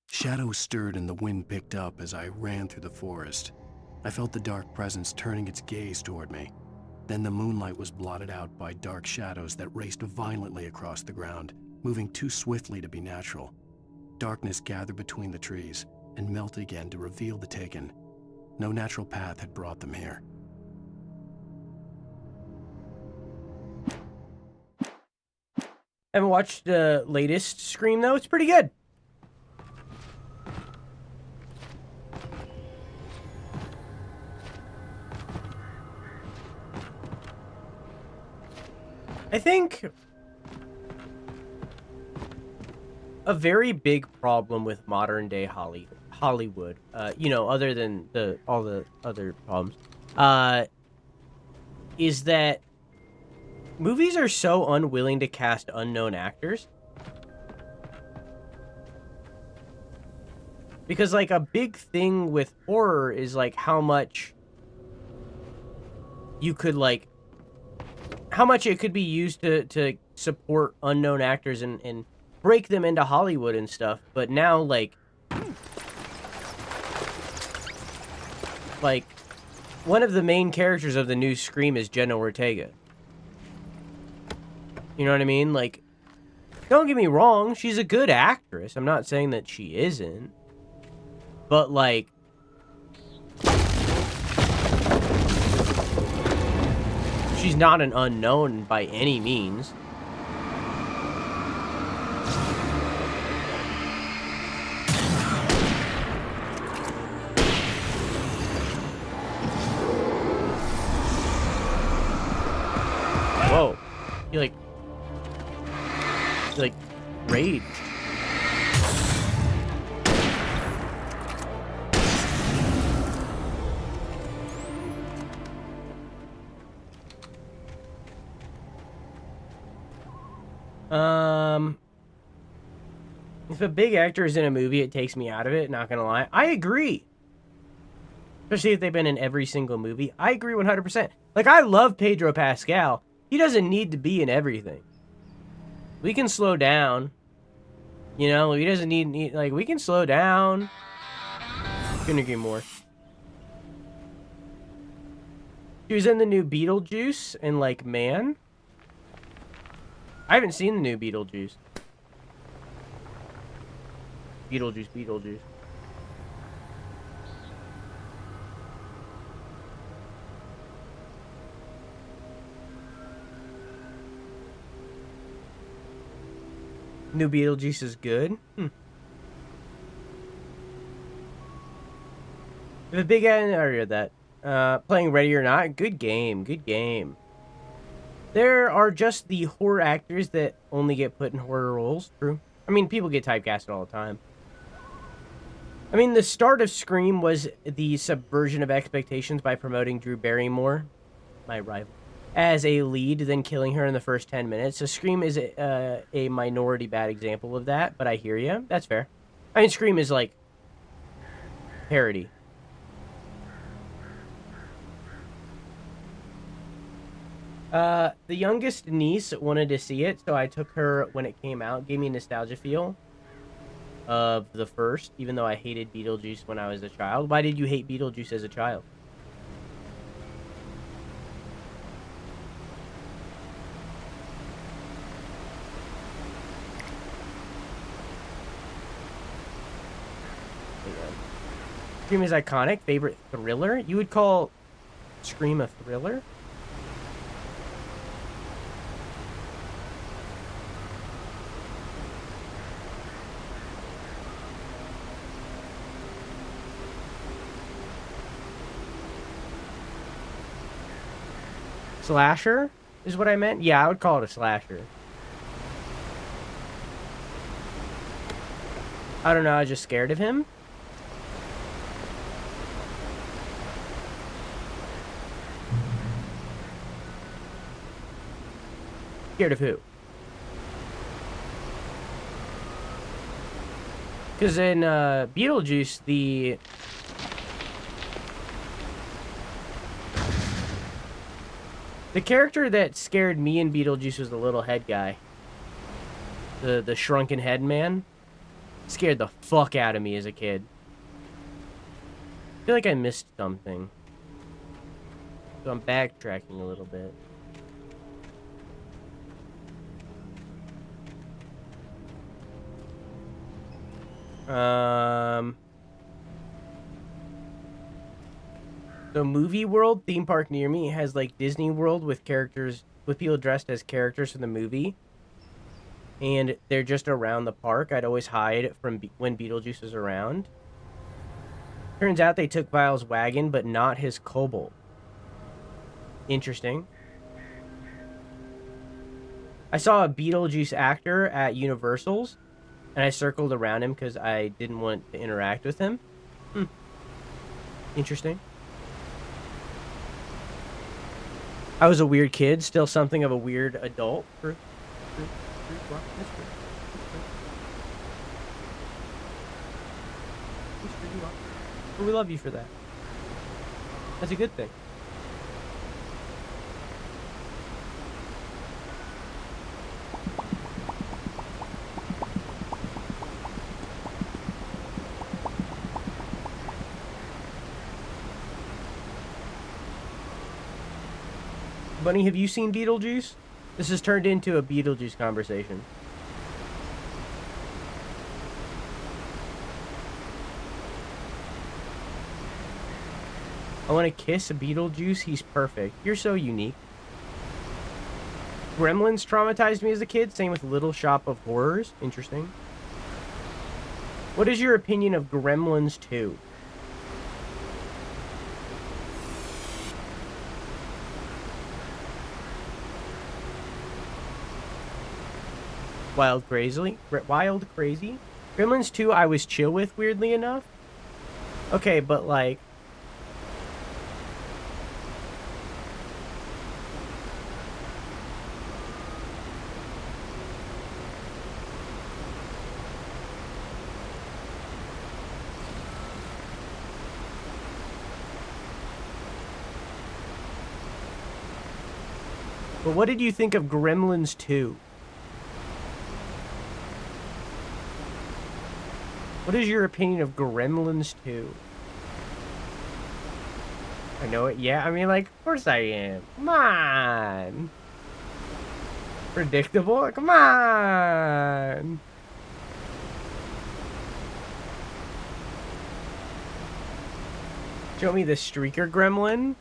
Shadows stirred and the wind picked up as I ran through the forest. I felt the dark presence turning its gaze toward me. Then the moonlight was blotted out by dark shadows that raced violently across the ground, moving too swiftly to be natural. Darkness gathered between the trees and melted again to reveal the taken. No natural path had brought them here. Haven't watched the latest Scream, though. It's pretty good. I think a very big problem with modern day Hollywood, you know, other than all the other problems, is that movies are so unwilling to cast unknown actors. Because, like, a big thing with horror is, like, how much you could, like, how much it could be used to support unknown actors and break them into Hollywood and stuff. But now, like, one of the main characters of the new Scream is Jenna Ortega. You know what I mean? Like, don't get me wrong, she's a good actress. I'm not saying that she isn't. But, like, she's not an unknown by any means. Whoa. He, like, raged. If a big actor is in a movie, it takes me out of it, not gonna lie. I agree. Especially if they've been in every single movie. I agree 100%. Like, I love Pedro Pascal. He doesn't need to be in everything. We can slow down. You know, he doesn't need like, we can slow down. Couldn't agree more. He was in the new Beetlejuice and, like, Man. I haven't seen the new Beetlejuice. Beetlejuice. New Beetlejuice is good? If a big guy in the area that playing Ready or Not, good game. There are just the horror actors that only get put in horror roles. True. I mean, people get typecasted all the time. I mean, the start of Scream was the subversion of expectations by promoting Drew Barrymore, my rival, as a lead, then killing her in the first 10 minutes. So Scream is a minority bad example of that, but I hear you. That's fair. I mean, Scream is, like, parody. The youngest niece wanted to see it, so I took her when it came out. Gave me a nostalgia feel of the first, even though I hated Beetlejuice when I was a child. Why did you hate Beetlejuice as a child? Scream is iconic. Favorite thriller? You would call Scream a thriller? Slasher is what I meant? Yeah, I would call it a slasher. I don't know, I was just scared of him. Scared of who? Because in Beetlejuice, the character that scared me in Beetlejuice was the little head guy. The shrunken head man. Scared the fuck out of me as a kid. I feel like I missed something. So I'm backtracking a little bit. So Movie World theme park near me has like Disney World with characters, with people dressed as characters from the movie. And they're just around the park. I'd always hide from when Beetlejuice was around. Turns out they took Vile's wagon, but not his kobold. Interesting. I saw a Beetlejuice actor at Universal's, and I circled around him because I didn't want to interact with him. Interesting. I was a weird kid, still something of a weird adult. We love you for that. That's a good thing. Bunny, have you seen Beetlejuice? This has turned into a Beetlejuice conversation. I want to kiss a Beetlejuice. He's perfect. You're so unique. Gremlins traumatized me as a kid. Same with Little Shop of Horrors. Interesting. What is your opinion of Gremlins 2? Wild Crazy? Gremlins 2 I was chill with, weirdly enough. Okay, but like... But what did you think of Gremlins 2? What is your opinion of Gremlins 2? I know it, yeah. I mean, like, of course I am. Come on. Predictable? Come on. Show me the streaker gremlin.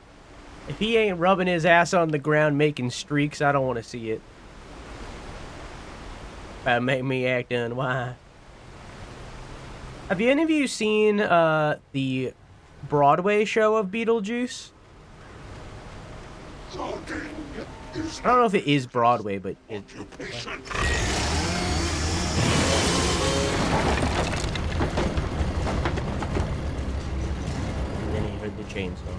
If he ain't rubbing his ass on the ground making streaks, I don't want to see it. That'd make me act unwise. Have any of you seen the Broadway show of Beetlejuice? I don't know if it is Broadway, but it's and then he heard the chainsaw.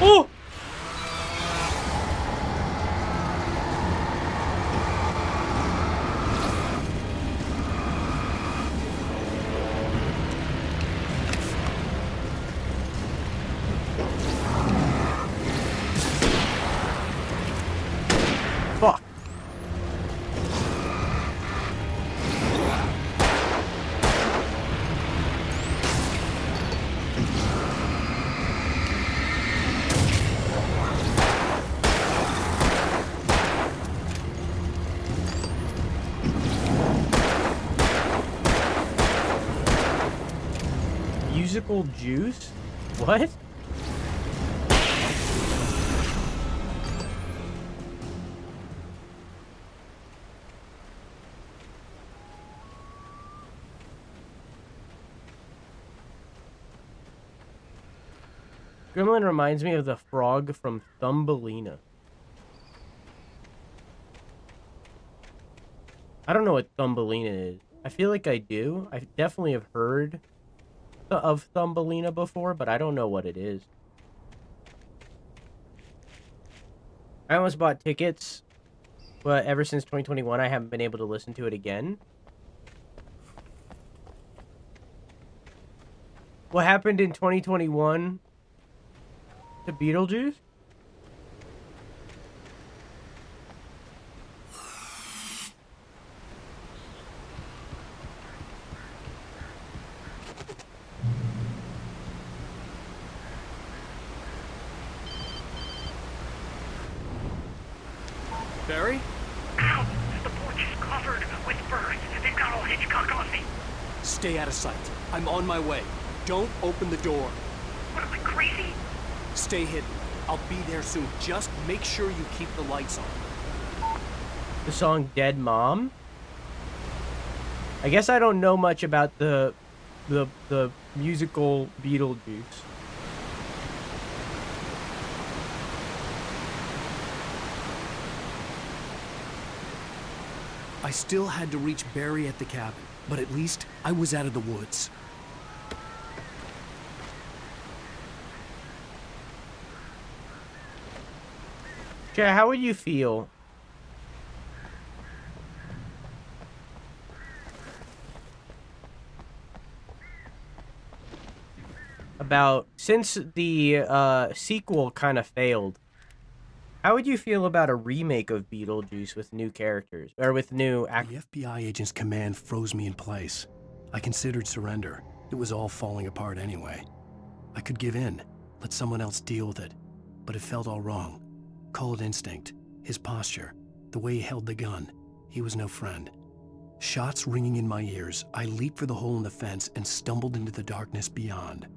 Oh! Fuck. Musical juice? What? Gremlin reminds me of the frog from Thumbelina. I don't know what Thumbelina is. I feel like I do. I definitely have heard of Thumbelina before, but I don't know what it is. I almost bought tickets, but ever since 2021, I haven't been able to listen to it again. What happened in 2021 to Beetlejuice? Barry? Ow! The porch is covered with birds. They've got all Hitchcock on me. Stay out of sight. I'm on my way. Don't open the door. What, am I crazy? Stay hidden. I'll be there soon. Just make sure you keep the lights on. The song Dead Mom? I guess I don't know much about the musical Beetlejuice. I still had to reach Barry at the cabin, but at least I was out of the woods. Jay, how would you feel about, since the sequel kind of failed, how would you feel about a remake of Beetlejuice with new characters, or with new actors? The FBI agent's command froze me in place. I considered surrender. It was all falling apart anyway. I could give in, let someone else deal with it, but it felt all wrong. Call it instinct, his posture, the way he held the gun. He was no friend. Shots ringing in my ears, I leaped for the hole in the fence and stumbled into the darkness beyond.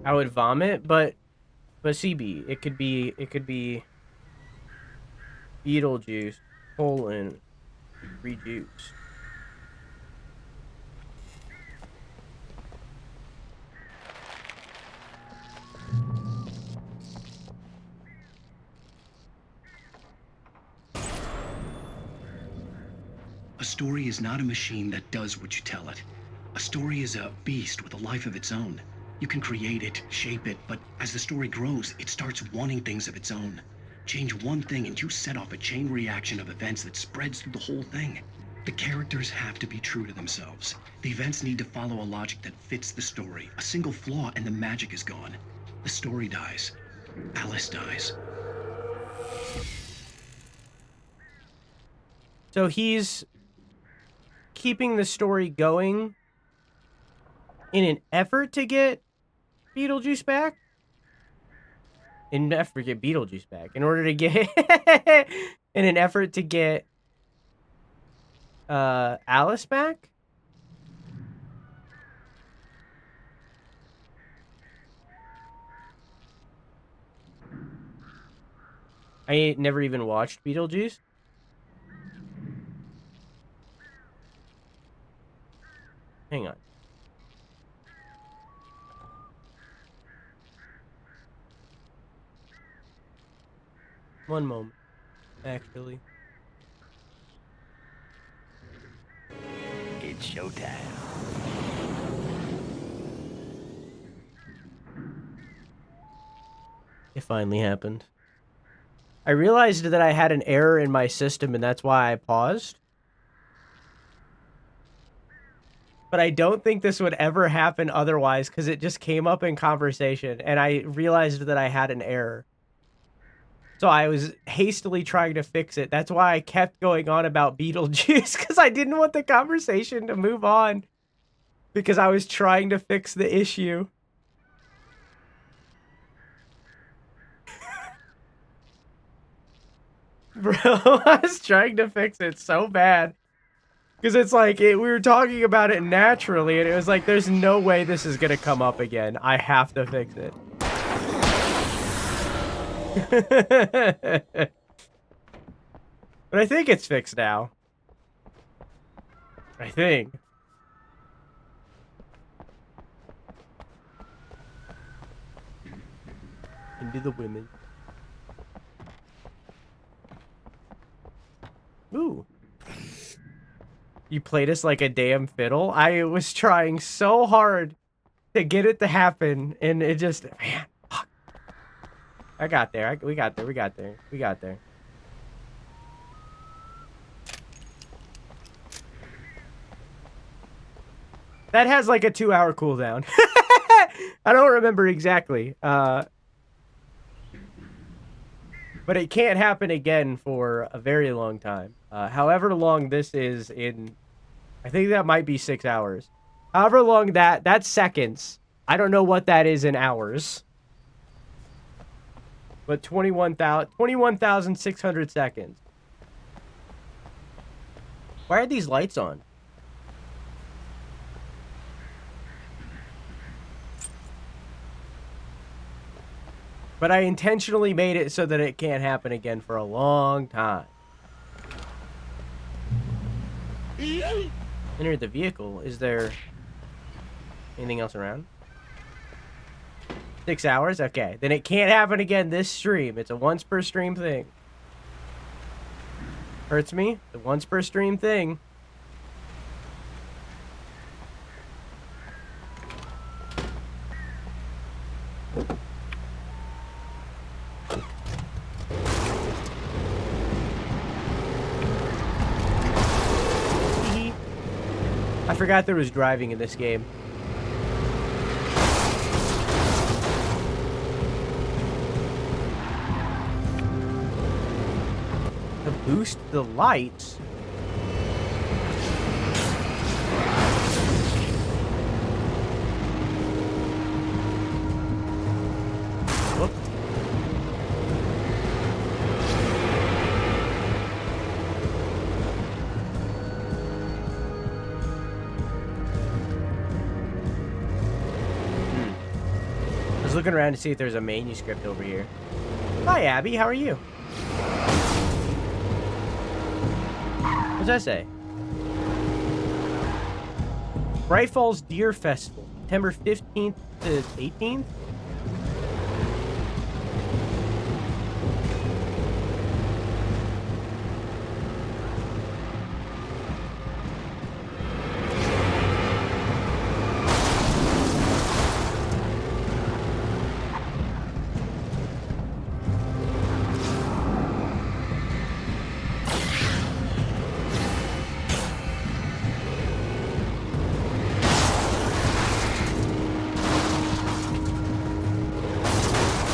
I would vomit, but CB, it could be Beetlejuice, rejuice. A story is not a machine that does what you tell it. A story is a beast with a life of its own. You can create it, shape it, but as the story grows, it starts wanting things of its own. Change one thing and you set off a chain reaction of events that spreads through the whole thing. The characters have to be true to themselves. The events need to follow a logic that fits the story. A single flaw and the magic is gone. The story dies. Alice dies. So he's keeping the story going in an effort to get Beetlejuice back? In an effort to get Beetlejuice back. In order to get... in an effort to get... Alice back? I never even watched Beetlejuice. Hang on. One moment, actually. It's showtime. It finally happened. I realized that I had an error in my system, and that's why I paused. But I don't think this would ever happen otherwise, because it just came up in conversation, and I realized that I had an error. So I was hastily trying to fix it. That's why I kept going on about Beetlejuice, because I didn't want the conversation to move on. Because I was trying to fix the issue. Bro, I was trying to fix it so bad. Because it's like, we were talking about it naturally, and it was like, there's no way this is going to come up again. I have to fix it. But I think it's fixed now. I think. Into the women. Ooh. You played us like a damn fiddle? I was trying so hard to get it to happen, and it just... Man, fuck. I got there. We got there. We got there. We got there. That has like a 2-hour cooldown. I don't remember exactly. But it can't happen again for a very long time. However long this is in... I think that might be 6 hours. However long that's seconds. I don't know what that is in hours. But 21,600 seconds. Why are these lights on? But I intentionally made it so that it can't happen again for a long time. Entered the vehicle. Is there anything else around? 6 hours? Okay. Then it can't happen again this stream. It's a once per stream thing. Hurts me. The once per stream thing. I forgot there was driving in this game. To boost the lights. Whoop. I was looking around to see if there's a manuscript over here. Hi, Abby. How are you? What does that say? Bright Falls Deer Festival, September 15th to 18th?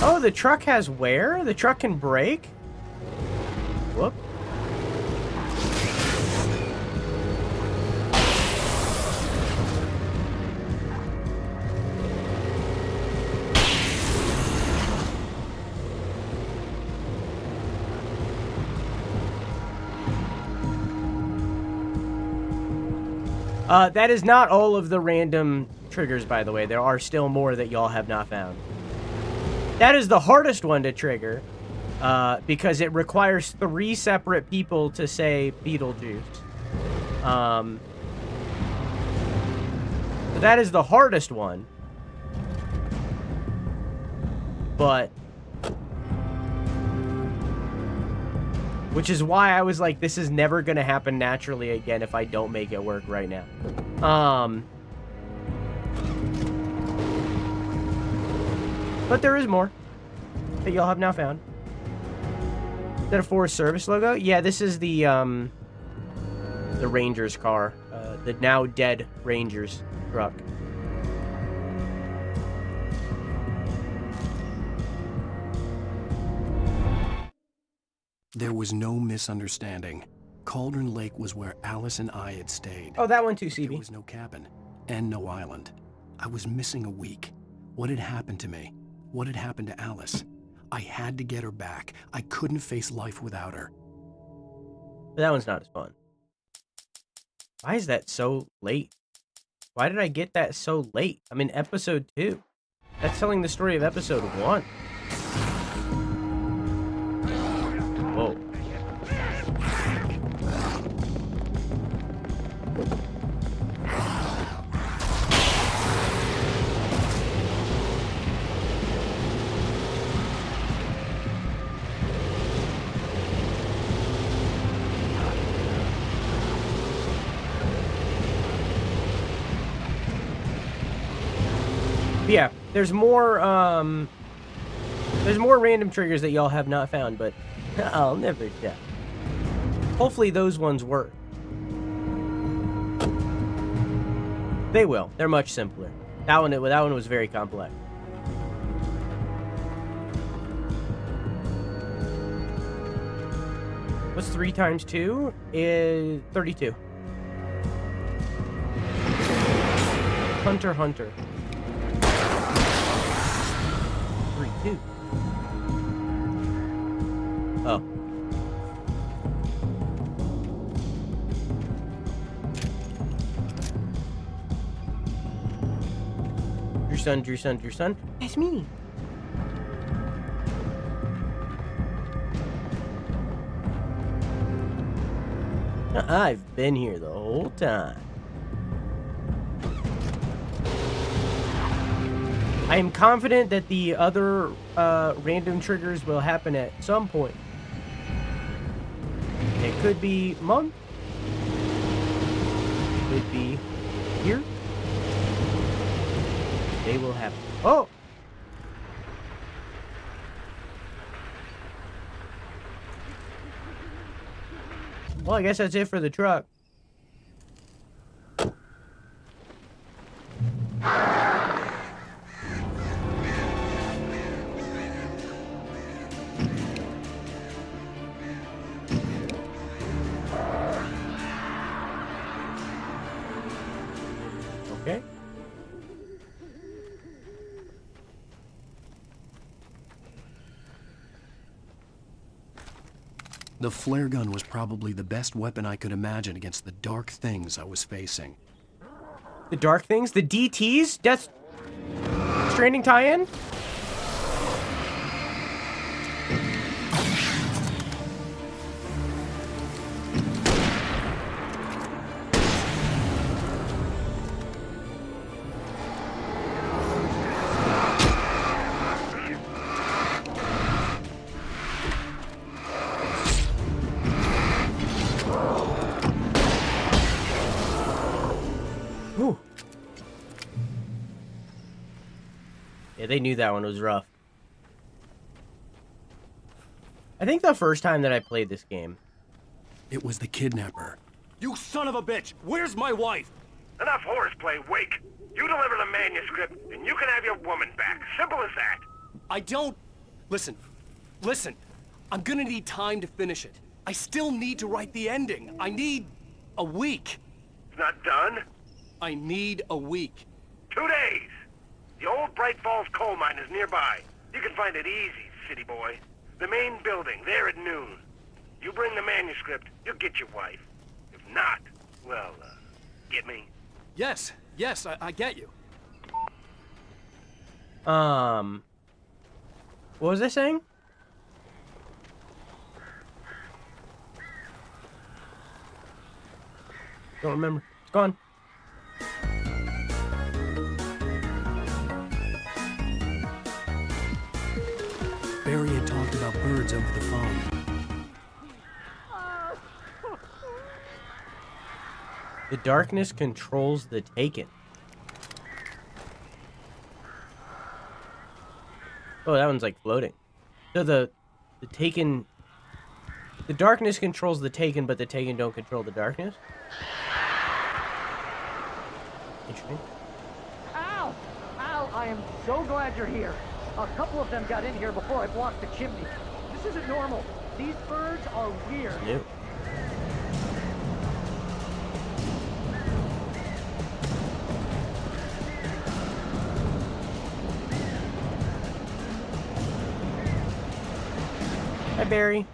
Oh, the truck has wear? The truck can brake? Whoop. That is not all of the random triggers, by the way. There are still more that y'all have not found. That is the hardest one to trigger, because it requires 3 separate people to say Beetlejuice. So that is the hardest one. But... which is why I was like, this is never going to happen naturally again if I don't make it work right now. But there is more that y'all have now found. Is that a Forest Service logo? Yeah, this is the Rangers car. The now dead Rangers truck. There was no misunderstanding. Cauldron Lake was where Alice and I had stayed. Oh, that one too, CB. There was no cabin and no island. I was missing a week. What had happened to me? What had happened to Alice? I had to get her back. I couldn't face life without her. But that one's not as fun. Why is that so late? Why did I get that so late? I'm in episode 2. That's telling the story of episode 1. Whoa. Yeah, there's more random triggers that y'all have not found, but I'll never tell. Hopefully those ones work. They will. They're much simpler. That one was very complex. What's 3 times 2? Is 32. Hunter. 32. Oh. Drew Sun. That's me. I've been here the whole time. I am confident that the other random triggers will happen at some point. It could be month. It could be here. They will happen. Oh! Well, I guess that's it for the truck. Okay. The flare gun was probably the best weapon I could imagine against the dark things I was facing. The dark things? The DTs? Death Stranding tie-in? Yeah, they knew that one was rough. I think the first time that I played this game, it was the kidnapper. You son of a bitch! Where's my wife? Enough horseplay, Wake. You deliver the manuscript, and you can have your woman back. Simple as that. I don't... Listen. I'm gonna need time to finish it. I still need to write the ending. I need a week. It's not done? I need a week. 2 days. The old Bright Falls coal mine is nearby. You can find it easy, city boy. The main building, there at noon. You bring the manuscript, you'll get your wife. If not, well, get me? Yes, I get you. what was I saying? Don't remember. It's gone. Barry had talked about birds over the phone. The darkness controls the Taken. Oh, that one's like floating. So the Taken... The darkness controls the Taken, but the Taken don't control the darkness? Interesting. Ow! Ow! I am so glad you're here. A couple of them got in here before I blocked the chimney. This isn't normal. These birds are weird. Nope. Hi, Barry.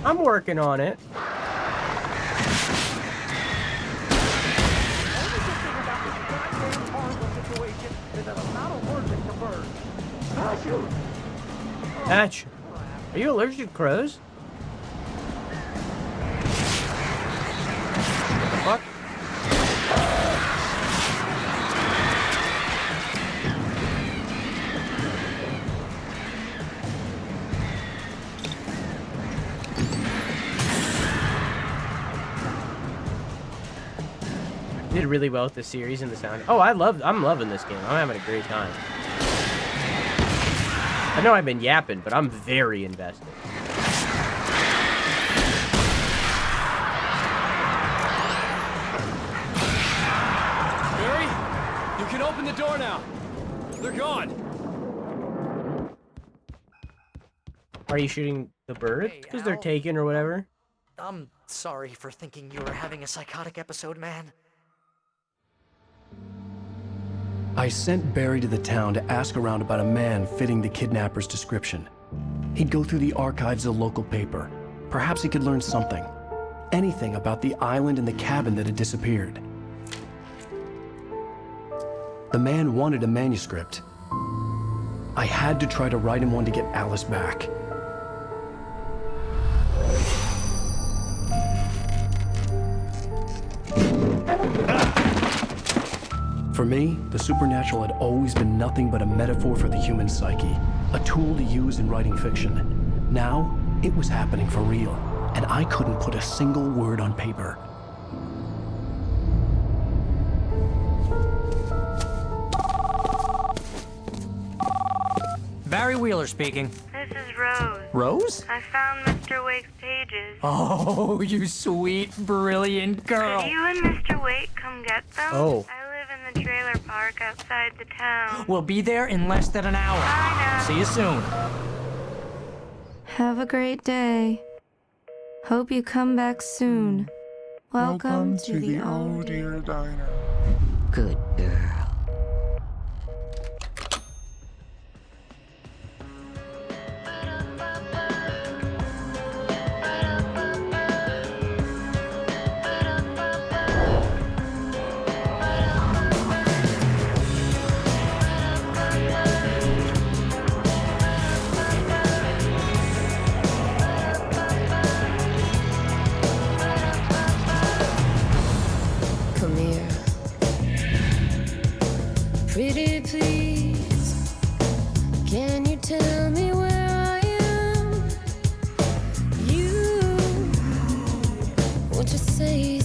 I'm working on it. Hatch, are you allergic to crows? What? Did really well with the series and the sound. Oh, I'm loving this game. I'm having a great time. I know I've been yapping, but I'm very invested. Barry, you can open the door now. They're gone. Are you shooting the birds? Because they're taken or whatever? I'm sorry for thinking you were having a psychotic episode, man. I sent Barry to the town to ask around about a man fitting the kidnapper's description. He'd go through the archives of the local paper. Perhaps he could learn something. Anything about the island and the cabin that had disappeared. The man wanted a manuscript. I had to try to write him one to get Alice back. For me, the supernatural had always been nothing but a metaphor for the human psyche, a tool to use in writing fiction. Now, it was happening for real, and I couldn't put a single word on paper. Barry Wheeler speaking. This is Rose. Rose? I found Mr. Wake's pages. Oh, you sweet, brilliant girl. Could you and Mr. Wake come get them? Oh. I live in the trailer park outside the town. We'll be there in less than an hour. Bye now. See you soon. Have a great day. Hope you come back soon. Welcome to the Oh Dear Diner. Good girl. Come here. Pretty please, can you tell me where I am? You, won't you say